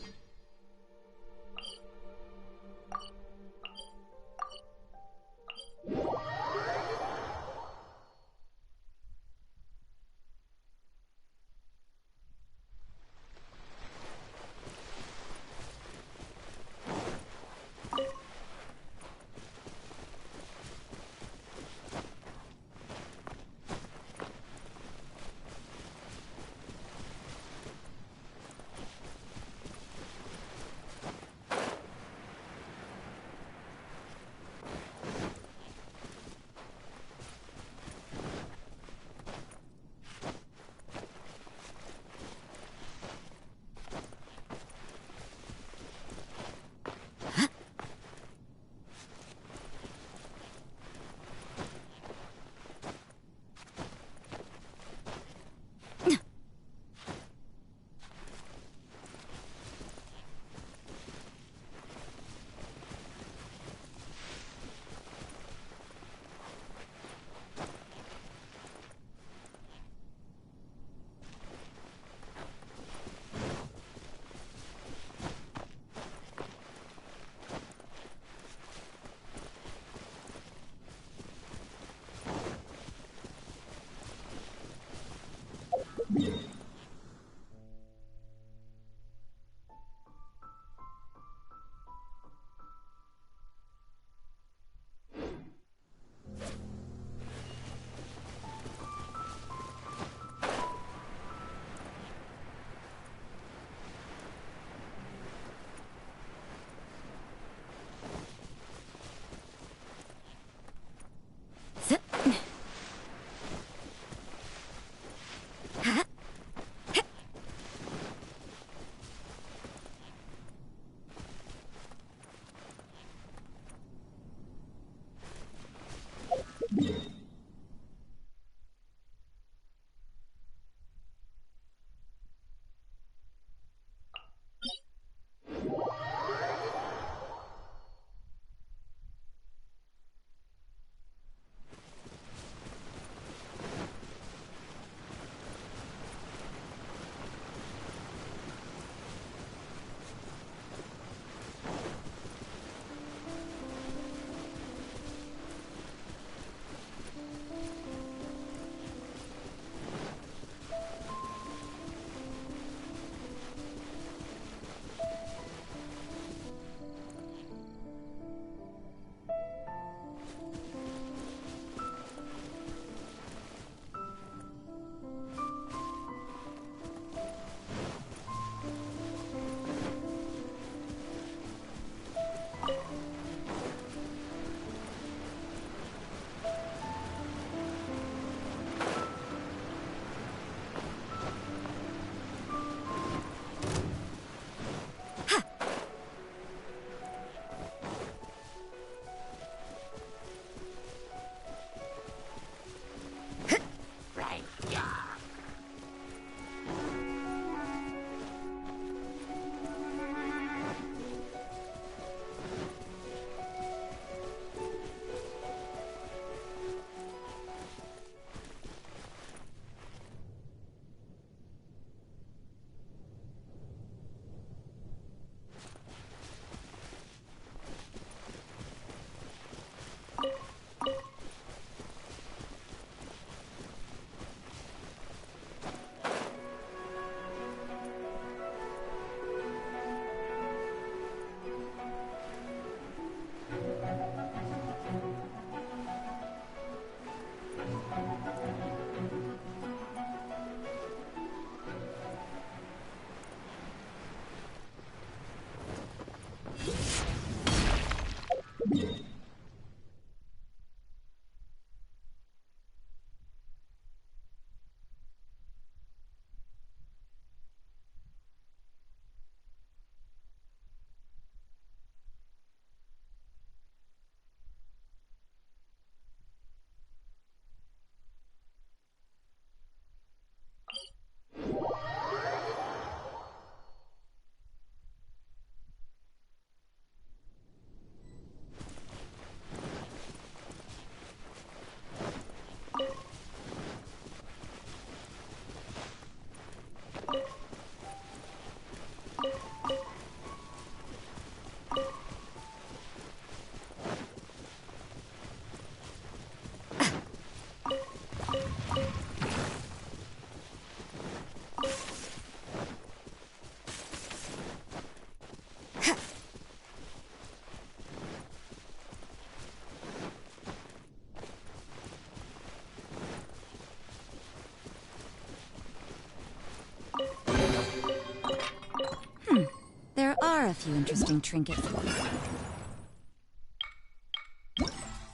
few interesting trinkets.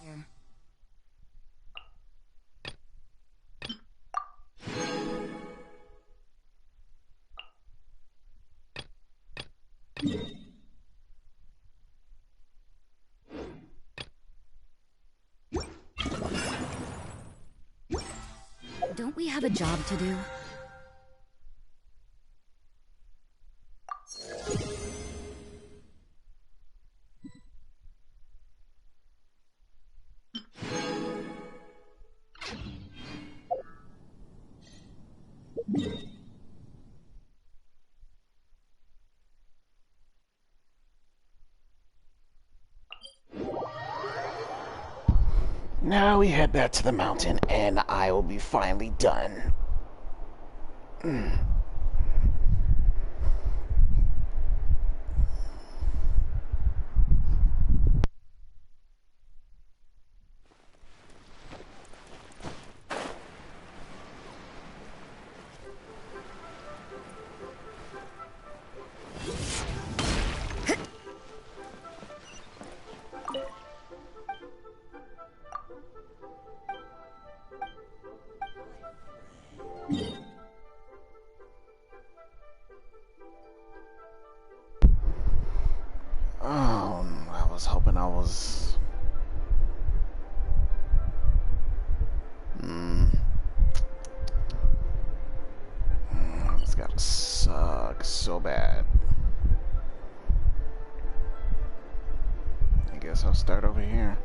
Here. Don't we have a job to do? Now we head back to the mountain, and I will be finally done. I was hoping I was... It's gotta suck so bad. I guess I'll start over here.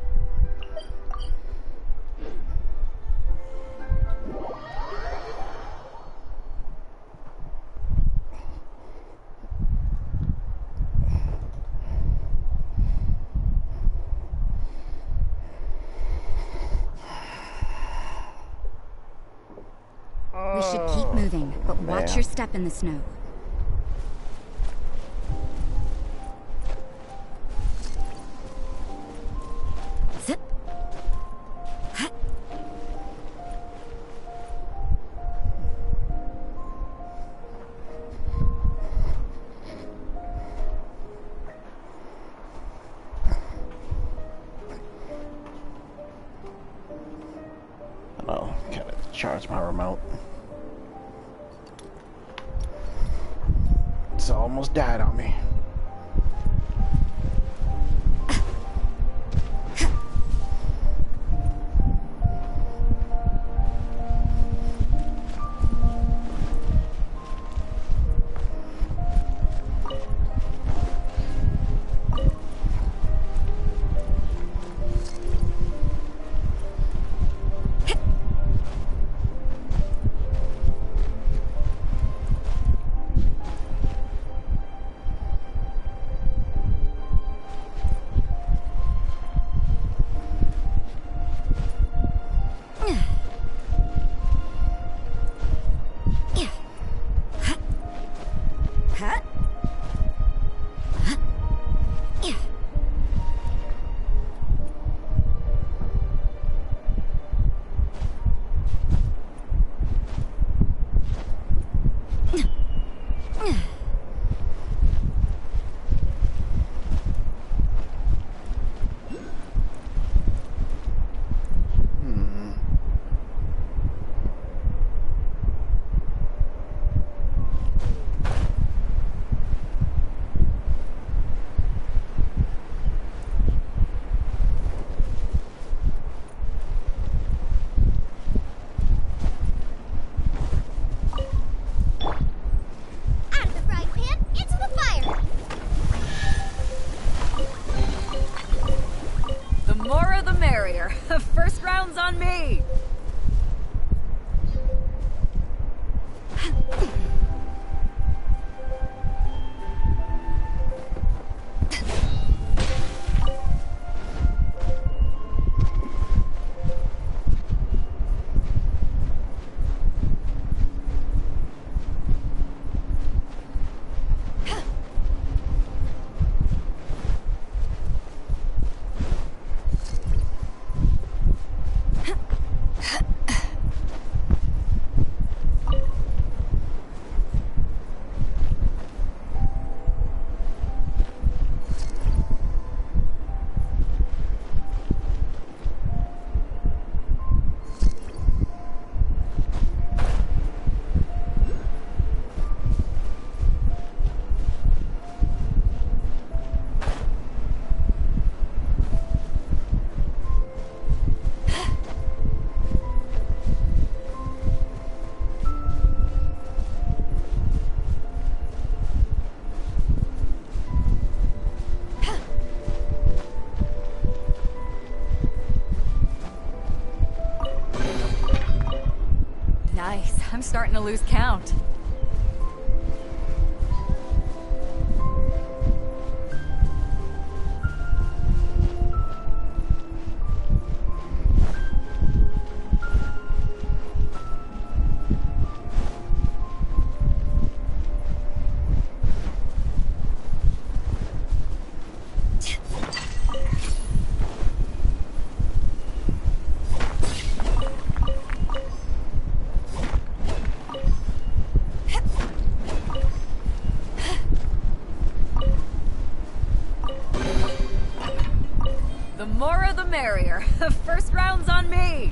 We should keep moving, but watch Man. your step in the snow. Zip. Hut. Oh, gotta charge my remote. It's almost died on me. First round's on me! starting to lose count. The more the merrier. First round's on me.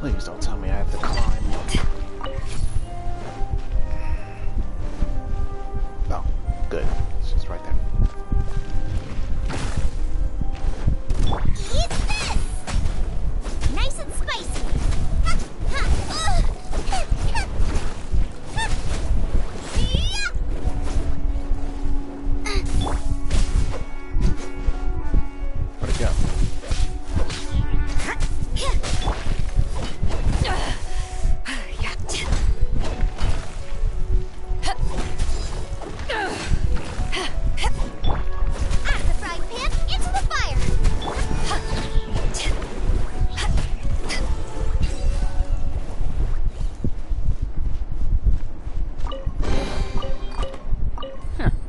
Please don't tell me I have to climb. Oh, good. It's just right there. Eat this! Nice and spicy. Where'd it go?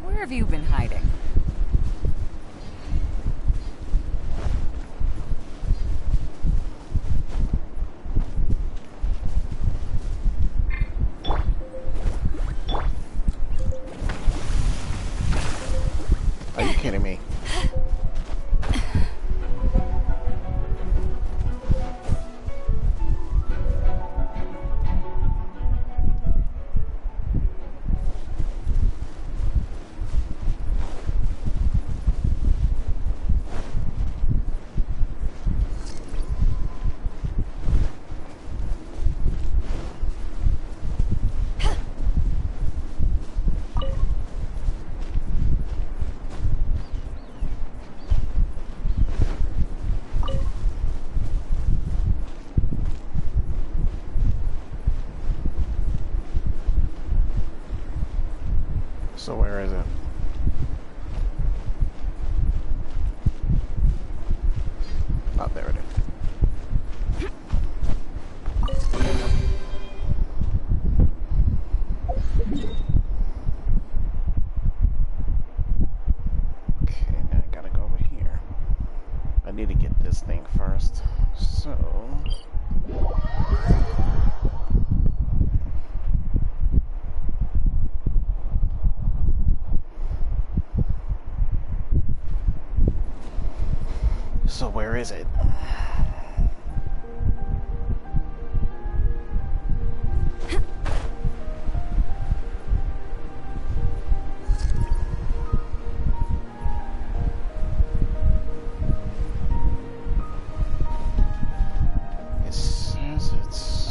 Where have you been hiding? Are you kidding me? So where is it? Oh, there it is. Okay, now I gotta go over here. I need to get this thing first. So... So where is it? It says it's...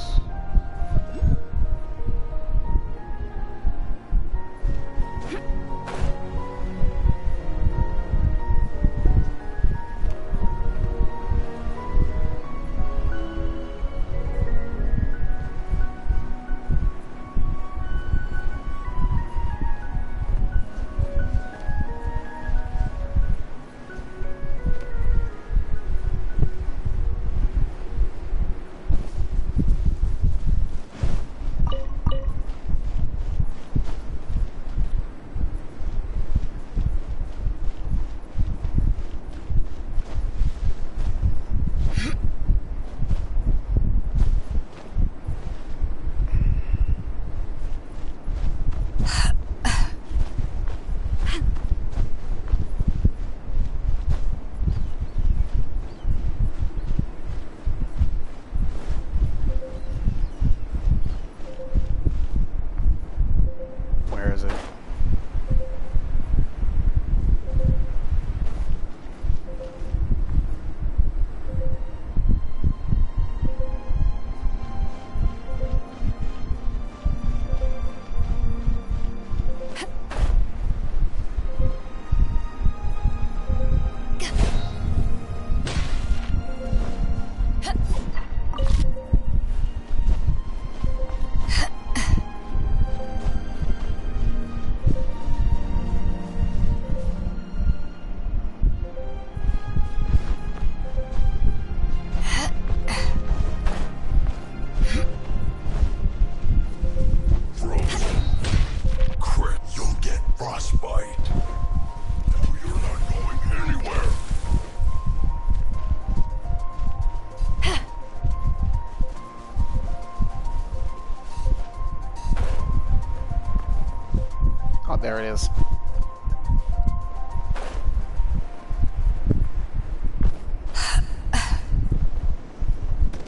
there it is.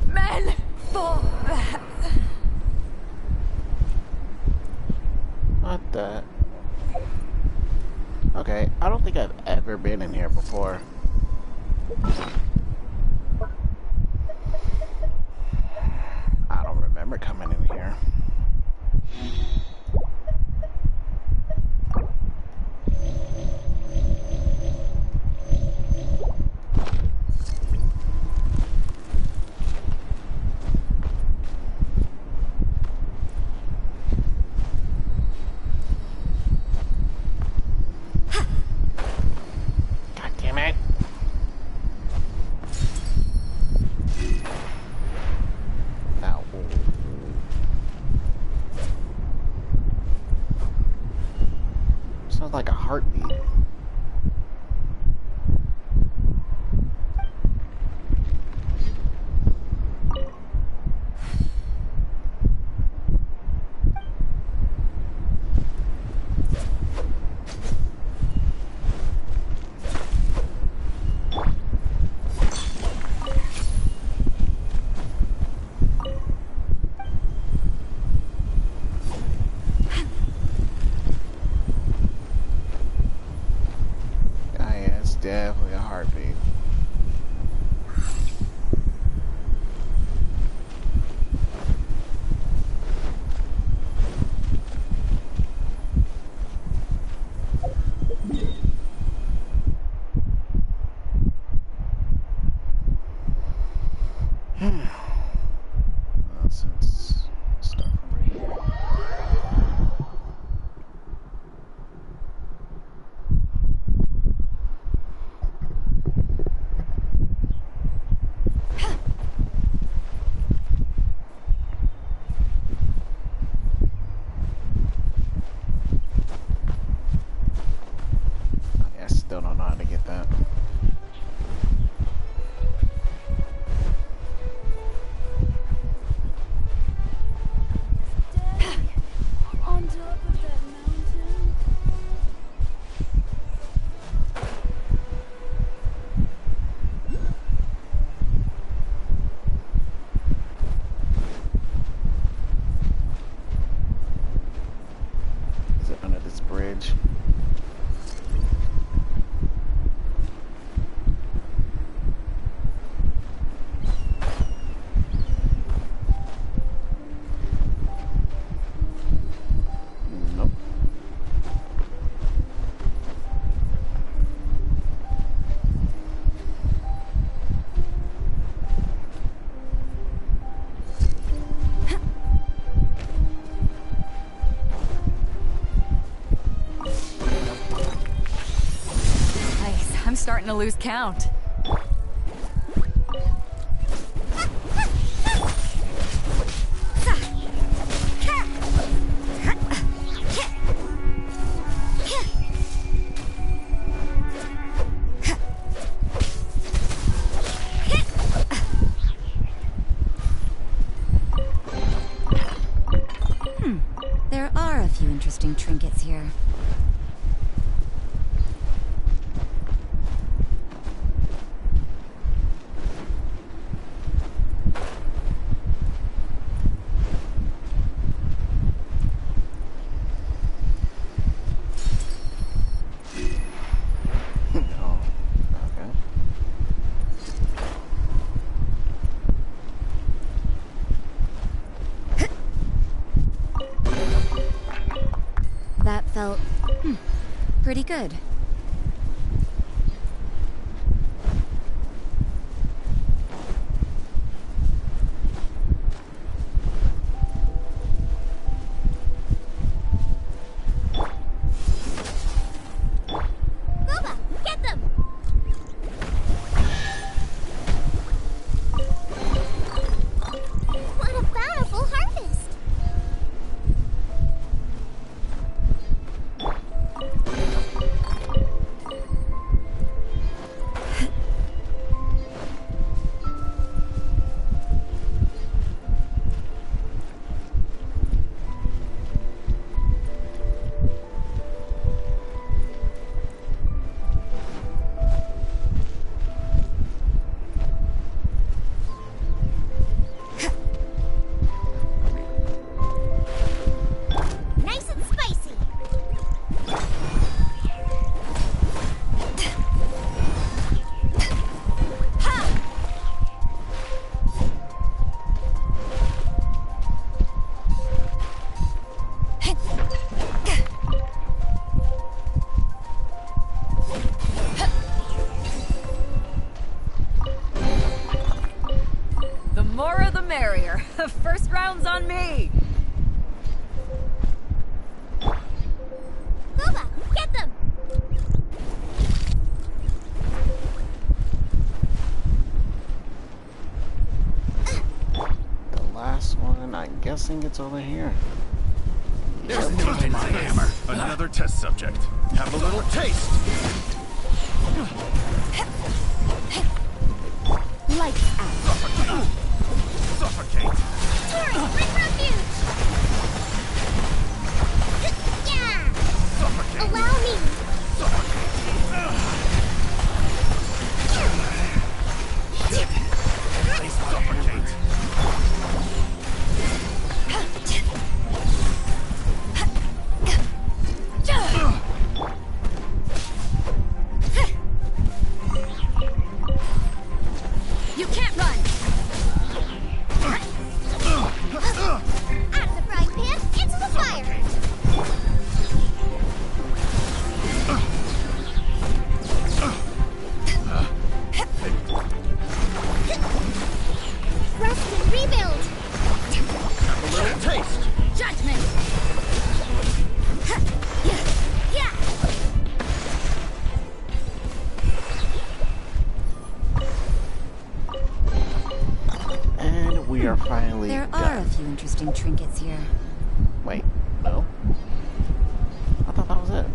Men! What the? Okay, I don't think I've ever been in here before. I don't remember coming in here. God damn it. Ow. Sounds like a heartbeat. Definitely a heartbeat. Since start from right here. I still don't know how to get that. On top of that mountain. Is it under this bridge? Nope. Nice. I'm starting to lose count. There are a few interesting trinkets here. No. Okay. That felt pretty good. Booba, get them! What a bountiful harvest! First round's on me! Booba, get them! The last one, I'm guessing it's over here. There's a note in my hammer. Another test subject. Have a little taste. Lights out. Suffocate. Suffocate. Tourists, bring refuge! Yeah! Suffocate. Allow me! Suffocate. You can't run! Out of the frying pan, into the fire! Rest and rebuild! Have a little taste. Judgment! Yeah! And we are finally There done. are a few interesting trinkets here. Wait, no? I thought that was it.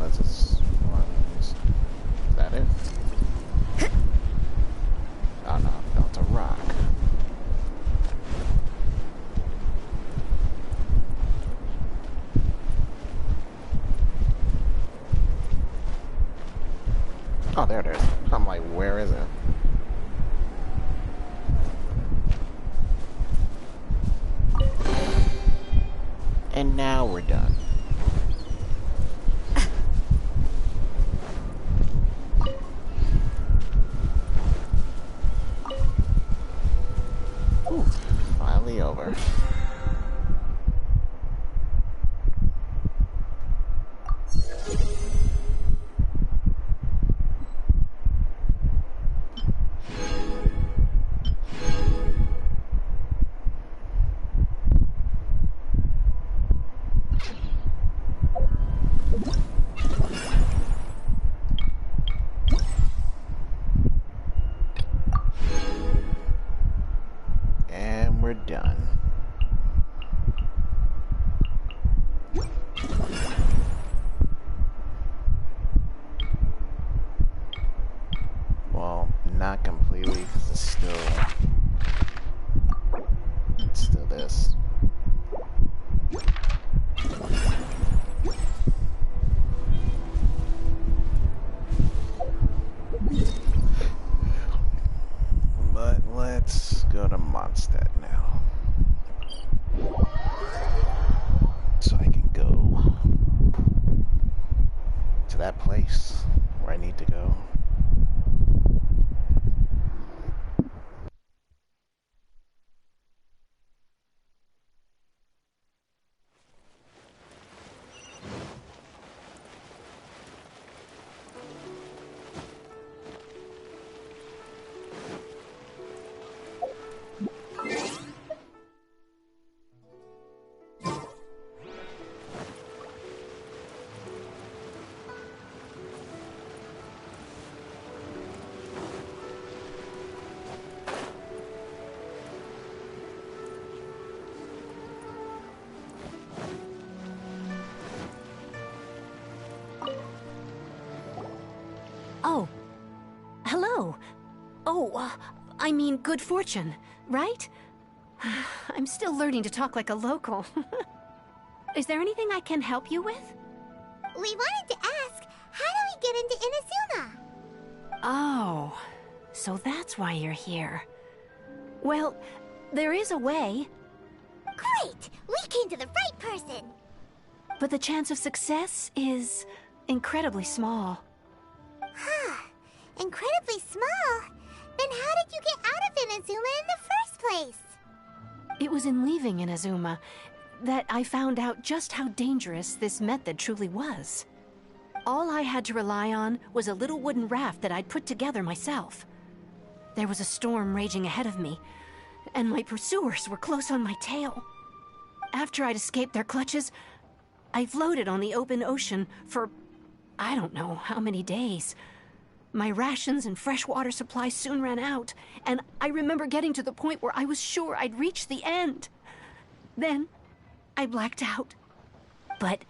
Let's just... Is that it? Oh no, no, it's a rock. Oh, there it is. I'm like, where is it? And now we're done. Ooh, finally over. And we're done. Well, not completely, because it's still this. But let's go to Mondstadt now. So I can go to that place where I need to go. Oh. Hello. Oh, I mean good fortune, right? I'm still learning to talk like a local. Is there anything I can help you with? We wanted to ask, how do we get into Inazuma? Oh, so that's why you're here. Well, there is a way, Great! We came to the right person! but the chance of success is incredibly small. Incredibly small? Then how did you get out of Inazuma in the first place? It was in leaving Inazuma that I found out just how dangerous this method truly was. All I had to rely on was a little wooden raft that I'd put together myself. there was a storm raging ahead of me, and my pursuers were close on my tail. After I'd escaped their clutches, I floated on the open ocean for I don't know how many days. My rations and freshwater supplies soon ran out, and I remember getting to the point where I was sure I'd reached the end. Then, I blacked out. But,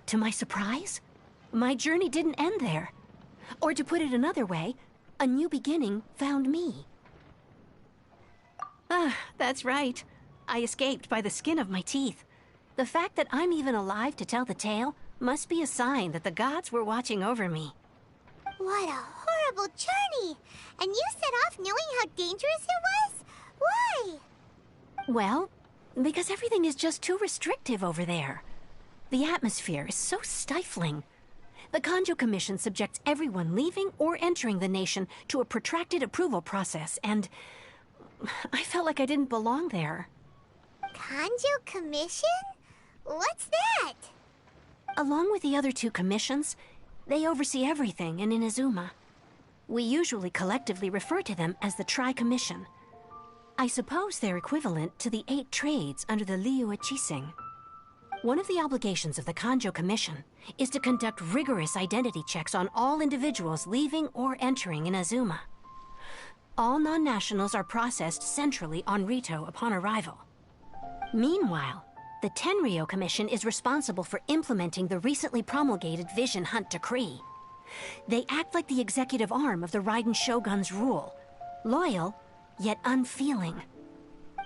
to my surprise, my journey didn't end there. Or to put it another way, a new beginning found me. That's right. I escaped by the skin of my teeth. The fact that I'm even alive to tell the tale must be a sign that the gods were watching over me. What a horrible journey! And you set off knowing how dangerous it was? Why? Well, because everything is just too restrictive over there. The atmosphere is so stifling. The Kanjo Commission subjects everyone leaving or entering the nation to a protracted approval process, and I felt like I didn't belong there. Kanjo Commission? What's that? Along with the other two commissions, they oversee everything in Inazuma. We usually collectively refer to them as the Tri-Commission. I suppose they're equivalent to the 8 trades under the Liyue Chising. One of the obligations of the Kanjo Commission is to conduct rigorous identity checks on all individuals leaving or entering Inazuma. All non-nationals are processed centrally on Rito upon arrival. Meanwhile, the Tenryo Commission is responsible for implementing the recently promulgated Vision Hunt Decree. They act like the executive arm of the Raiden Shogun's rule, loyal, yet unfeeling.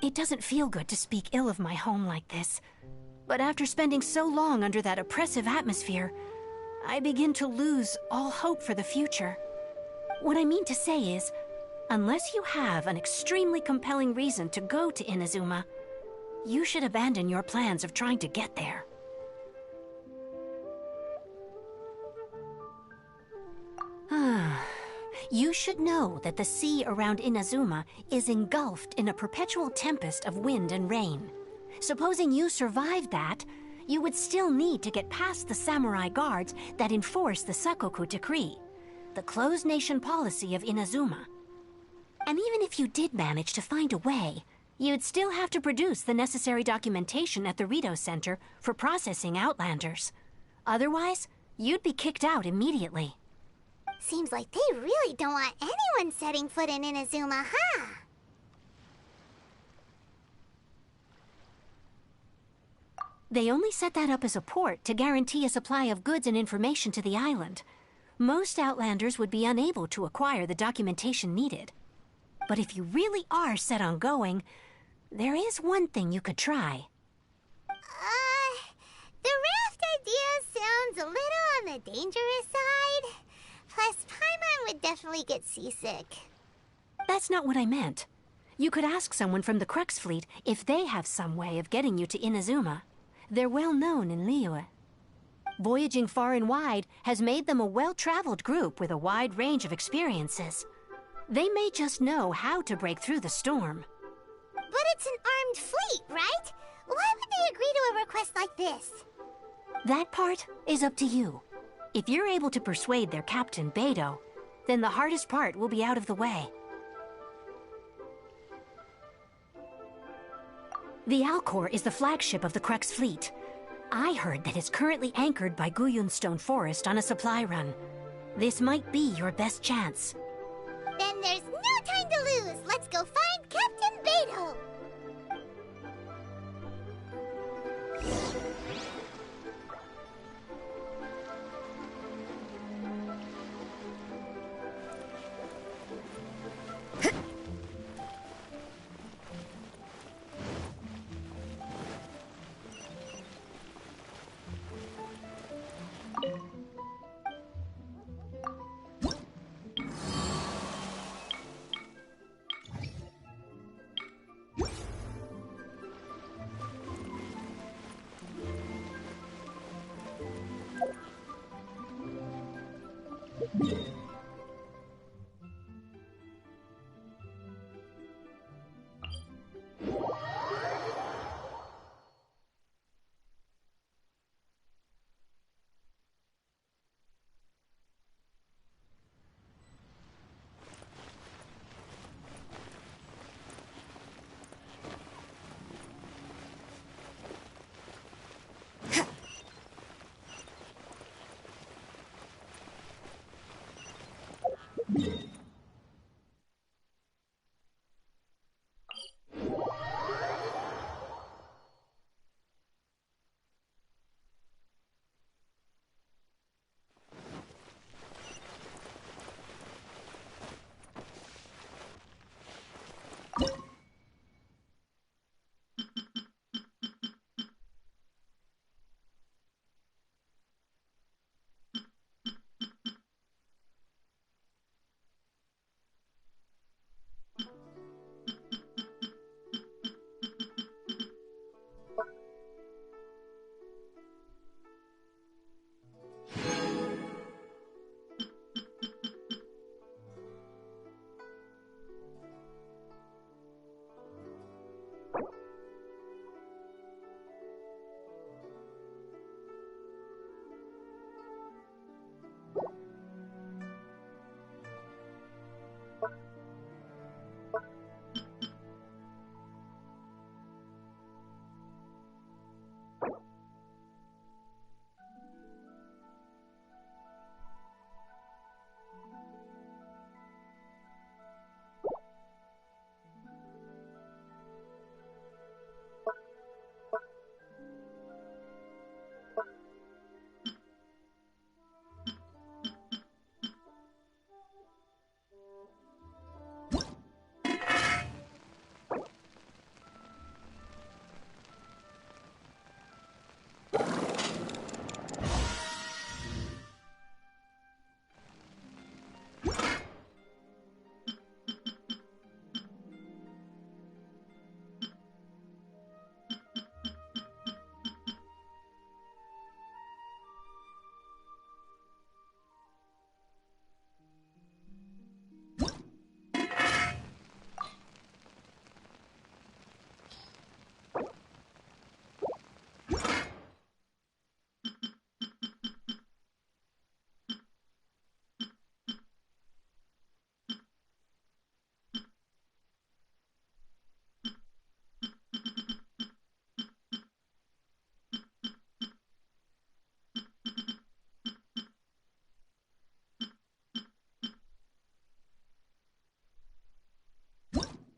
It doesn't feel good to speak ill of my home like this, but after spending so long under that oppressive atmosphere, I begin to lose all hope for the future. What I mean to say is, unless you have an extremely compelling reason to go to Inazuma, you should abandon your plans of trying to get there. You should know that the sea around Inazuma is engulfed in a perpetual tempest of wind and rain. Supposing you survived that, you would still need to get past the samurai guards that enforce the Sakoku Decree, the closed nation policy of Inazuma. And even if you did manage to find a way, you'd still have to produce the necessary documentation at the Rito Center for processing Outlanders. Otherwise, you'd be kicked out immediately. Seems like they really don't want anyone setting foot in Inazuma, huh? They only set that up as a port to guarantee a supply of goods and information to the island. Most Outlanders would be unable to acquire the documentation needed. But if you really are set on going, there is one thing you could try. The raft idea sounds a little on the dangerous side. Plus, Paimon would definitely get seasick. That's not what I meant. You could ask someone from the Crux Fleet if they have some way of getting you to Inazuma. They're well known in Liyue. Voyaging far and wide has made them a well-traveled group with a wide range of experiences. They may just know how to break through the storm. But it's an armed fleet, right? Why would they agree to a request like this? That part is up to you. If you're able to persuade their captain, Beidou, then the hardest part will be out of the way. The Alcor is the flagship of the Crux Fleet. I heard that it's currently anchored by Guyunstone Forest on a supply run. This might be your best chance. Then there's no time to lose. Let's go find Captain Beidou.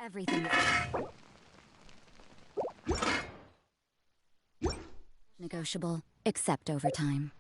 Everything. Negotiable, except overtime.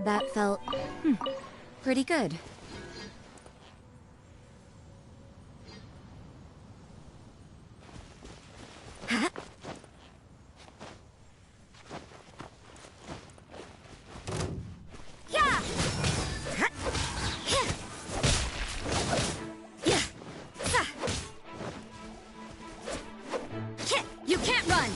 That felt pretty good. You can't run!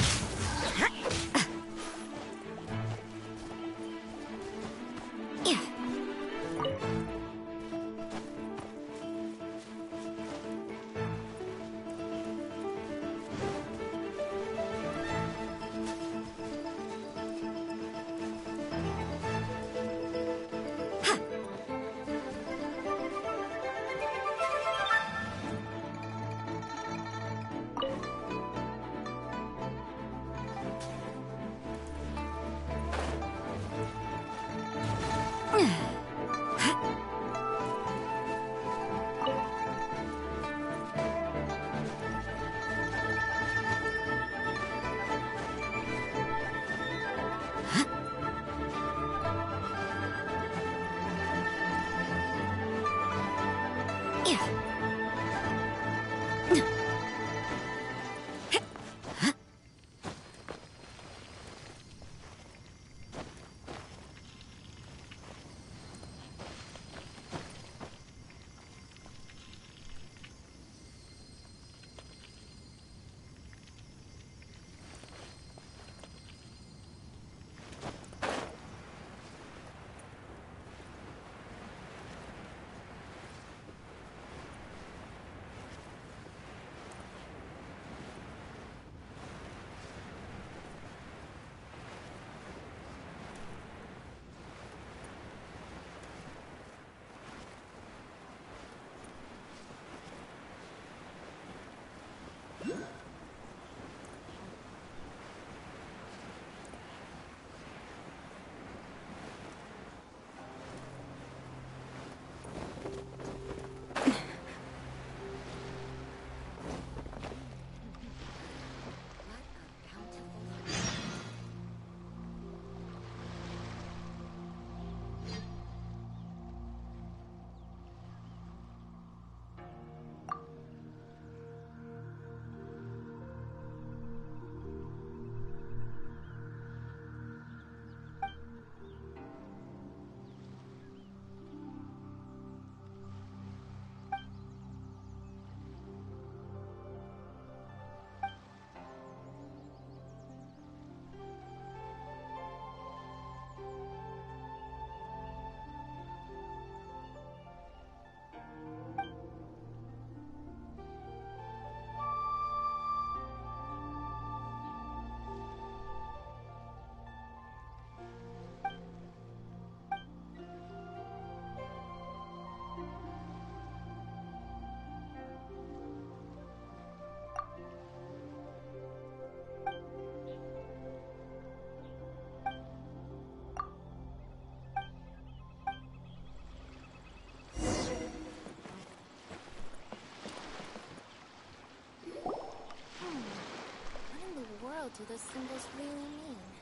those symbols really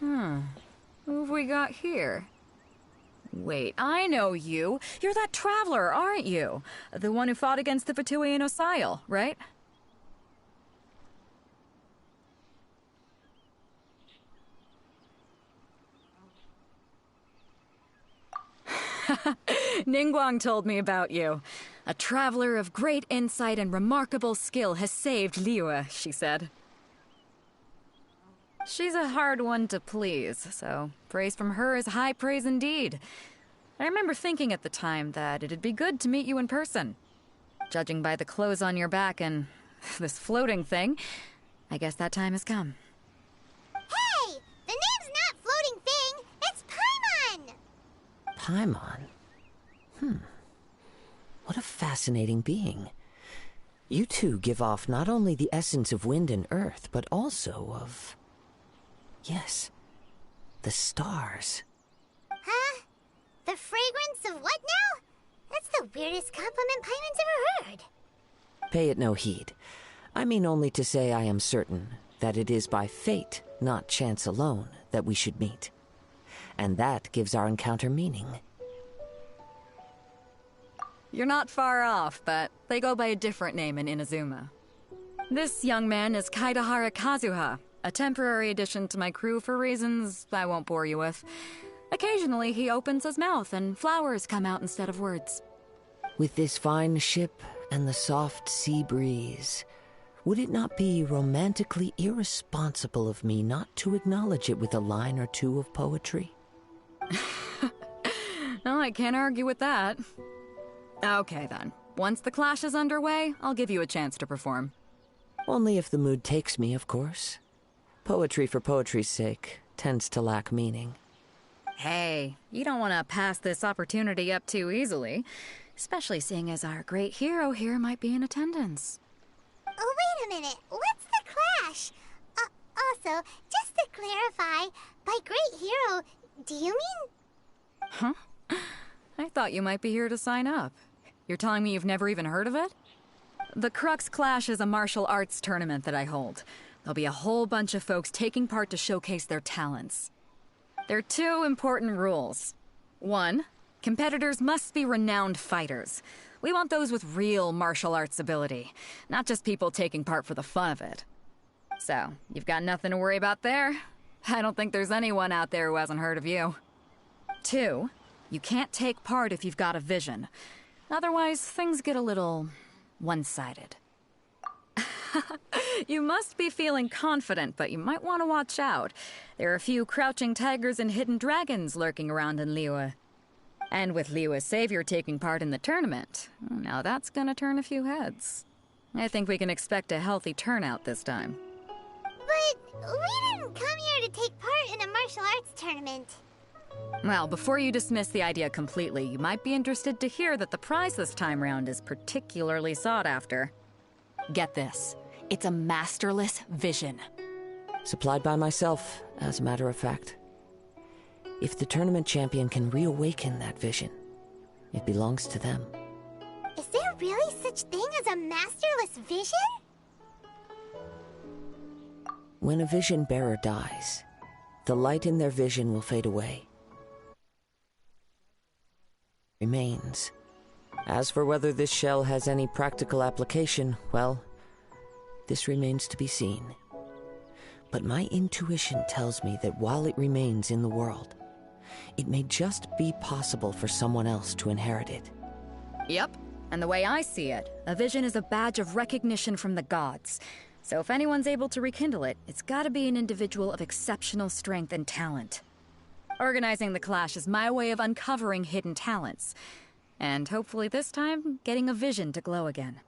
mean. Who have we got here? Wait, I know you. You're that traveler, aren't you? The one who fought against the Fatuian Osile, right? Ningguang told me about you. A traveler of great insight and remarkable skill has saved Liyue, she said. She's a hard one to please, so praise from her is high praise indeed. I remember thinking at the time that it'd be good to meet you in person. Judging by the clothes on your back and this floating thing, I guess that time has come. Hey! The name's not Floating Thing! It's Paimon! Paimon? What a fascinating being. You two give off not only the essence of wind and earth, but also of... yes, the stars. Huh? The fragrance of what now? That's the weirdest compliment Paimon's ever heard. Pay it no heed. I mean only to say I am certain that it is by fate, not chance alone, that we should meet. And that gives our encounter meaning. You're not far off, but they go by a different name in Inazuma. This young man is Kaidahara Kazuha, a temporary addition to my crew for reasons I won't bore you with. Occasionally, he opens his mouth and flowers come out instead of words. With this fine ship and the soft sea breeze, would it not be romantically irresponsible of me not to acknowledge it with a line or two of poetry? No, I can't argue with that. Okay then. Once the clash is underway, I'll give you a chance to perform. Only if the mood takes me, of course. Poetry for poetry's sake tends to lack meaning. Hey, you don't want to pass this opportunity up too easily, especially seeing as our great hero here might be in attendance. Oh, wait a minute. What's the clash? Also, just to clarify, by great hero, do you mean... Huh? I thought you might be here to sign up. You're telling me you've never even heard of it? The Crux Clash is a martial arts tournament that I hold. There'll be a whole bunch of folks taking part to showcase their talents. There are two important rules. One, competitors must be renowned fighters. We want those with real martial arts ability, not just people taking part for the fun of it. So, you've got nothing to worry about there. I don't think there's anyone out there who hasn't heard of you. Two, you can't take part if you've got a vision. Otherwise, things get a little one-sided. You must be feeling confident, but you might want to watch out. There are a few crouching tigers and hidden dragons lurking around in Liyue. And with Liyue's savior taking part in the tournament, now that's gonna turn a few heads. I think we can expect a healthy turnout this time. But we didn't come here to take part in a martial arts tournament. Well, before you dismiss the idea completely, you might be interested to hear that the prize this time round is particularly sought after. Get this. It's a masterless vision. Supplied by myself, as a matter of fact. If the tournament champion can reawaken that vision, it belongs to them. Is there really such thing as a masterless vision? When a vision bearer dies, the light in their vision will fade away. Remains. As for whether this shell has any practical application, well, this remains to be seen. But my intuition tells me that while it remains in the world, it may just be possible for someone else to inherit it. Yep, and the way I see it, a vision is a badge of recognition from the gods. So if anyone's able to rekindle it, it's gotta be an individual of exceptional strength and talent. Organizing the clash is my way of uncovering hidden talents. And hopefully this time, getting a vision to glow again.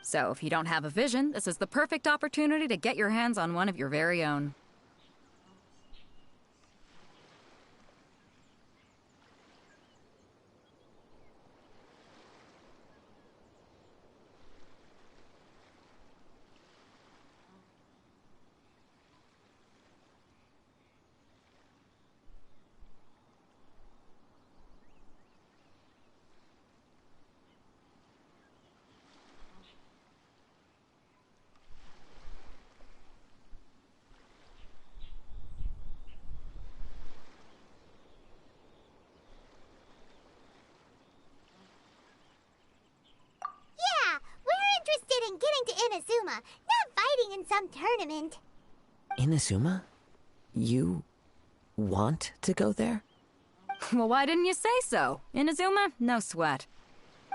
So if you don't have a vision, this is the perfect opportunity to get your hands on one of your very own. Inazuma, not fighting in some tournament. Inazuma? You want to go there? Well, why didn't you say so? Inazuma, no sweat.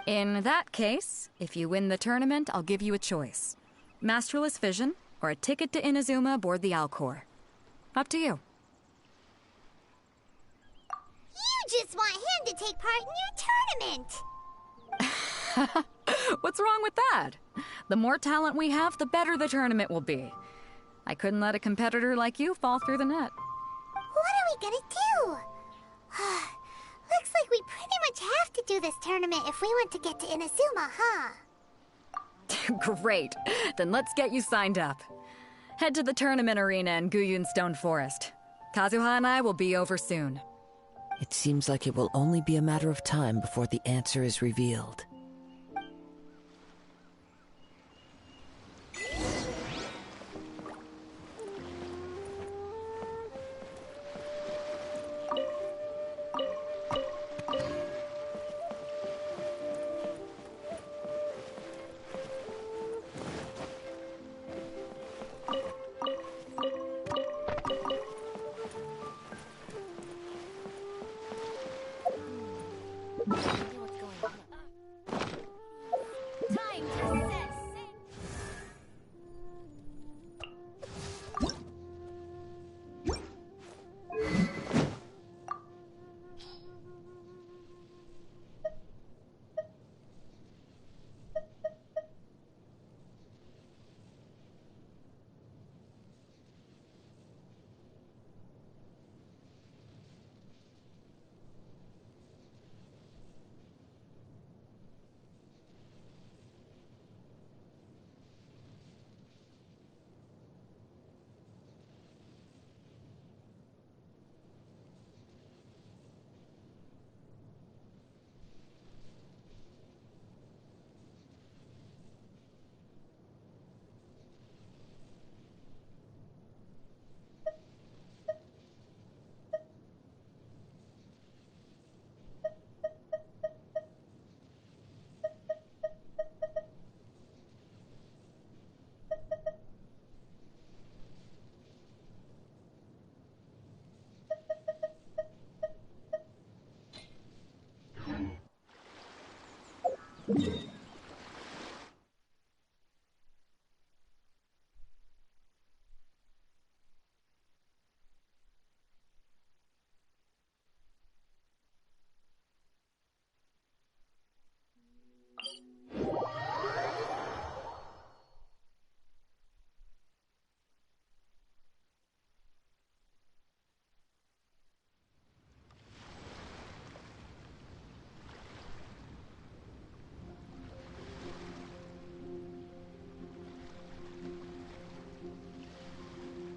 In that case, if you win the tournament, I'll give you a choice. Masterless Vision, or a ticket to Inazuma aboard the Alcor. Up to you. You just want him to take part in your tournament! What's wrong with that? The more talent we have, the better the tournament will be. I couldn't let a competitor like you fall through the net. What are we gonna do? Looks like we pretty much have to do this tournament if we want to get to Inazuma, huh? Great. Then let's get you signed up. Head to the tournament arena in Guyun Stone Forest. Kazuha and I will be over soon. It seems like it will only be a matter of time before the answer is revealed.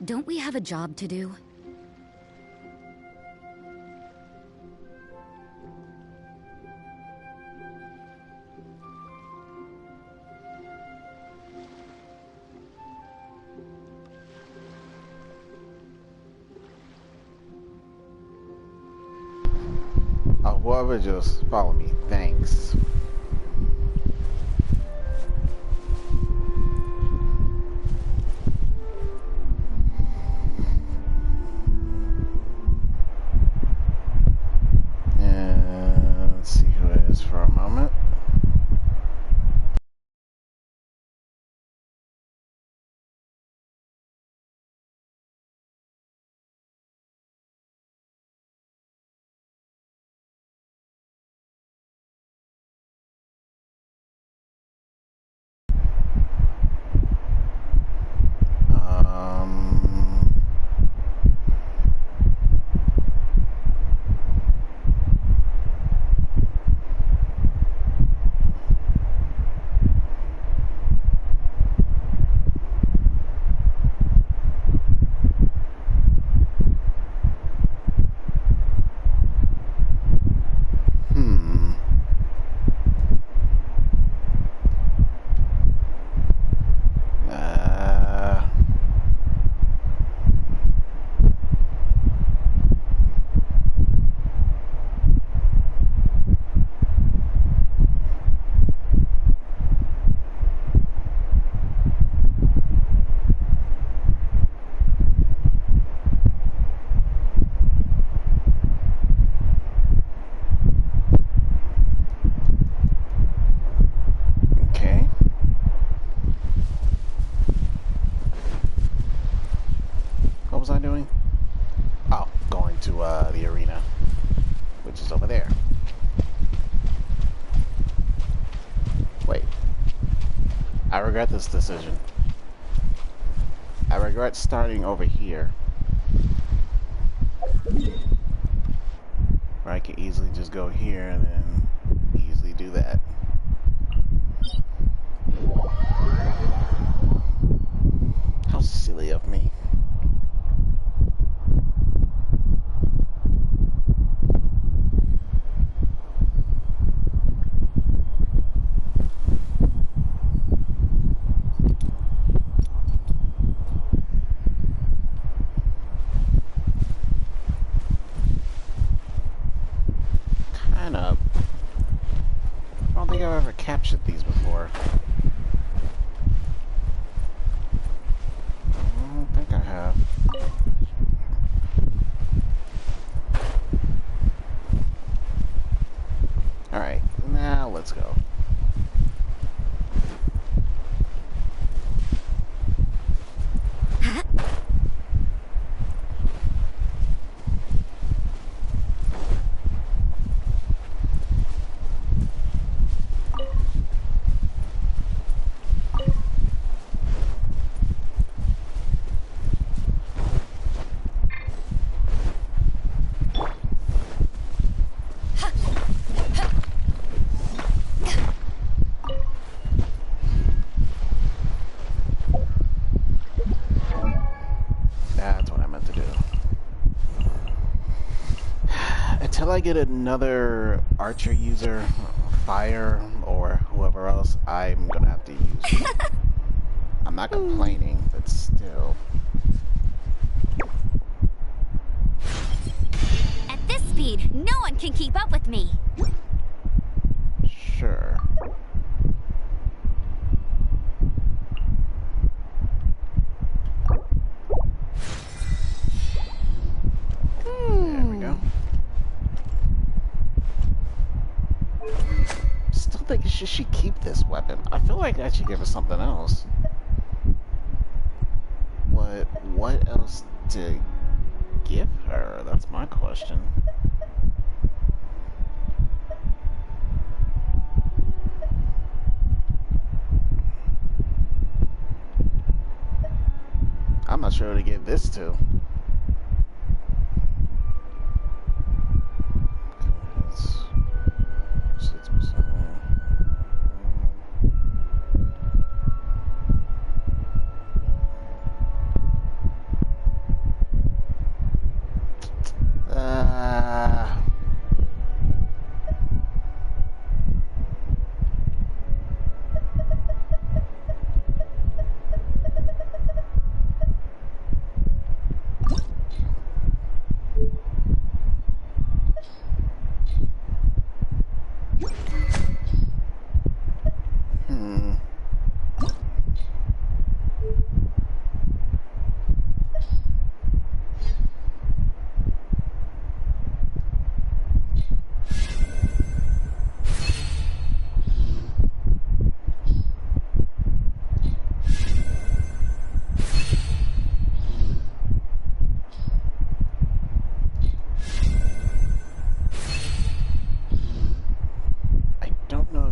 Don't we have a job to do? Whoever just follow me, thanks. And let's see who it is for a moment. to the arena, which is over there. Wait. I regret this decision. I regret starting over here. Where I could easily just go here and then easily do that. How silly of me. Captured these before. I don't think I have. Alright, now let's go. Until I get another archer user, fire, or whoever else, I'm gonna have to use it. I'm not complaining, but still. At this speed, no one can keep up with me. Sure. There we go. Still think should she keep this weapon? I feel like I should give her something else. What else to give her? That's my question. I'm not sure who to give this to.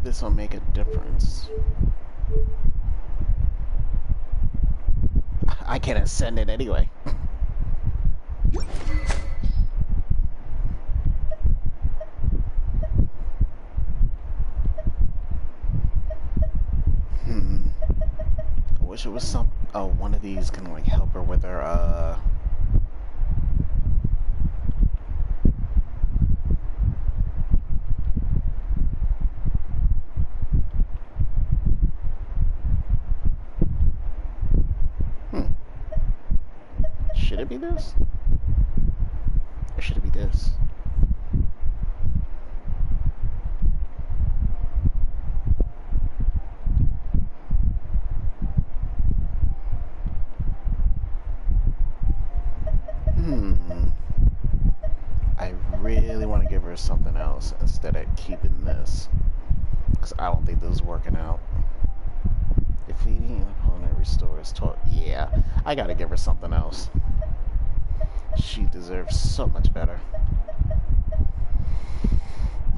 This will make a difference. I can't ascend it anyway. I wish it was some one of these can like help her with her should it be this? Or should it be this? I really want to give her something else instead of keeping this. Because I don't think this is working out. Defeating an opponent restores torque. Yeah, I gotta give her something else. She deserves so much better.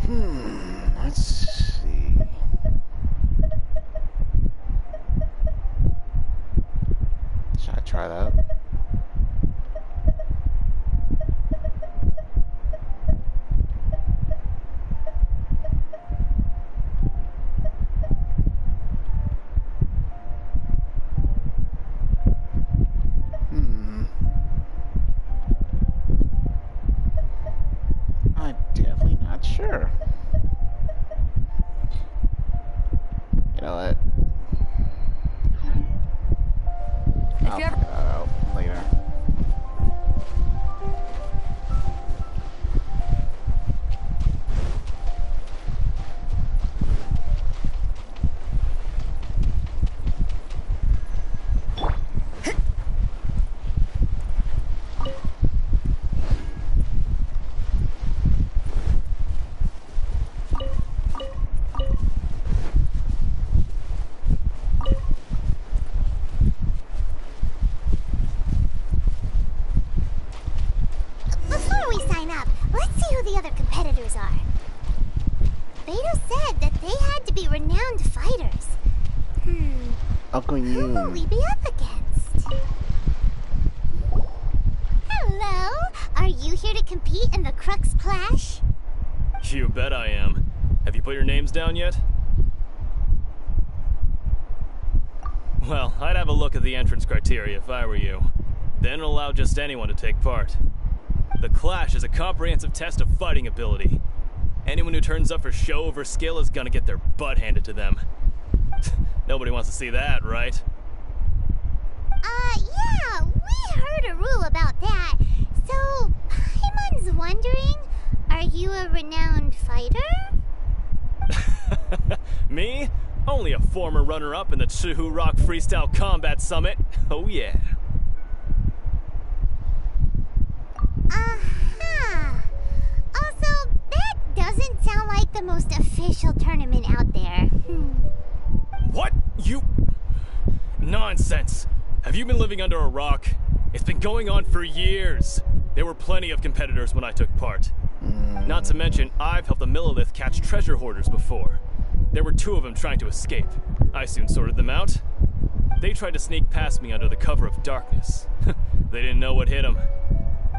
Let's see. Should I try that? I'm definitely not sure. You know what? I'll figure that out later. Before we sign up, let's see who the other competitors are. Beto said that they had to be renowned fighters. Uncle Who will Yoon. we be up against? Hello? Are you here to compete in the Crux Clash? You bet I am. Have you put your names down yet? Well, I'd have a look at the entrance criteria if I were you. Then allow just anyone to take part. The Clash is a comprehensive test of fighting ability. Anyone who turns up for show over skill is gonna get their butt handed to them. Nobody wants to see that, right? Yeah, we heard a rule about that. So, Paimon's wondering, are you a renowned fighter? Me? Only a former runner-up in the Chihu Rock Freestyle Combat Summit. Oh yeah. Also, that doesn't sound like the most official tournament out there. What? You... Nonsense. Have you been living under a rock? It's been going on for years. There were plenty of competitors when I took part. Not to mention, I've helped the Millilith catch treasure hoarders before. There were 2 of them trying to escape. I soon sorted them out. They tried to sneak past me under the cover of darkness. They didn't know what hit them.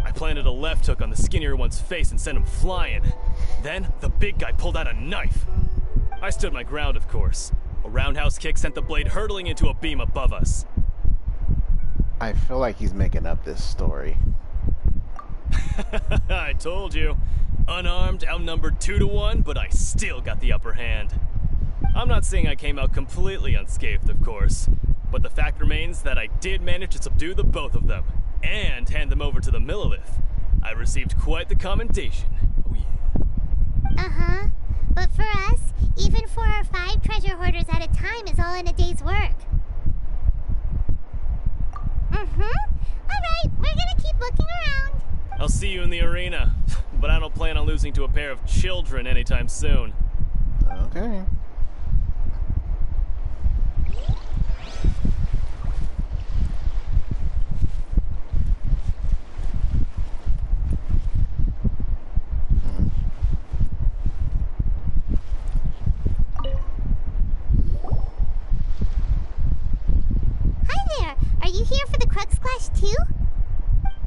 I planted a left hook on the skinnier one's face and sent him flying. Then, the big guy pulled out a knife. I stood my ground, of course. A roundhouse kick sent the blade hurtling into a beam above us. I feel like he's making up this story. I told you. Unarmed, outnumbered 2 to 1, but I still got the upper hand. I'm not saying I came out completely unscathed, of course, but the fact remains that I did manage to subdue the both of them, and hand them over to the Millilith. I received quite the commendation. Oh yeah. But for us, even 4 or 5 treasure hoarders at a time is all in a day's work. Alright, we're gonna keep looking around. I'll see you in the arena, but I don't plan on losing to a pair of children anytime soon. Okay. Are you here for the Crux Clash too?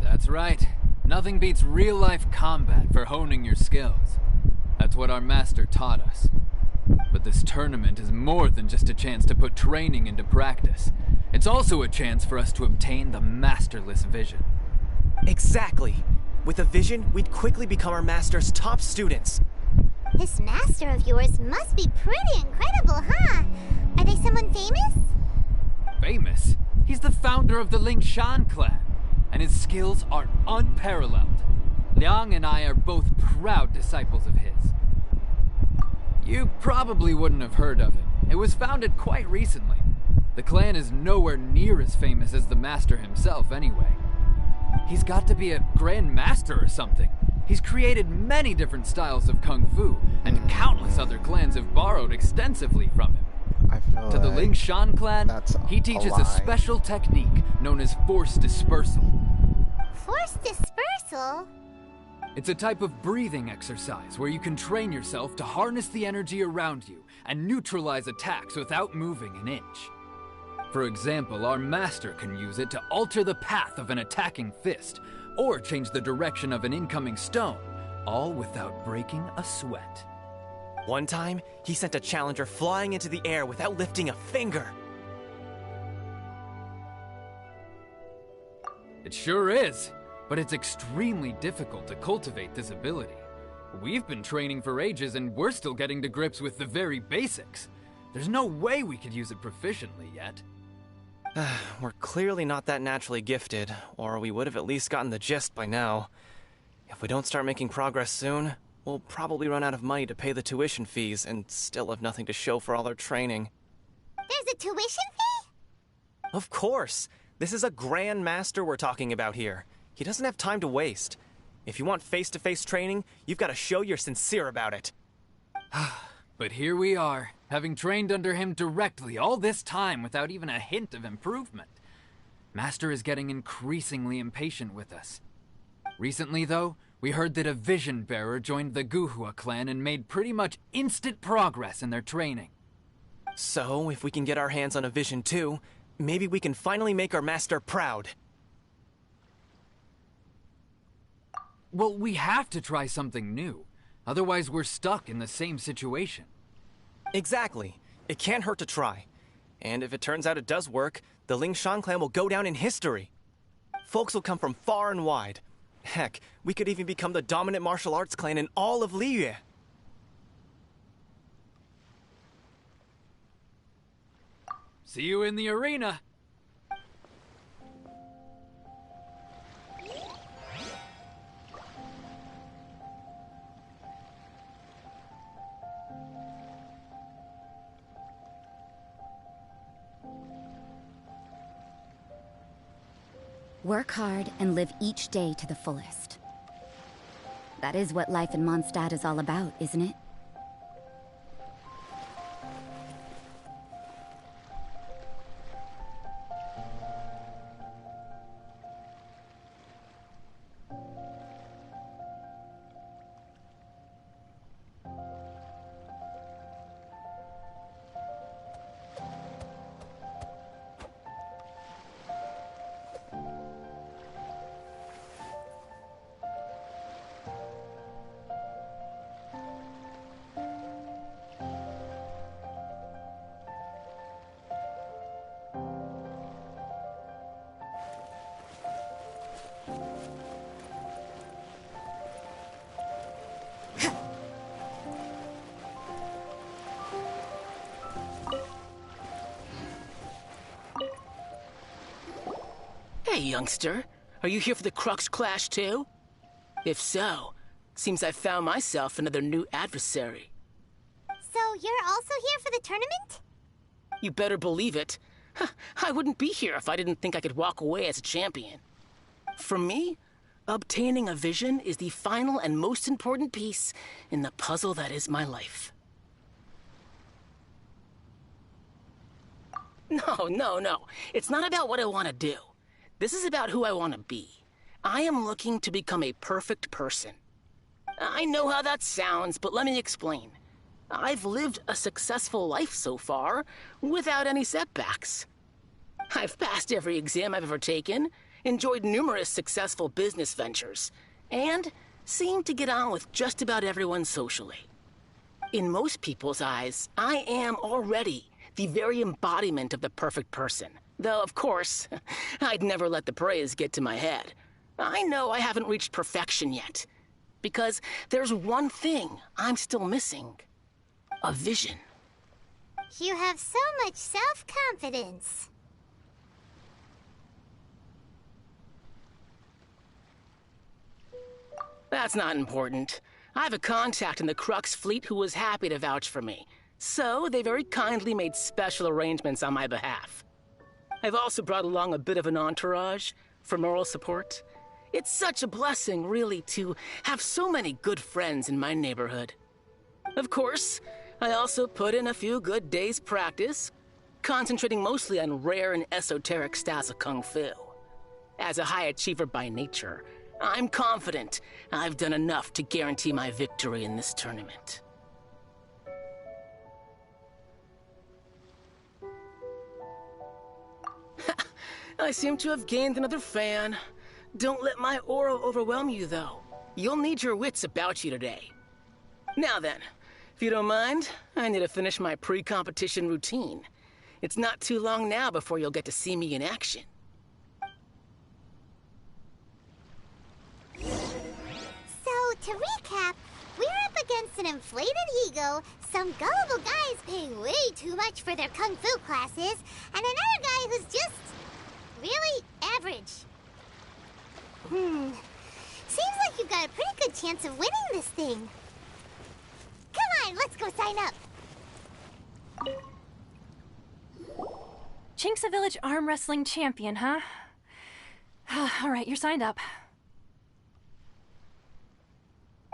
That's right. Nothing beats real-life combat for honing your skills. That's what our master taught us. But this tournament is more than just a chance to put training into practice. It's also a chance for us to obtain the masterless vision. Exactly. With a vision, we'd quickly become our master's top students. This master of yours must be pretty incredible, huh? Are they someone famous? Famous? He's the founder of the Lingshan clan, and his skills are unparalleled. Liang and I are both proud disciples of his. You probably wouldn't have heard of it. It was founded quite recently. The clan is nowhere near as famous as the master himself, anyway. He's got to be a grand master or something. He's created many different styles of kung fu, and countless other clans have borrowed extensively from him. To the Lingshan clan, he teaches a special technique known as force dispersal. Force dispersal? useful? It's a type of breathing exercise where you can train yourself to harness the energy around you and neutralize attacks without moving an inch. For example, our master can use it to alter the path of an attacking fist, or change the direction of an incoming stone, all without breaking a sweat. One time, he sent a challenger flying into the air without lifting a finger. It sure is, but it's extremely difficult to cultivate this ability. We've been training for ages and we're still getting to grips with the very basics. There's no way we could use it proficiently yet. We're clearly not that naturally gifted, or we would have at least gotten the gist by now. If we don't start making progress soon, we'll probably run out of money to pay the tuition fees and still have nothing to show for all our training. There's a tuition fee? Of course! This is a Grand Master we're talking about here. He doesn't have time to waste. If you want face-to-face training, you've got to show you're sincere about it. But here we are, having trained under him directly all this time without even a hint of improvement. Master is getting increasingly impatient with us. Recently, though, we heard that a Vision Bearer joined the Guhua clan and made pretty much instant progress in their training. So, if we can get our hands on a Vision too, maybe we can finally make our master proud. Well, we have to try something new. Otherwise, we're stuck in the same situation. Exactly. It can't hurt to try. And if it turns out it does work, the Lingshan clan will go down in history. Folks will come from far and wide. Heck, we could even become the dominant martial arts clan in all of Liyue. See you in the arena. Work hard and live each day to the fullest. That is what life in Mondstadt is all about, isn't it? Hey, youngster. Are you here for the Crux Clash, too? If so, seems I've found myself another new adversary. So you're also here for the tournament? You better believe it. I wouldn't be here if I didn't think I could walk away as a champion. For me, obtaining a vision is the final and most important piece in the puzzle that is my life. No. It's not about what I want to do. This is about who I want to be. I am looking to become a perfect person. I know how that sounds, but let me explain. I've lived a successful life so far, without any setbacks. I've passed every exam I've ever taken, enjoyed numerous successful business ventures, and seem to get on with just about everyone socially. In most people's eyes, I am already the very embodiment of the perfect person. Though, of course, I'd never let the praise get to my head. I know I haven't reached perfection yet, because there's one thing I'm still missing. A vision. You have so much self-confidence. That's not important. I have a contact in the Crux fleet who was happy to vouch for me, so they very kindly made special arrangements on my behalf. I've also brought along a bit of an entourage for moral support. It's such a blessing, really, to have so many good friends in my neighborhood. Of course, I also put in a few good days' practice, concentrating mostly on rare and esoteric styles of Kung Fu. As a high achiever by nature, I'm confident I've done enough to guarantee my victory in this tournament. I seem to have gained another fan. Don't let my aura overwhelm you, though. You'll need your wits about you today. Now then, if you don't mind, I need to finish my pre-competition routine. It's not too long now before you'll get to see me in action. So, to recap, we're up against an inflated ego, some gullible guys paying way too much for their kung fu classes, and another guy who's just really average. Seems like you've got a pretty good chance of winning this thing. Come on, let's go sign up. Chinksa Village Arm Wrestling Champion, huh? Alright, you're signed up.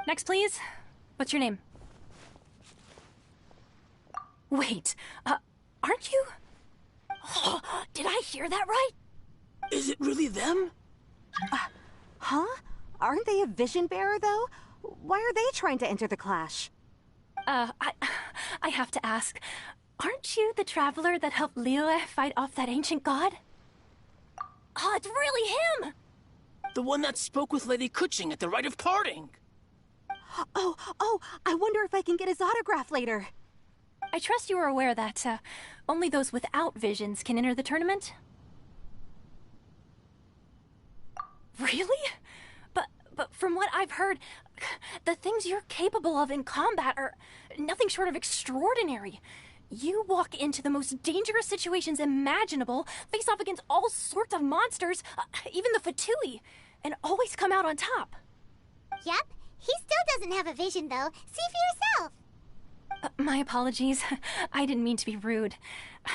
Next, please. What's your name? Wait, aren't you? Oh, did I hear that right? Is it really them? Huh? Aren't they a vision bearer, though? Why are they trying to enter the clash? I have to ask, aren't you the traveler that helped Liyue fight off that ancient god? Oh, it's really him! The one that spoke with Lady Kuching at the Rite of Parting. Oh, I wonder if I can get his autograph later. I trust you are aware that, only those without visions can enter the tournament? Really? But from what I've heard, the things you're capable of in combat are nothing short of extraordinary. You walk into the most dangerous situations imaginable, face off against all sorts of monsters, even the Fatui, and always come out on top. Yep, he still doesn't have a vision, though. See for yourself. My apologies. I didn't mean to be rude.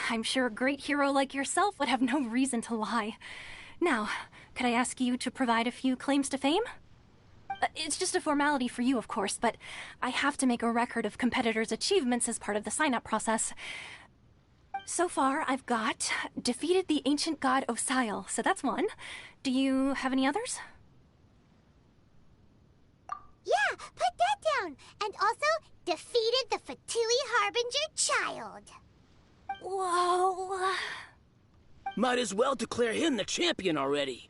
I'm sure a great hero like yourself would have no reason to lie. Now, could I ask you to provide a few claims to fame? It's just a formality for you, of course, but I have to make a record of competitors' achievements as part of the sign-up process. So far, I've got defeated the ancient god Osile, so that's one. Do you have any others? Yeah, put that down. And also, defeated the Fatui Harbinger child. Whoa. Might as well declare him the champion already.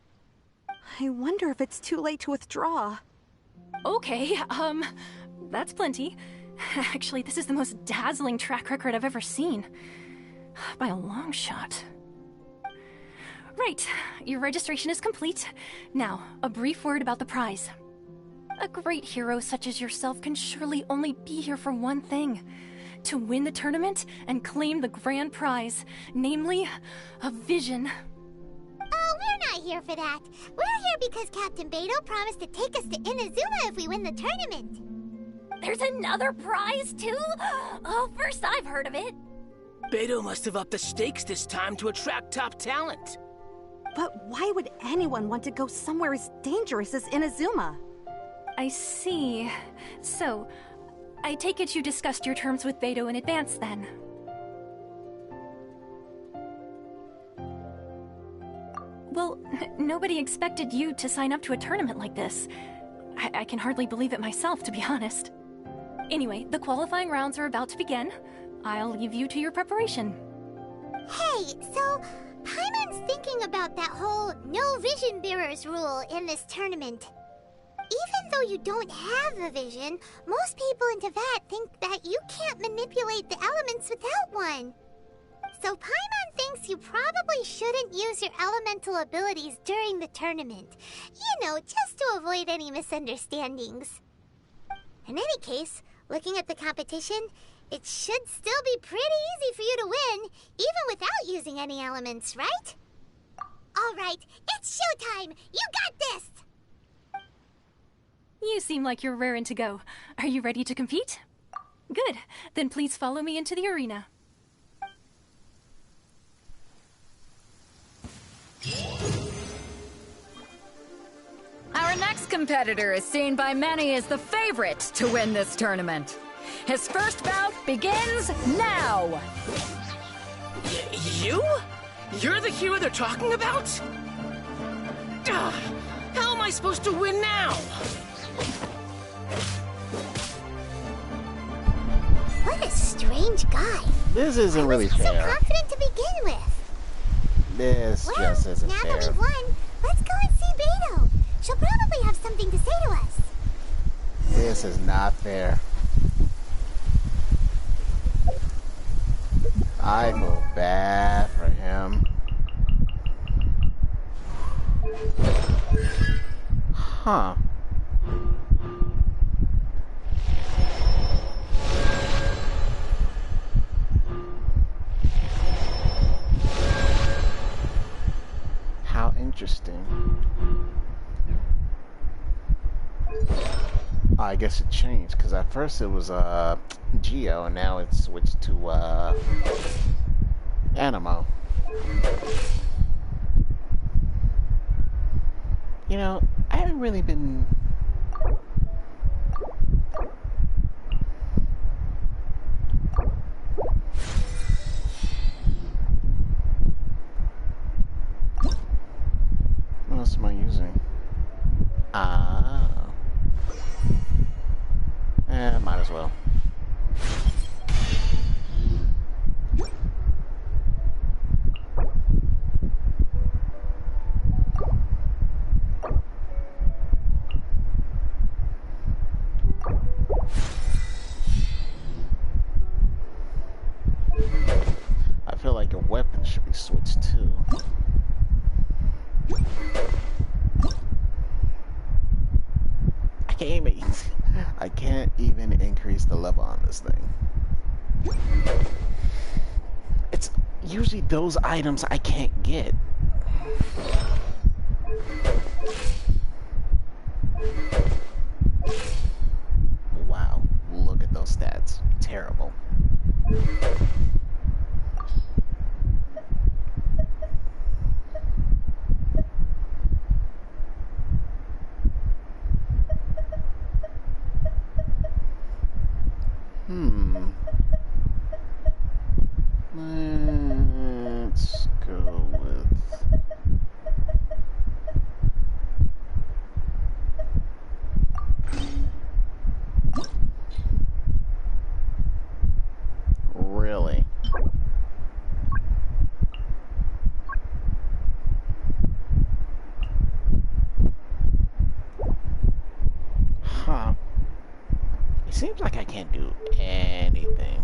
I wonder if it's too late to withdraw. Okay, that's plenty. Actually, this is the most dazzling track record I've ever seen. By a long shot. Right, your registration is complete. Now, a brief word about the prize. A great hero such as yourself can surely only be here for one thing. To win the tournament and claim the grand prize, namely, a vision. Oh, we're not here for that. We're here because Captain Beidou promised to take us to Inazuma if we win the tournament. There's another prize, too? Oh, first I've heard of it. Beidou must have upped the stakes this time to attract top talent. But why would anyone want to go somewhere as dangerous as Inazuma? I see. So, I take it you discussed your terms with Beidou in advance, then? Well, nobody expected you to sign up to a tournament like this. I can hardly believe it myself, to be honest. Anyway, the qualifying rounds are about to begin. I'll leave you to your preparation. Hey, so Paimon's thinking about that whole no vision bearers rule in this tournament. Even though you don't have a vision, most people in Teyvat think that you can't manipulate the elements without one. So Paimon thinks you probably shouldn't use your elemental abilities during the tournament. You know, just to avoid any misunderstandings. In any case, looking at the competition, it should still be pretty easy for you to win, even without using any elements, right? Alright, it's showtime! You got this! You seem like you're raring to go. Are you ready to compete? Good. Then please follow me into the arena. Our next competitor is seen by many as the favorite to win this tournament. His first bout begins now! You? You're the hero they're talking about? How am I supposed to win now? What a strange guy. This isn't really So fair. confident to begin with. This just isn't Now fair. that we've won, let's go and see Beto. She'll probably have something to say to us. This is not fair. I feel bad for him. Huh. How interesting. I guess it changed, because at first it was Geo, and now it's switched to Animo. You know, I haven't really been... What else am I using? Might as well. I feel like your weapon should be switched too. I can't even increase the level on this thing. It's usually those items I can't get. Wow, look at those stats. Terrible. Let's go with... Really? Huh. It seems like I can't do anything.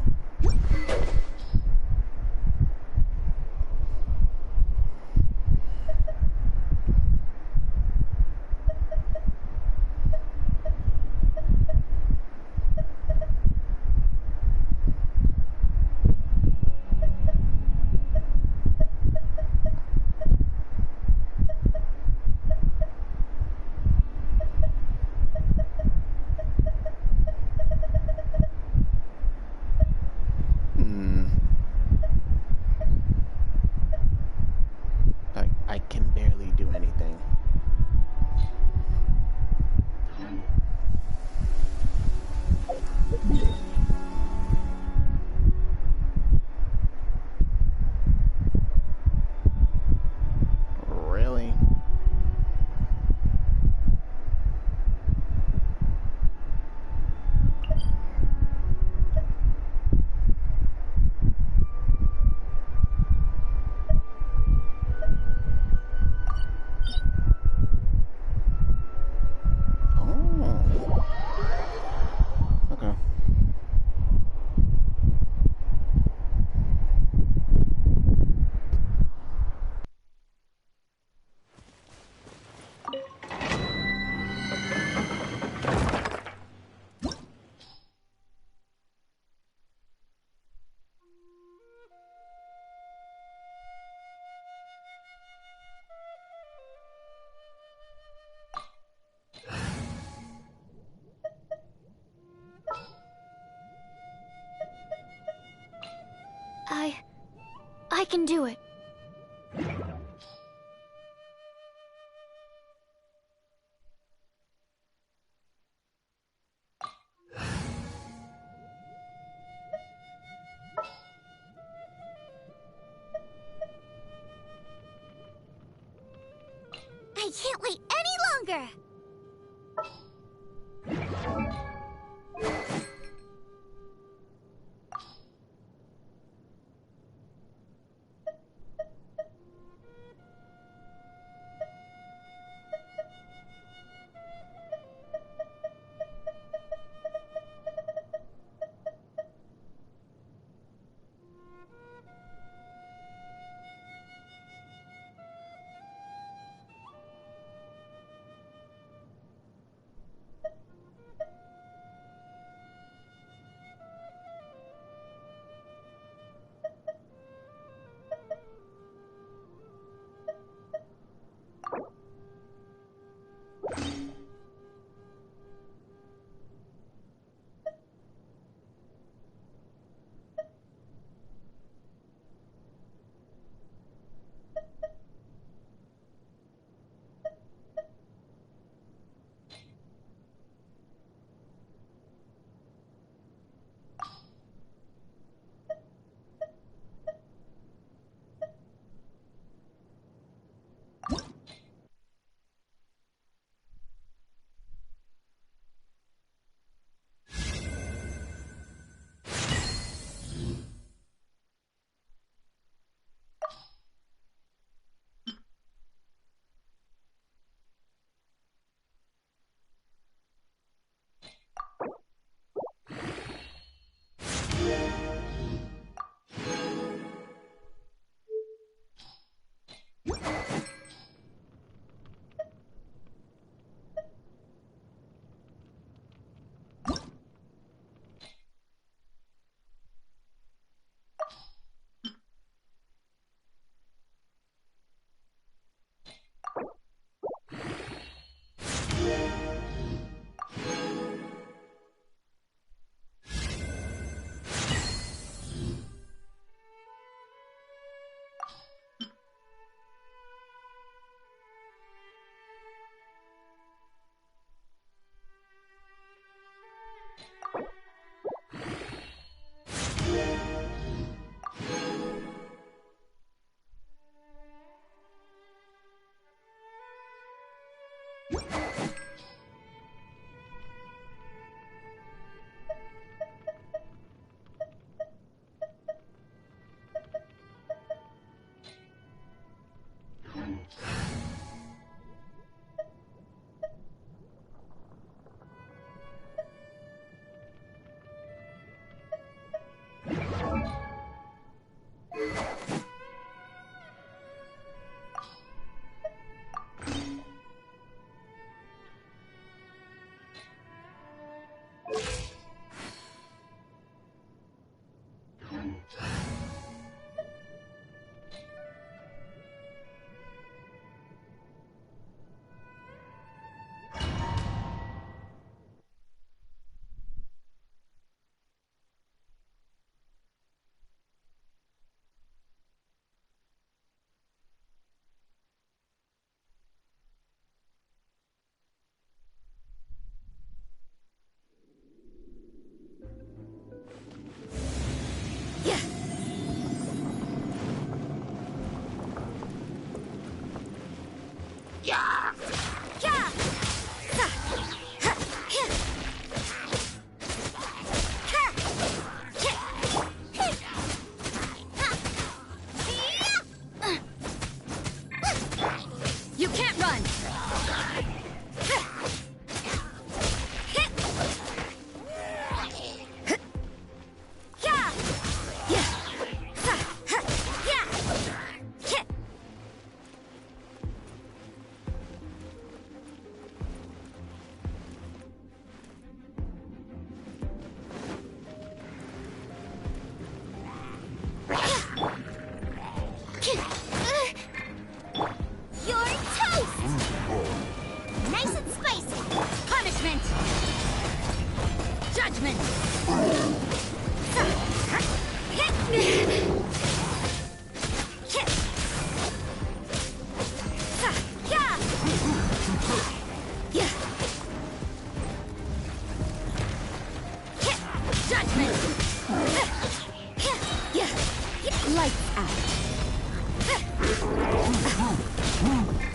I can barely do anything. Really? Okay. I can do it. I can't wait any sugar.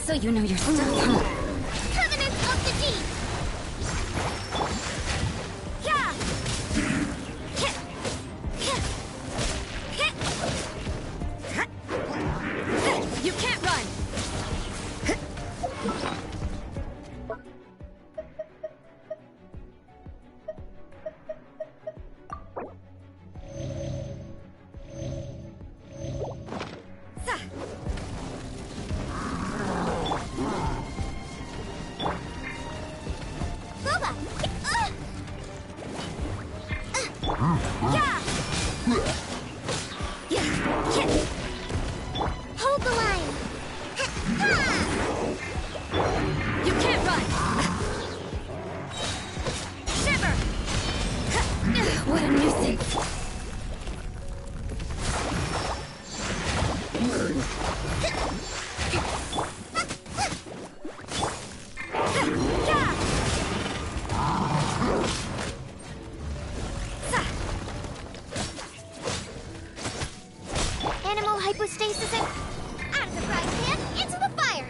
So you know your stuff, huh? Covenant Yeah! Hold the line! You can't run! Shiver! What a nuisance! Animal hypostasis and out of the frying pan into the fire!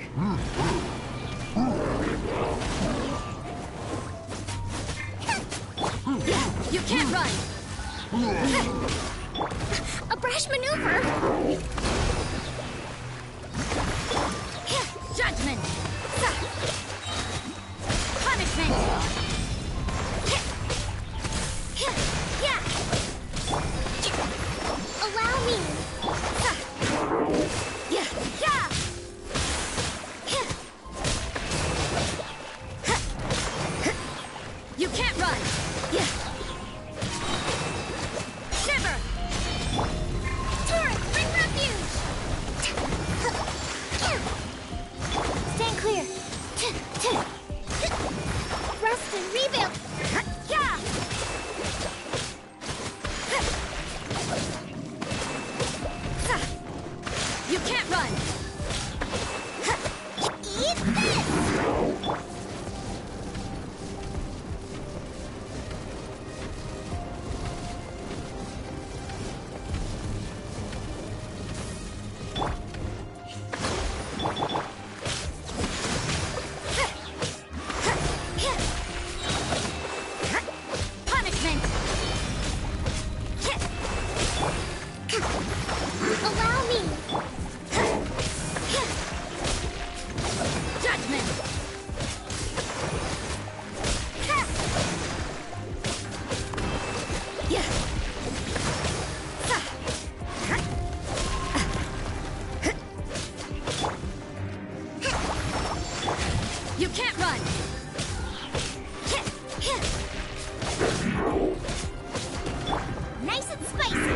You can't run! A brash maneuver! Judgment! Punishment! Allow me! You can't run! Shiver! Torrent, bring refuge! Stand clear! Rust and rebuild! You can't run! Eat this! Punishment! Allow me! Judgment! You can't run! Nice and spicy!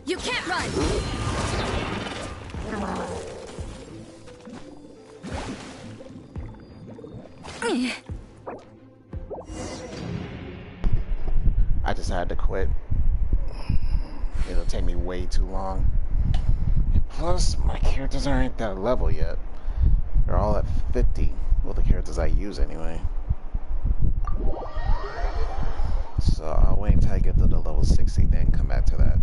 You can't run! I decided to quit. It'll take me way too long. And plus, my characters aren't that level yet. They're all at 50. Well, the characters I use anyway. So I'll wait until I get to the level 60, then come back to that.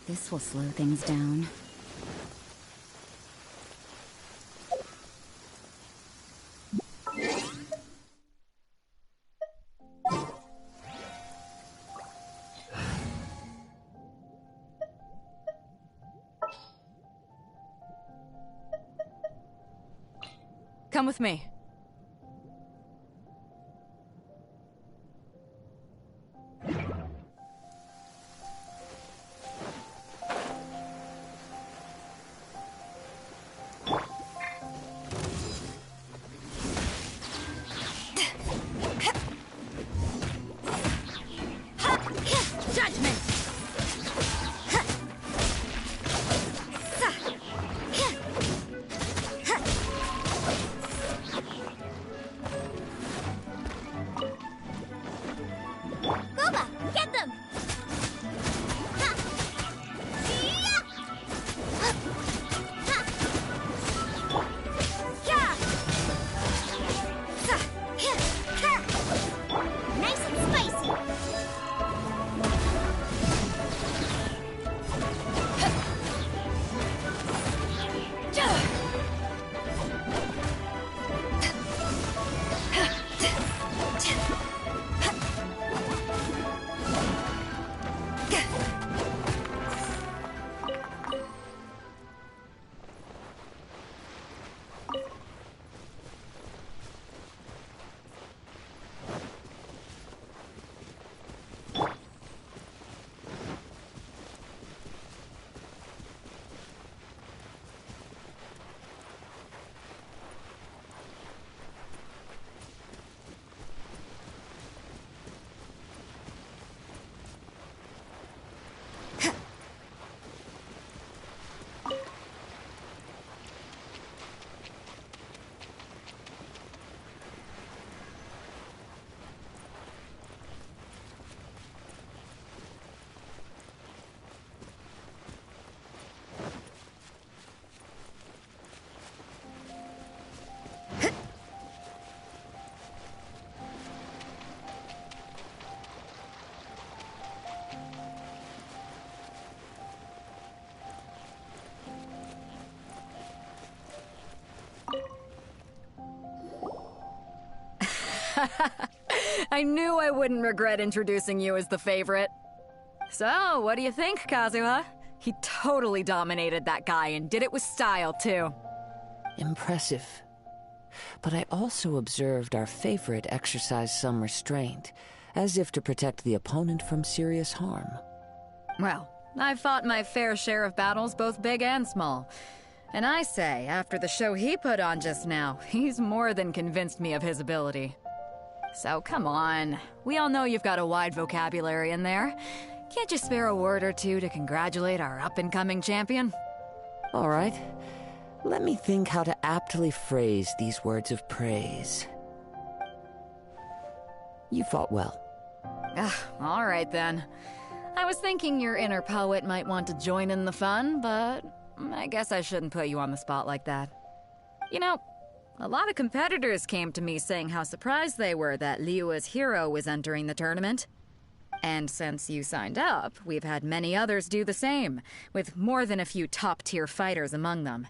This will slow things down. Come with me. Judgment! Boba, get them! Nice and spicy! I knew I wouldn't regret introducing you as the favorite. So, what do you think, Kazuha? He totally dominated that guy and did it with style, too. Impressive. But I also observed our favorite exercise some restraint, as if to protect the opponent from serious harm. Well, I've fought my fair share of battles, both big and small. And I say, after the show he put on just now, he's more than convinced me of his ability. So come on, we all know you've got a wide vocabulary in there. Can't you spare a word or two to congratulate our up-and-coming champion? All right. Let me think how to aptly phrase these words of praise. You fought well. All right then. I was thinking your inner poet might want to join in the fun, but I guess I shouldn't put you on the spot like that. You know, a lot of competitors came to me saying how surprised they were that Liyue's hero was entering the tournament. And since you signed up, we've had many others do the same, with more than a few top-tier fighters among them.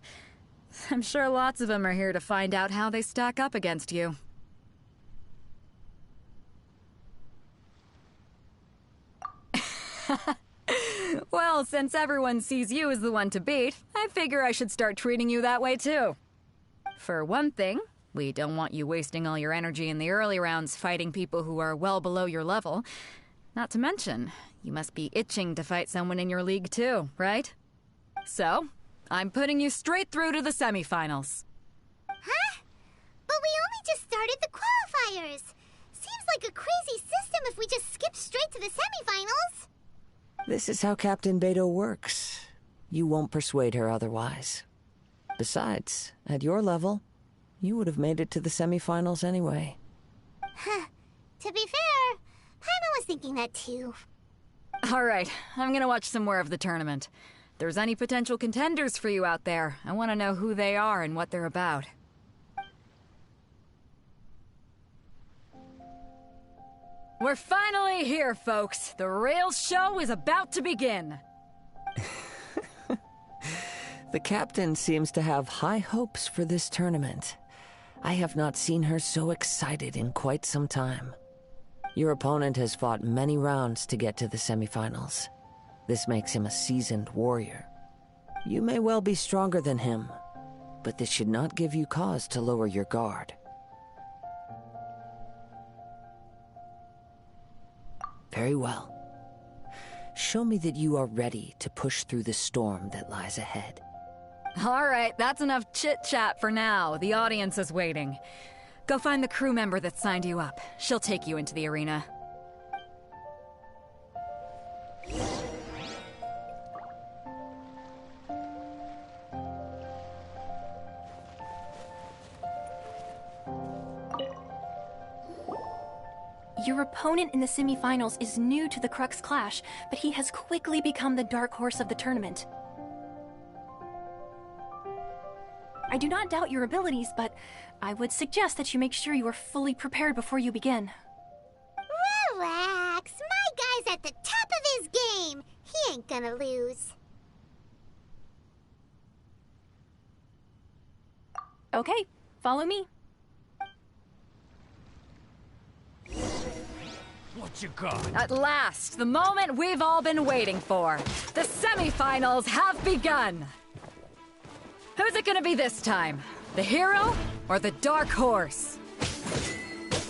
I'm sure lots of them are here to find out how they stack up against you. Well, since everyone sees you as the one to beat, I figure I should start treating you that way too. For one thing, we don't want you wasting all your energy in the early rounds fighting people who are well below your level. Not to mention, you must be itching to fight someone in your league too, right? So, I'm putting you straight through to the semifinals. Huh? But we only just started the qualifiers. Seems like a crazy system if we just skip straight to the semifinals. This is how Captain Beto works. You won't persuade her otherwise. Besides, at your level, you would have made it to the semifinals anyway. Huh. To be fair, Paimon was thinking that too. Alright, I'm gonna watch some more of the tournament. If there's any potential contenders for you out there, I want to know who they are and what they're about. We're finally here, folks. The real show is about to begin. The captain seems to have high hopes for this tournament. I have not seen her so excited in quite some time. Your opponent has fought many rounds to get to the semifinals. This makes him a seasoned warrior. You may well be stronger than him, but this should not give you cause to lower your guard. Very well. Show me that you are ready to push through the storm that lies ahead. All right, that's enough chit-chat for now. The audience is waiting. Go find the crew member that signed you up. She'll take you into the arena. Your opponent in the semifinals is new to the Crux Clash, but he has quickly become the dark horse of the tournament. I do not doubt your abilities, but I would suggest that you make sure you are fully prepared before you begin. Relax. My guy's at the top of his game. He ain't gonna lose. Okay, follow me. What you got? At last, the moment we've all been waiting for. The semifinals have begun. Who's it gonna be this time? The hero or the dark horse?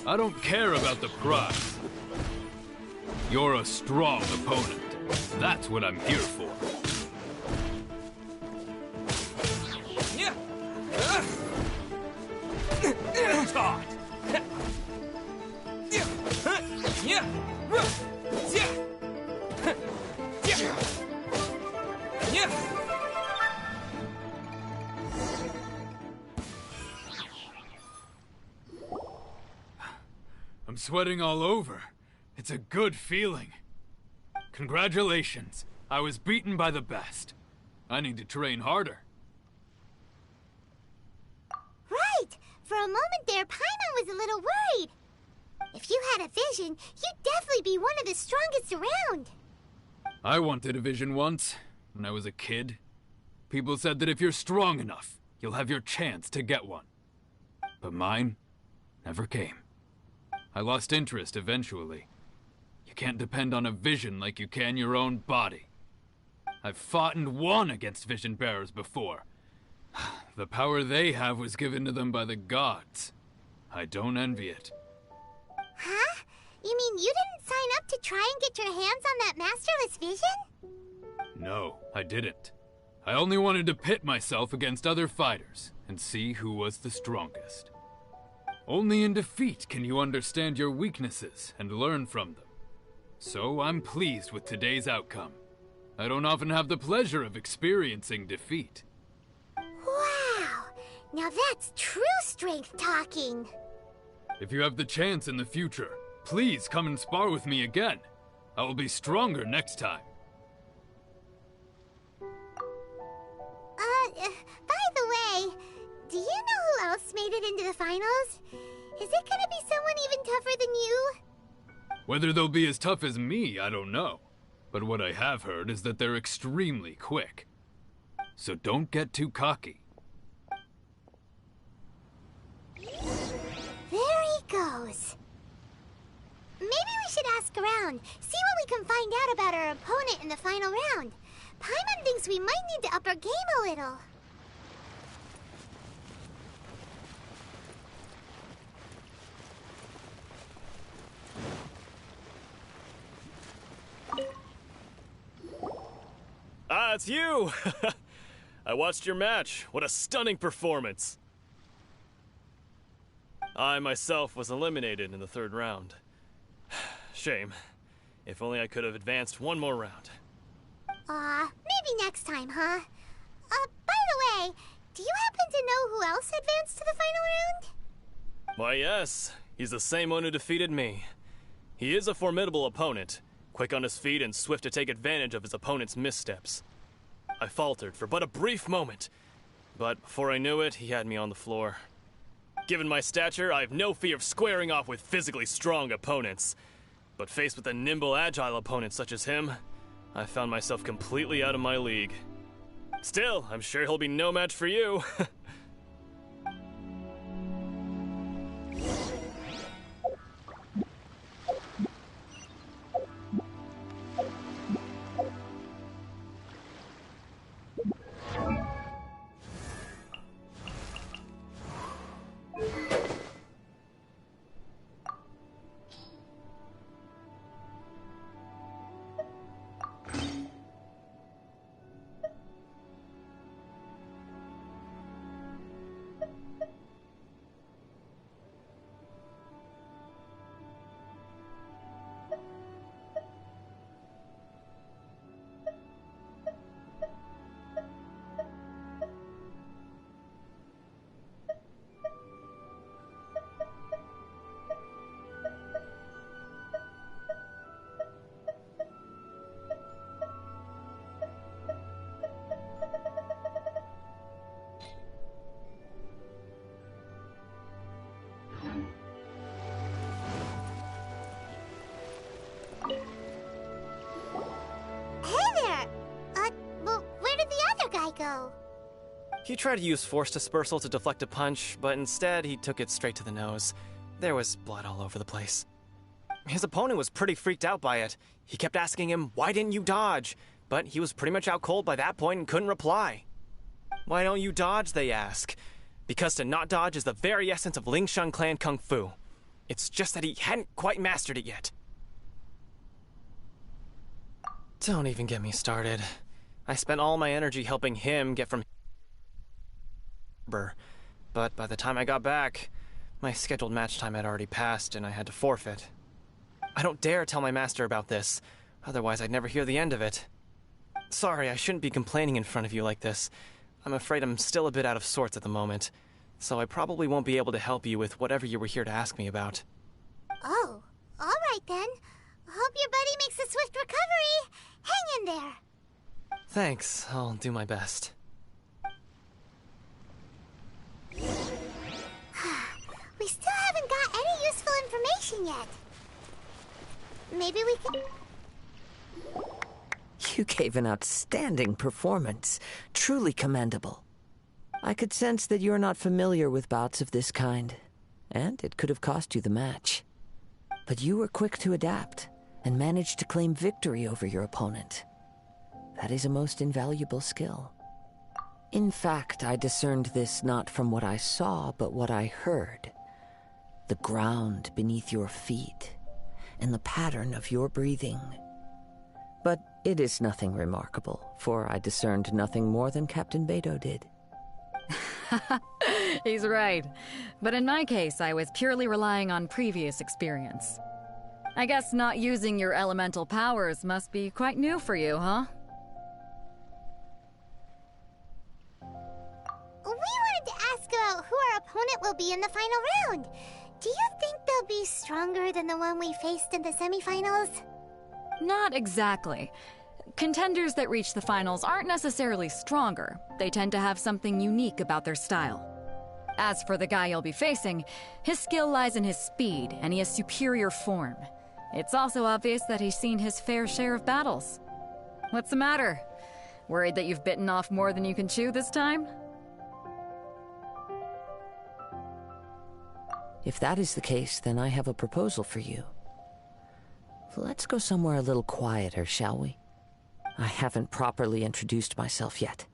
I don't care about the prize. You're a strong opponent. That's what I'm here for. Todd! I'm sweating all over. It's a good feeling. Congratulations. I was beaten by the best. I need to train harder. Right! For a moment there, Paimon was a little worried. If you had a vision, you'd definitely be one of the strongest around. I wanted a vision once, when I was a kid. People said that if you're strong enough, you'll have your chance to get one. But mine never came. I lost interest eventually. You can't depend on a vision like you can your own body. I've fought and won against vision bearers before. The power they have was given to them by the gods. I don't envy it. Huh? You mean you didn't sign up to try and get your hands on that masterless vision? No, I didn't. I only wanted to pit myself against other fighters and see who was the strongest. Only in defeat can you understand your weaknesses and learn from them. So I'm pleased with today's outcome. I don't often have the pleasure of experiencing defeat. Wow! Now that's true strength talking. If you have the chance in the future, please come and spar with me again. I will be stronger next time. By the way, do you know who else made it into the finals? Is it gonna be someone even tougher than you? Whether they'll be as tough as me, I don't know. But what I have heard is that they're extremely quick. So don't get too cocky. There he goes. Maybe we should ask around, see what we can find out about our opponent in the final round. Paimon thinks we might need to up our game a little. Ah, it's you! I watched your match. What a stunning performance. I myself was eliminated in the third round. Shame. If only I could have advanced one more round. Maybe next time, huh? By the way, do you happen to know who else advanced to the final round? Why, yes. He's the same one who defeated me. He is a formidable opponent, quick on his feet and swift to take advantage of his opponent's missteps. I faltered for but a brief moment, but before I knew it, he had me on the floor. Given my stature, I have no fear of squaring off with physically strong opponents. But faced with a nimble, agile opponent such as him, I found myself completely out of my league. Still, I'm sure he'll be no match for you. Go. He tried to use force dispersal to deflect a punch, but instead he took it straight to the nose. There was blood all over the place. His opponent was pretty freaked out by it. He kept asking him, "Why didn't you dodge?" But he was pretty much out cold by that point and couldn't reply. "Why don't you dodge?" they ask. Because to not dodge is the very essence of Lingshan clan kung fu. It's just that he hadn't quite mastered it yet. Don't even get me started. I spent all my energy helping him get from but by the time I got back, my scheduled match time had already passed and I had to forfeit. I don't dare tell my master about this, otherwise I'd never hear the end of it. Sorry, I shouldn't be complaining in front of you like this. I'm afraid I'm still a bit out of sorts at the moment, so I probably won't be able to help you with whatever you were here to ask me about. Oh, alright then. Hope your buddy makes a swift recovery. Hang in there. Thanks, I'll do my best. We still haven't got any useful information yet. Maybe we can... You gave an outstanding performance. Truly commendable. I could sense that you're not familiar with bouts of this kind, and it could have cost you the match. But you were quick to adapt, and managed to claim victory over your opponent. That is a most invaluable skill. In fact, I discerned this not from what I saw, but what I heard. The ground beneath your feet, and the pattern of your breathing. But it is nothing remarkable, for I discerned nothing more than Captain Beto did. He's right. But in my case, I was purely relying on previous experience. I guess not using your elemental powers must be quite new for you, huh? We wanted to ask about who our opponent will be in the final round. Do you think they'll be stronger than the one we faced in the semifinals? Not exactly. Contenders that reach the finals aren't necessarily stronger. They tend to have something unique about their style. As for the guy you'll be facing, his skill lies in his speed, and he has superior form. It's also obvious that he's seen his fair share of battles. What's the matter? Worried that you've bitten off more than you can chew this time? If that is the case, then I have a proposal for you. Let's go somewhere a little quieter, shall we? I haven't properly introduced myself yet.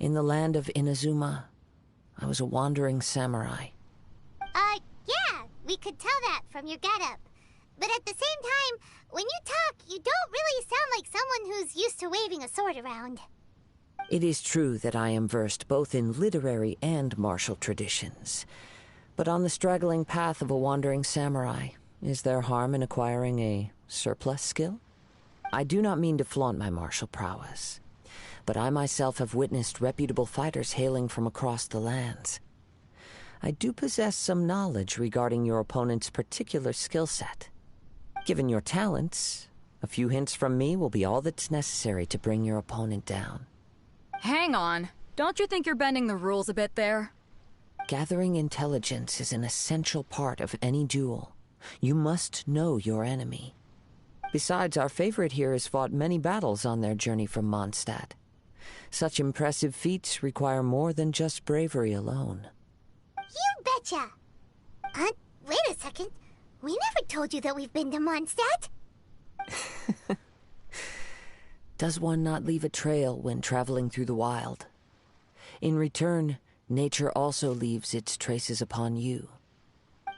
In the land of Inazuma, I was a wandering samurai. Yeah, we could tell that from your getup. But at the same time, when you talk, you don't really sound like someone who's used to waving a sword around. It is true that I am versed both in literary and martial traditions. But on the straggling path of a wandering samurai, is there harm in acquiring a surplus skill? I do not mean to flaunt my martial prowess, but I myself have witnessed reputable fighters hailing from across the lands. I do possess some knowledge regarding your opponent's particular skill set. Given your talents, a few hints from me will be all that's necessary to bring your opponent down. Hang on. Don't you think you're bending the rules a bit there? Gathering intelligence is an essential part of any duel. You must know your enemy. Besides, our favorite here has fought many battles on their journey from Mondstadt. Such impressive feats require more than just bravery alone. You betcha! Wait a second. We never told you that we've been to Mondstadt. Does one not leave a trail when traveling through the wild? In return, nature also leaves its traces upon you.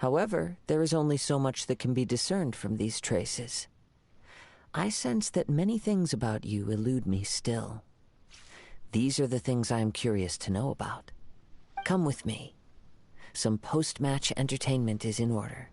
However, there is only so much that can be discerned from these traces. I sense that many things about you elude me still. These are the things I am curious to know about. Come with me. Some post-match entertainment is in order.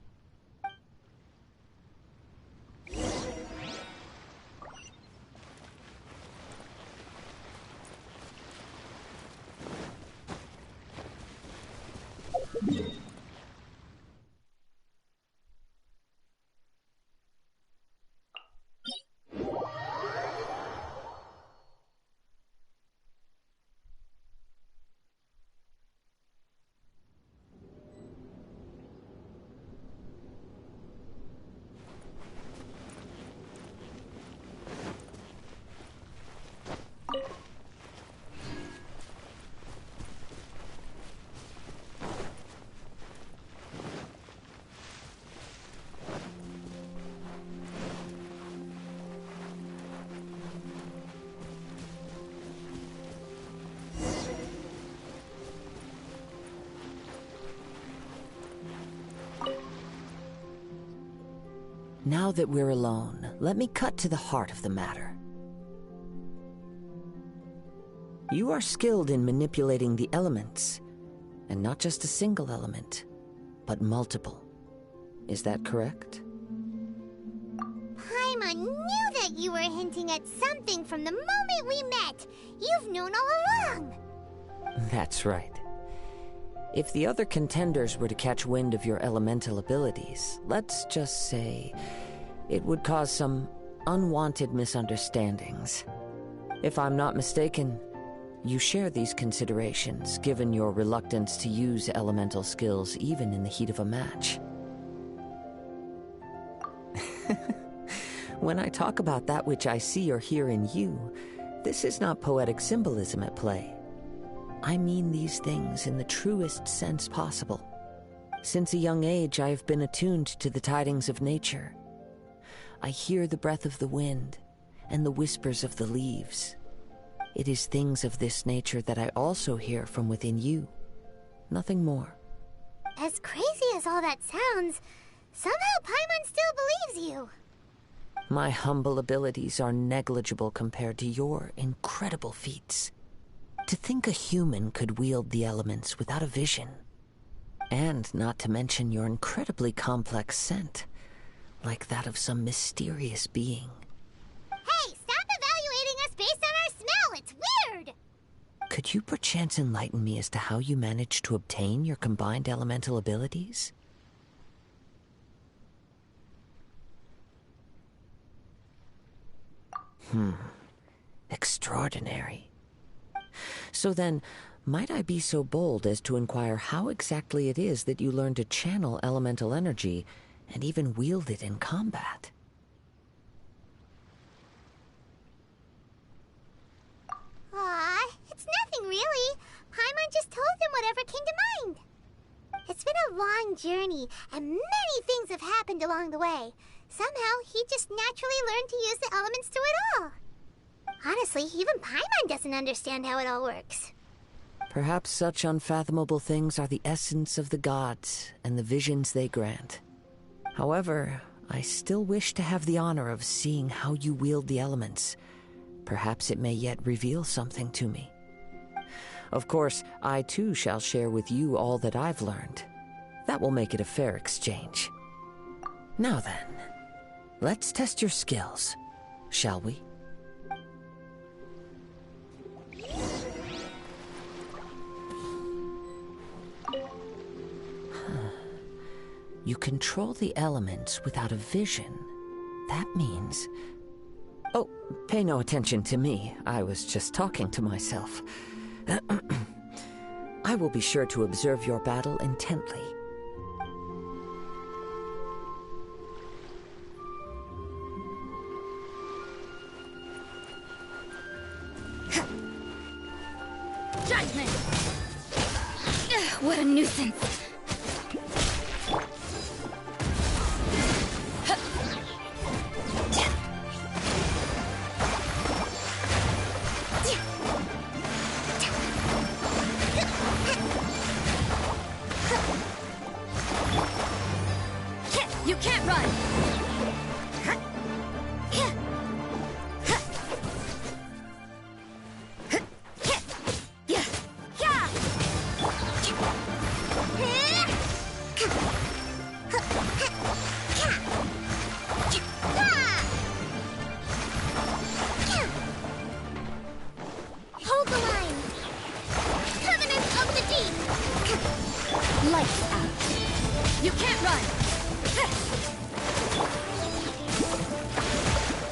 Now that we're alone, let me cut to the heart of the matter. You are skilled in manipulating the elements, and not just a single element, but multiple. Is that correct? Paimon knew that you were hinting at something from the moment we met. You've known all along. That's right. If the other contenders were to catch wind of your elemental abilities, let's just say it would cause some unwanted misunderstandings. If I'm not mistaken, you share these considerations, given your reluctance to use elemental skills even in the heat of a match. When I talk about that which I see or hear in you, this is not poetic symbolism at play. I mean these things in the truest sense possible. Since a young age, I have been attuned to the tidings of nature. I hear the breath of the wind and the whispers of the leaves. It is things of this nature that I also hear from within you. Nothing more. As crazy as all that sounds, somehow Paimon still believes you. My humble abilities are negligible compared to your incredible feats. To think a human could wield the elements without a vision. And not to mention your incredibly complex scent, like that of some mysterious being. Hey, stop evaluating us based on our smell! It's weird! Could you perchance enlighten me as to how you managed to obtain your combined elemental abilities? Extraordinary. So then, might I be so bold as to inquire how exactly it is that you learn to channel elemental energy and even wield it in combat? Aw, it's nothing really. Paimon just told him whatever came to mind. It's been a long journey, and many things have happened along the way. Somehow, he just naturally learned to use the elements through it all. Honestly, even Paimon doesn't understand how it all works. Perhaps such unfathomable things are the essence of the gods and the visions they grant. However, I still wish to have the honor of seeing how you wield the elements. Perhaps it may yet reveal something to me. Of course, I too shall share with you all that I've learned. That will make it a fair exchange. Now then, let's test your skills, shall we? You control the elements without a vision. That means... Oh, pay no attention to me. I was just talking to myself. I will be sure to observe your battle intently. judgment! What a nuisance! You can't run! Hold the line! Covenant of the Deep! Lights out! You can't run!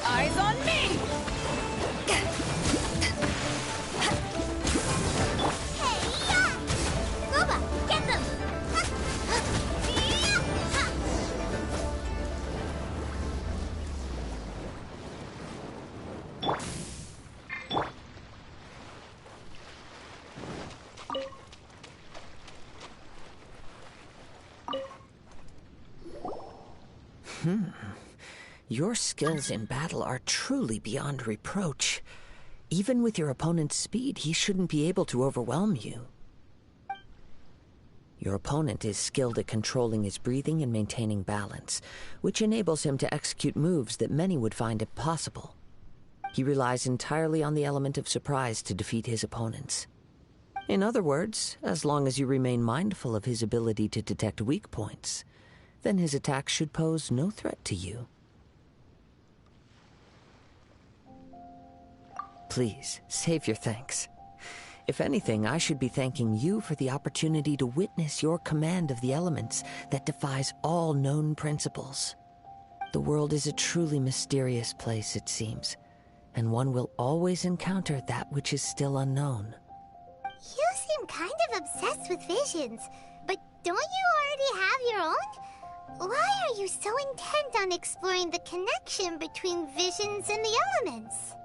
Eyes on me! Boba, get them! Your skills in battle are truly beyond reproach. Even with your opponent's speed, he shouldn't be able to overwhelm you. Your opponent is skilled at controlling his breathing and maintaining balance, which enables him to execute moves that many would find impossible. He relies entirely on the element of surprise to defeat his opponents. In other words, as long as you remain mindful of his ability to detect weak points, then his attacks should pose no threat to you. Please, save your thanks. If anything, I should be thanking you for the opportunity to witness your command of the elements that defies all known principles. The world is a truly mysterious place, it seems, and one will always encounter that which is still unknown. You seem kind of obsessed with visions, but don't you already have your own? Why are you so intent on exploring the connection between visions and the elements?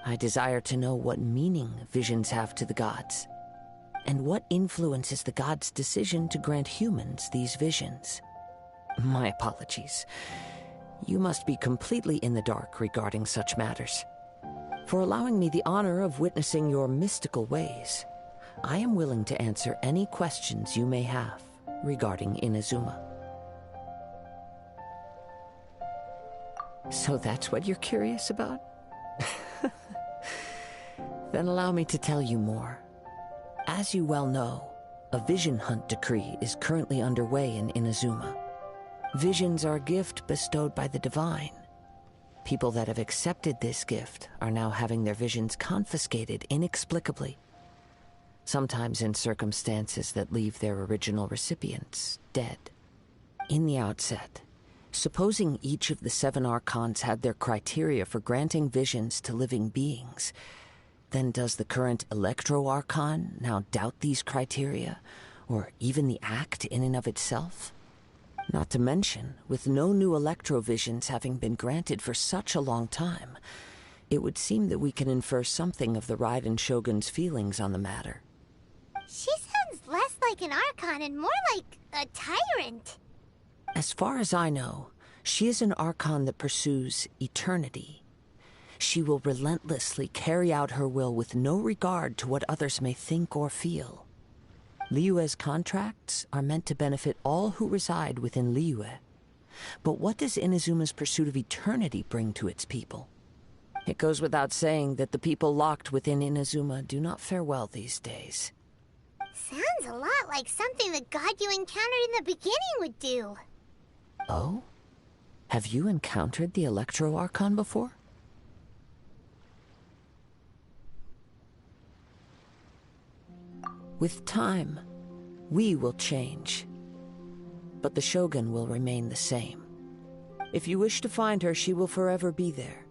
I desire to know what meaning visions have to the gods, and what influences the gods' decision to grant humans these visions. My apologies. You must be completely in the dark regarding such matters. For allowing me the honor of witnessing your mystical ways, I am willing to answer any questions you may have regarding Inazuma. So that's what you're curious about? Then allow me to tell you more. As you well know, a vision hunt decree is currently underway in Inazuma. Visions are a gift bestowed by the divine. People that have accepted this gift are now having their visions confiscated inexplicably, sometimes in circumstances that leave their original recipients dead. In the outset, supposing each of the 7 archons had their criteria for granting visions to living beings, then does the current Electro-Archon now doubt these criteria, or even the act in and of itself? Not to mention, with no new Electro-Visions having been granted for such a long time, it would seem that we can infer something of the Raiden Shogun's feelings on the matter. She sounds less like an Archon and more like a tyrant. As far as I know, she is an Archon that pursues eternity. She will relentlessly carry out her will with no regard to what others may think or feel. Liyue's contracts are meant to benefit all who reside within Liyue. But what does Inazuma's pursuit of eternity bring to its people? It goes without saying that the people locked within Inazuma do not fare well these days. Sounds a lot like something the god you encountered in the beginning would do. Oh? Have you encountered the Electro-Archon before? With time, we will change. But the Shogun will remain the same. If you wish to find her, she will forever be there.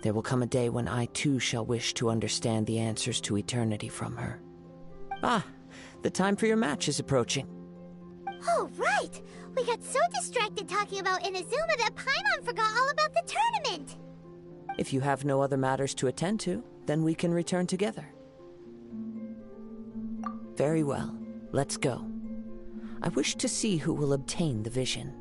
There will come a day when I too shall wish to understand the answers to eternity from her. Ah, the time for your match is approaching. Oh, right! We got so distracted talking about Inazuma that Paimon forgot all about the tournament! If you have no other matters to attend to, then we can return together. Very well. Let's go. I wish to see who will obtain the vision.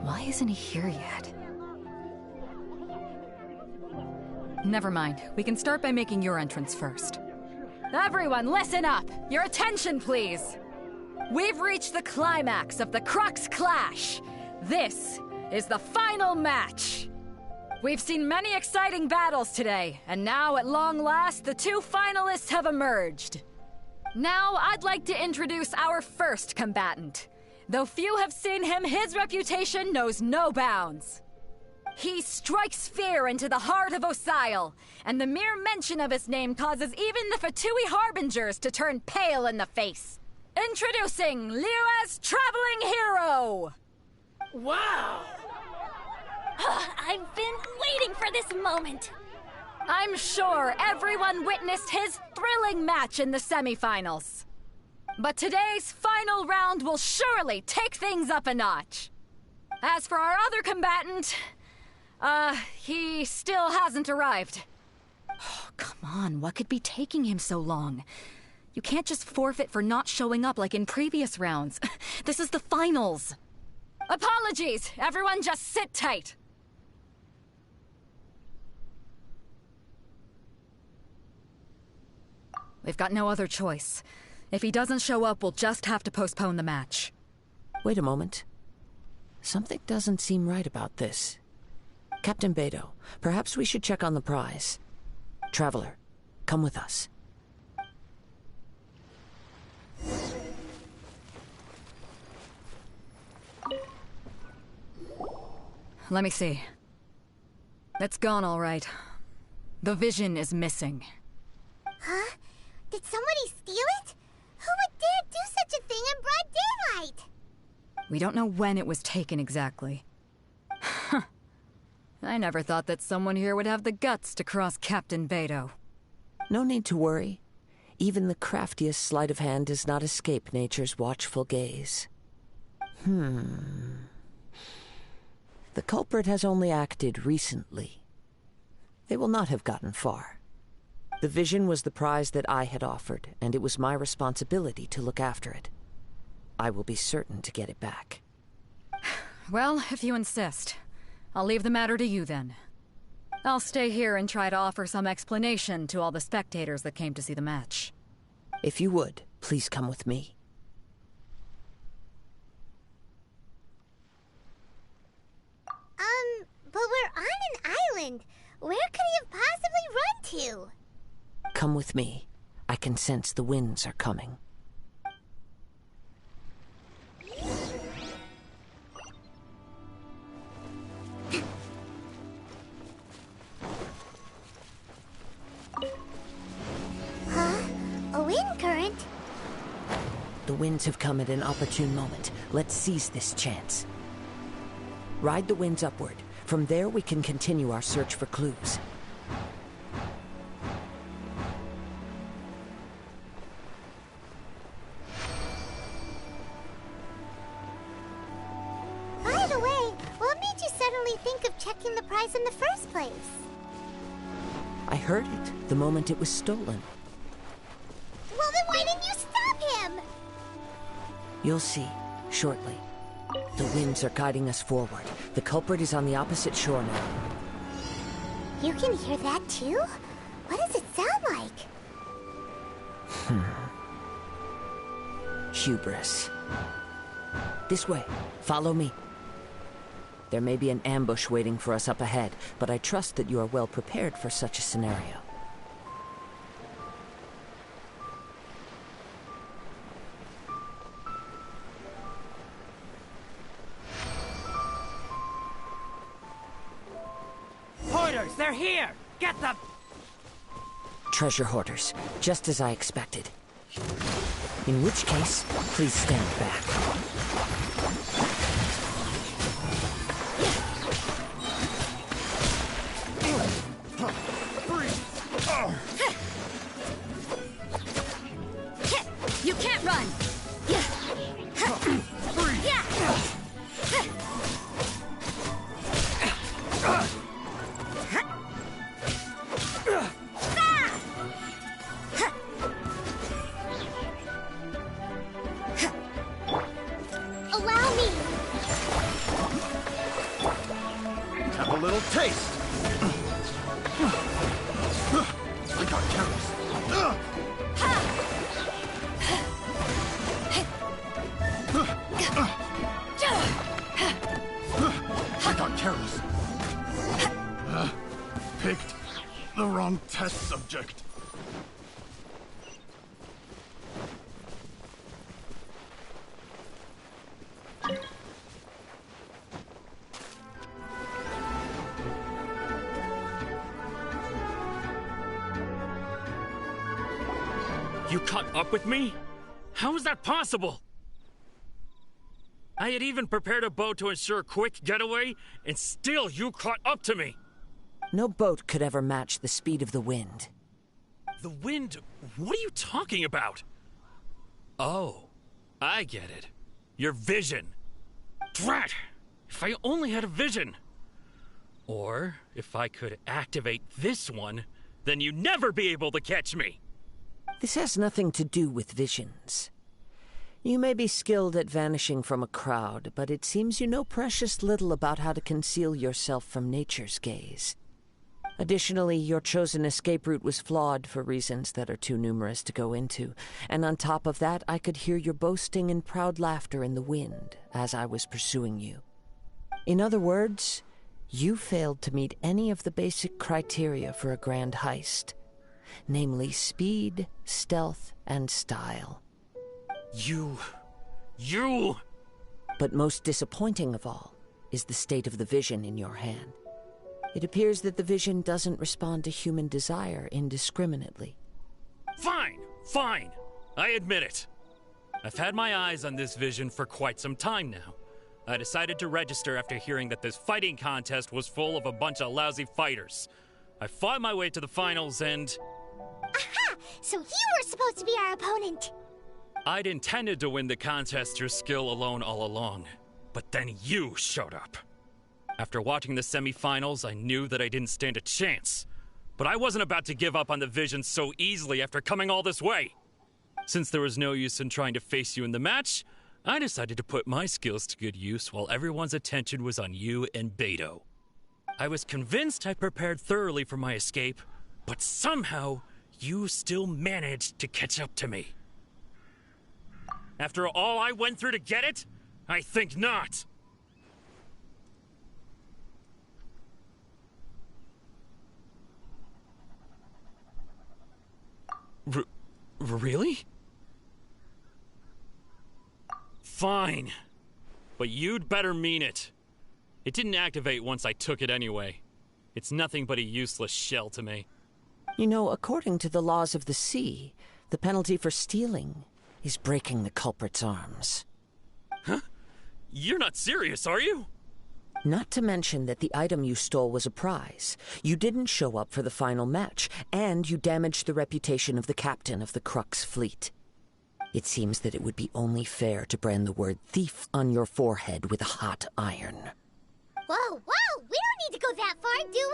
Why isn't he here yet? Never mind. We can start by making your entrance first. Everyone, listen up! Your attention, please! We've reached the climax of the Crux Clash! This is the final match! We've seen many exciting battles today, and now, at long last, the two finalists have emerged. Now, I'd like to introduce our first combatant. Though few have seen him, his reputation knows no bounds. He strikes fear into the heart of Osile, and the mere mention of his name causes even the Fatui Harbingers to turn pale in the face. Introducing Liyue's Traveling Hero! Wow! I've been waiting for this moment! I'm sure everyone witnessed his thrilling match in the semifinals. But today's final round will surely take things up a notch. As for our other combatant, he still hasn't arrived. Oh, come on, what could be taking him so long? You can't just forfeit for not showing up like in previous rounds. This is the finals. Apologies, everyone just sit tight. We've got no other choice. If he doesn't show up, we'll just have to postpone the match. Wait a moment. Something doesn't seem right about this. Captain Beidou, perhaps we should check on the prize. Traveler, come with us. Let me see. It's gone all right. The vision is missing. Huh? Did somebody steal it? Who would dare do such a thing in broad daylight? We don't know when it was taken exactly. I never thought that someone here would have the guts to cross Captain Beidou. No need to worry. Even the craftiest sleight of hand does not escape nature's watchful gaze. The culprit has only acted recently. They will not have gotten far. The vision was the prize that I had offered, and it was my responsibility to look after it. I will be certain to get it back. Well, if you insist. I'll leave the matter to you then. I'll stay here and try to offer some explanation to all the spectators that came to see the match. If you would, please come with me. But we're on an island. Where could he have possibly run to? Come with me. I can sense the winds are coming. Huh? A wind current? The winds have come at an opportune moment. Let's seize this chance. Ride the winds upward. From there, we can continue our search for clues. By the way, what made you suddenly think of checking the prize in the first place? I heard it the moment it was stolen. Well, then why didn't you stop him? You'll see, shortly. The winds are guiding us forward. The culprit is on the opposite shore now. You can hear that too? What does it sound like? Hubris. This way. Follow me. There may be an ambush waiting for us up ahead, but I trust that you are well prepared for such a scenario. Hoarders, they're here! Get them! Treasure hoarders, just as I expected. In which case, please stand back. Allow me! Have a little taste! I got careless. I got careless. Picked the wrong test subject. You caught up with me? How is that possible? I had even prepared a boat to ensure a quick getaway, and still you caught up to me! No boat could ever match the speed of the wind. The wind? What are you talking about? Oh, I get it. Your vision. Drat! If I only had a vision! Or, if I could activate this one, then you'd never be able to catch me! This has nothing to do with visions. You may be skilled at vanishing from a crowd, but it seems you know precious little about how to conceal yourself from nature's gaze. Additionally, your chosen escape route was flawed for reasons that are too numerous to go into, and on top of that, I could hear your boasting and proud laughter in the wind as I was pursuing you. In other words, you failed to meet any of the basic criteria for a grand heist, namely speed, stealth, and style. You... But most disappointing of all is the state of the vision in your hand. It appears that the vision doesn't respond to human desire indiscriminately. Fine! I admit it. I've had my eyes on this vision for quite some time now. I decided to register after hearing that this fighting contest was full of a bunch of lousy fighters. I fought my way to the finals and... Aha! So you were supposed to be our opponent! I'd intended to win the contest through skill alone all along, but then you showed up. After watching the semifinals, I knew that I didn't stand a chance. But I wasn't about to give up on the vision so easily after coming all this way. Since there was no use in trying to face you in the match, I decided to put my skills to good use while everyone's attention was on you and Beto. I was convinced I prepared thoroughly for my escape, but somehow you still managed to catch up to me. After all I went through to get it? I think not. Really? Fine. But you'd better mean it. It didn't activate once I took it anyway. It's nothing but a useless shell to me. You know, according to the laws of the sea, the penalty for stealing is breaking the culprit's arms. Huh? You're not serious, are you? Not to mention that the item you stole was a prize. You didn't show up for the final match, and you damaged the reputation of the captain of the Crux fleet. It seems that it would be only fair to brand the word thief on your forehead with a hot iron. Whoa! We don't need to go that far, do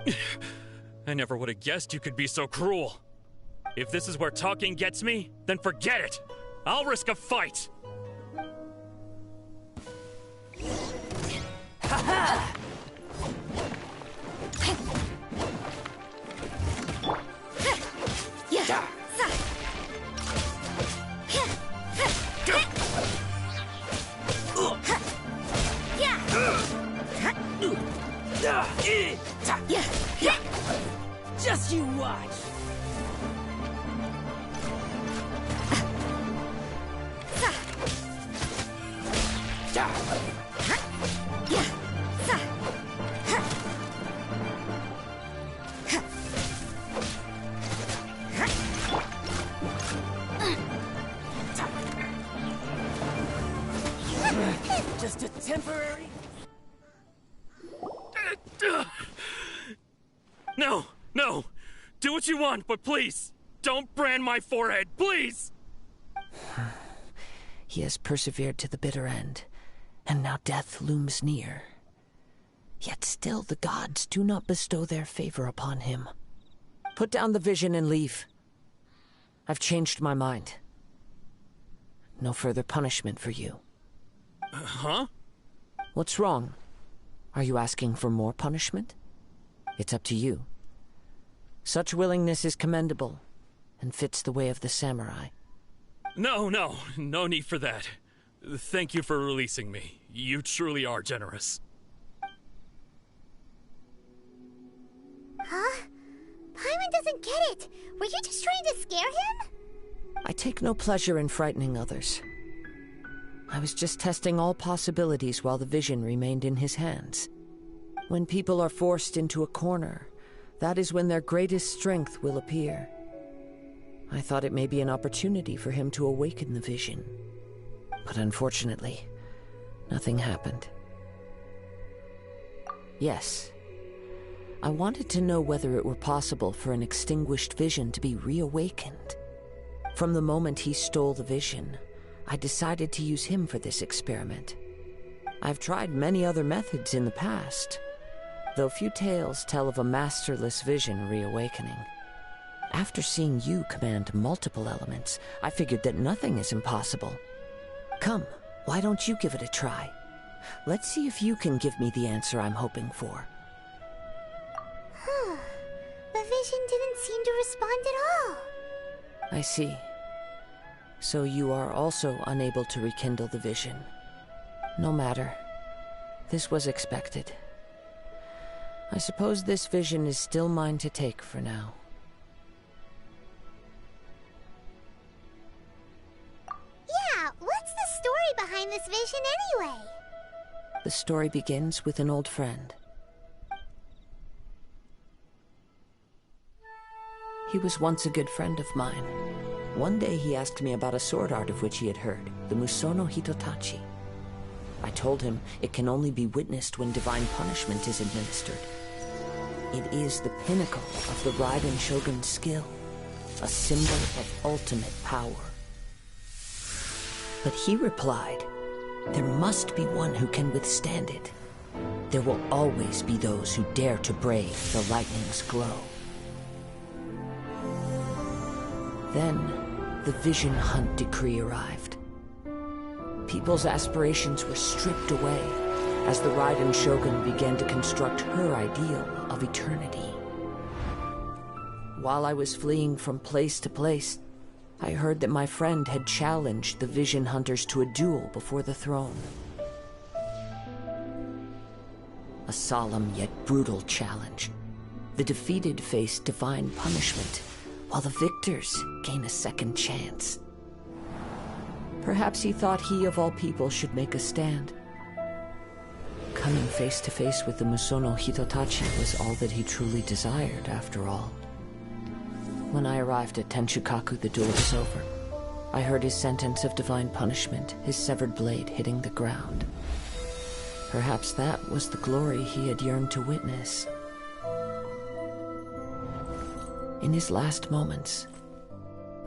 we? I never would have guessed you could be so cruel. If this is where talking gets me, then forget it. I'll risk a fight. Ha-ha! Yeah. Just you watch. Just a temporary... No! Do what you want, but please, don't brand my forehead, please! He has persevered to the bitter end, and now death looms near. Yet still the gods do not bestow their favor upon him. Put down the vision and leave. I've changed my mind. No further punishment for you. Huh? What's wrong? Are you asking for more punishment? It's up to you. Such willingness is commendable, and fits the way of the samurai. No need for that. Thank you for releasing me. You truly are generous. Huh? Paimon doesn't get it. Were you just trying to scare him? I take no pleasure in frightening others. I was just testing all possibilities while the vision remained in his hands. When people are forced into a corner, that is when their greatest strength will appear. I thought it may be an opportunity for him to awaken the vision. But unfortunately, nothing happened. Yes, I wanted to know whether it were possible for an extinguished vision to be reawakened. From the moment he stole the vision, I decided to use him for this experiment. I've tried many other methods in the past, though few tales tell of a masterless vision reawakening. After seeing you command multiple elements, I figured that nothing is impossible. Come, why don't you give it a try? Let's see if you can give me the answer I'm hoping for. The vision didn't seem to respond at all. I see. So you are also unable to rekindle the vision. No matter. This was expected. I suppose this vision is still mine to take for now. Yeah, what's the story behind this vision anyway? The story begins with an old friend. He was once a good friend of mine. One day he asked me about a sword art of which he had heard, the Musono Hitotachi. I told him it can only be witnessed when divine punishment is administered. It is the pinnacle of the Raiden Shogun's skill, a symbol of ultimate power. But he replied, there must be one who can withstand it. There will always be those who dare to brave the lightning's glow. Then, the Vision Hunt decree arrived. People's aspirations were stripped away as the Raiden Shogun began to construct her ideal of eternity. While I was fleeing from place to place, I heard that my friend had challenged the Vision Hunters to a duel before the throne. A solemn yet brutal challenge. The defeated face divine punishment, while the victors gain a second chance. Perhaps he thought he of all people should make a stand. Coming face to face with the Musono Hitotachi was all that he truly desired, after all. When I arrived at Tenshukaku, the duel was over. I heard his sentence of divine punishment, his severed blade hitting the ground. Perhaps that was the glory he had yearned to witness. In his last moments,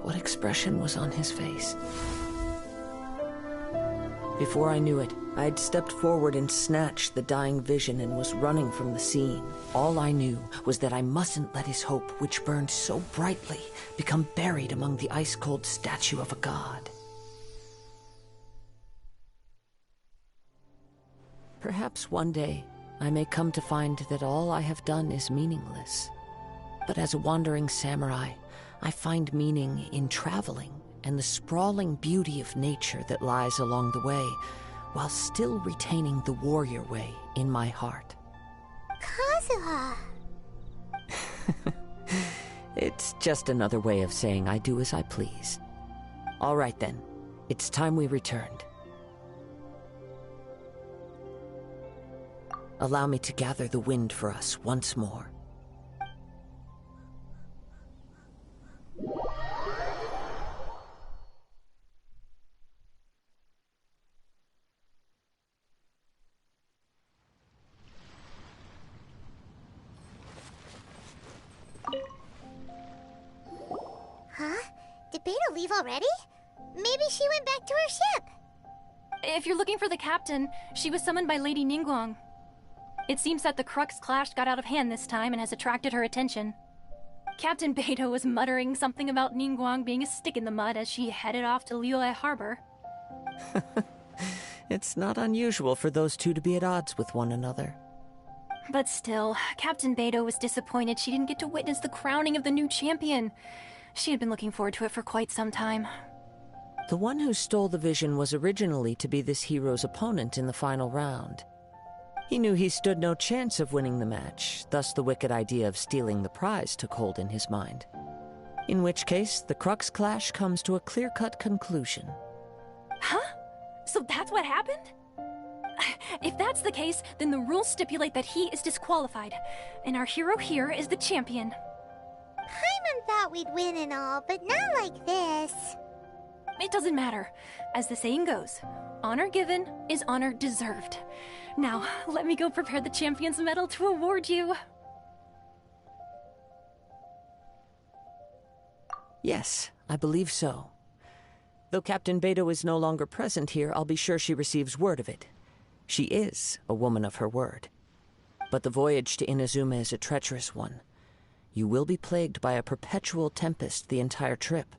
what expression was on his face? Before I knew it, I had stepped forward and snatched the dying vision and was running from the scene. All I knew was that I mustn't let his hope, which burned so brightly, become buried among the ice-cold statue of a god. Perhaps one day, I may come to find that all I have done is meaningless. But as a wandering samurai, I find meaning in traveling and the sprawling beauty of nature that lies along the way, while still retaining the warrior way in my heart. Kazuha! It's just another way of saying I do as I please. All right then, it's time we returned. Allow me to gather the wind for us once more. Huh? Did Beta leave already? Maybe she went back to her ship. If you're looking for the captain, she was summoned by Lady Ningguang. It seems that the Crux clash got out of hand this time and has attracted her attention. Captain Beto was muttering something about Ningguang being a stick in the mud as she headed off to Liyue Harbor. It's not unusual for those two to be at odds with one another. But still, Captain Beidou was disappointed she didn't get to witness the crowning of the new champion. She had been looking forward to it for quite some time. The one who stole the vision was originally to be this hero's opponent in the final round. He knew he stood no chance of winning the match, thus the wicked idea of stealing the prize took hold in his mind. In which case, the Crux Clash comes to a clear-cut conclusion. Huh? So that's what happened? If that's the case, then the rules stipulate that he is disqualified, and our hero here is the champion. Paimon thought we'd win and all, but not like this. It doesn't matter. As the saying goes, honor given is honor deserved. Now, let me go prepare the champion's medal to award you. Yes, I believe so. Though Captain Beidou is no longer present here, I'll be sure she receives word of it. She is a woman of her word. But the voyage to Inazuma is a treacherous one. You will be plagued by a perpetual tempest the entire trip.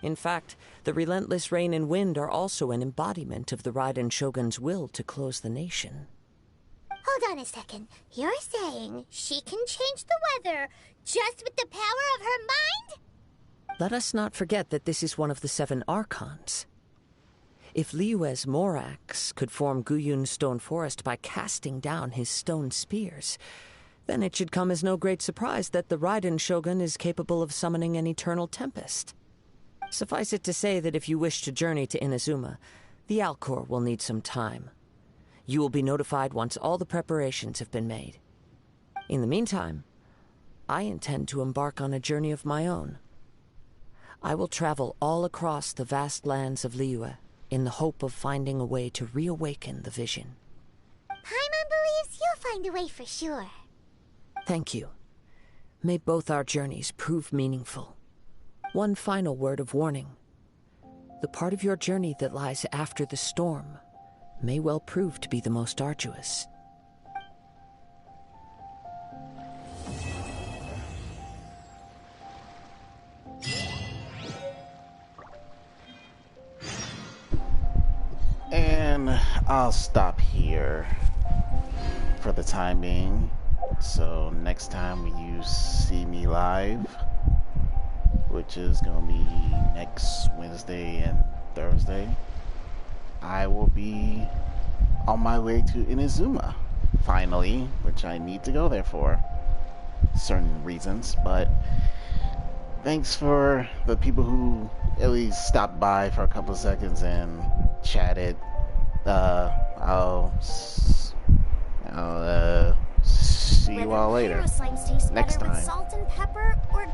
In fact, the relentless rain and wind are also an embodiment of the Raiden Shogun's will to close the nation. Hold on a second. You're saying she can change the weather just with the power of her mind? Let us not forget that this is one of the 7 Archons. If Liyue's Morax could form Guyun's stone forest by casting down his stone spears, then it should come as no great surprise that the Raiden Shogun is capable of summoning an eternal tempest. Suffice it to say that if you wish to journey to Inazuma, the Alcor will need some time. You will be notified once all the preparations have been made. In the meantime, I intend to embark on a journey of my own. I will travel all across the vast lands of Liyue in the hope of finding a way to reawaken the vision. Paimon believes you'll find a way for sure. Thank you. May both our journeys prove meaningful. One final word of warning. The part of your journey that lies after the storm may well prove to be the most arduous. And I'll stop here for the time being. So next time you see me live, which is going to be next Wednesday and Thursday, I will be on my way to Inazuma, finally, which I need to go there for certain reasons. But thanks for the people who at least stopped by for a couple of seconds and chatted. I'll see you all later. Next Next time. time. Salt and pepper or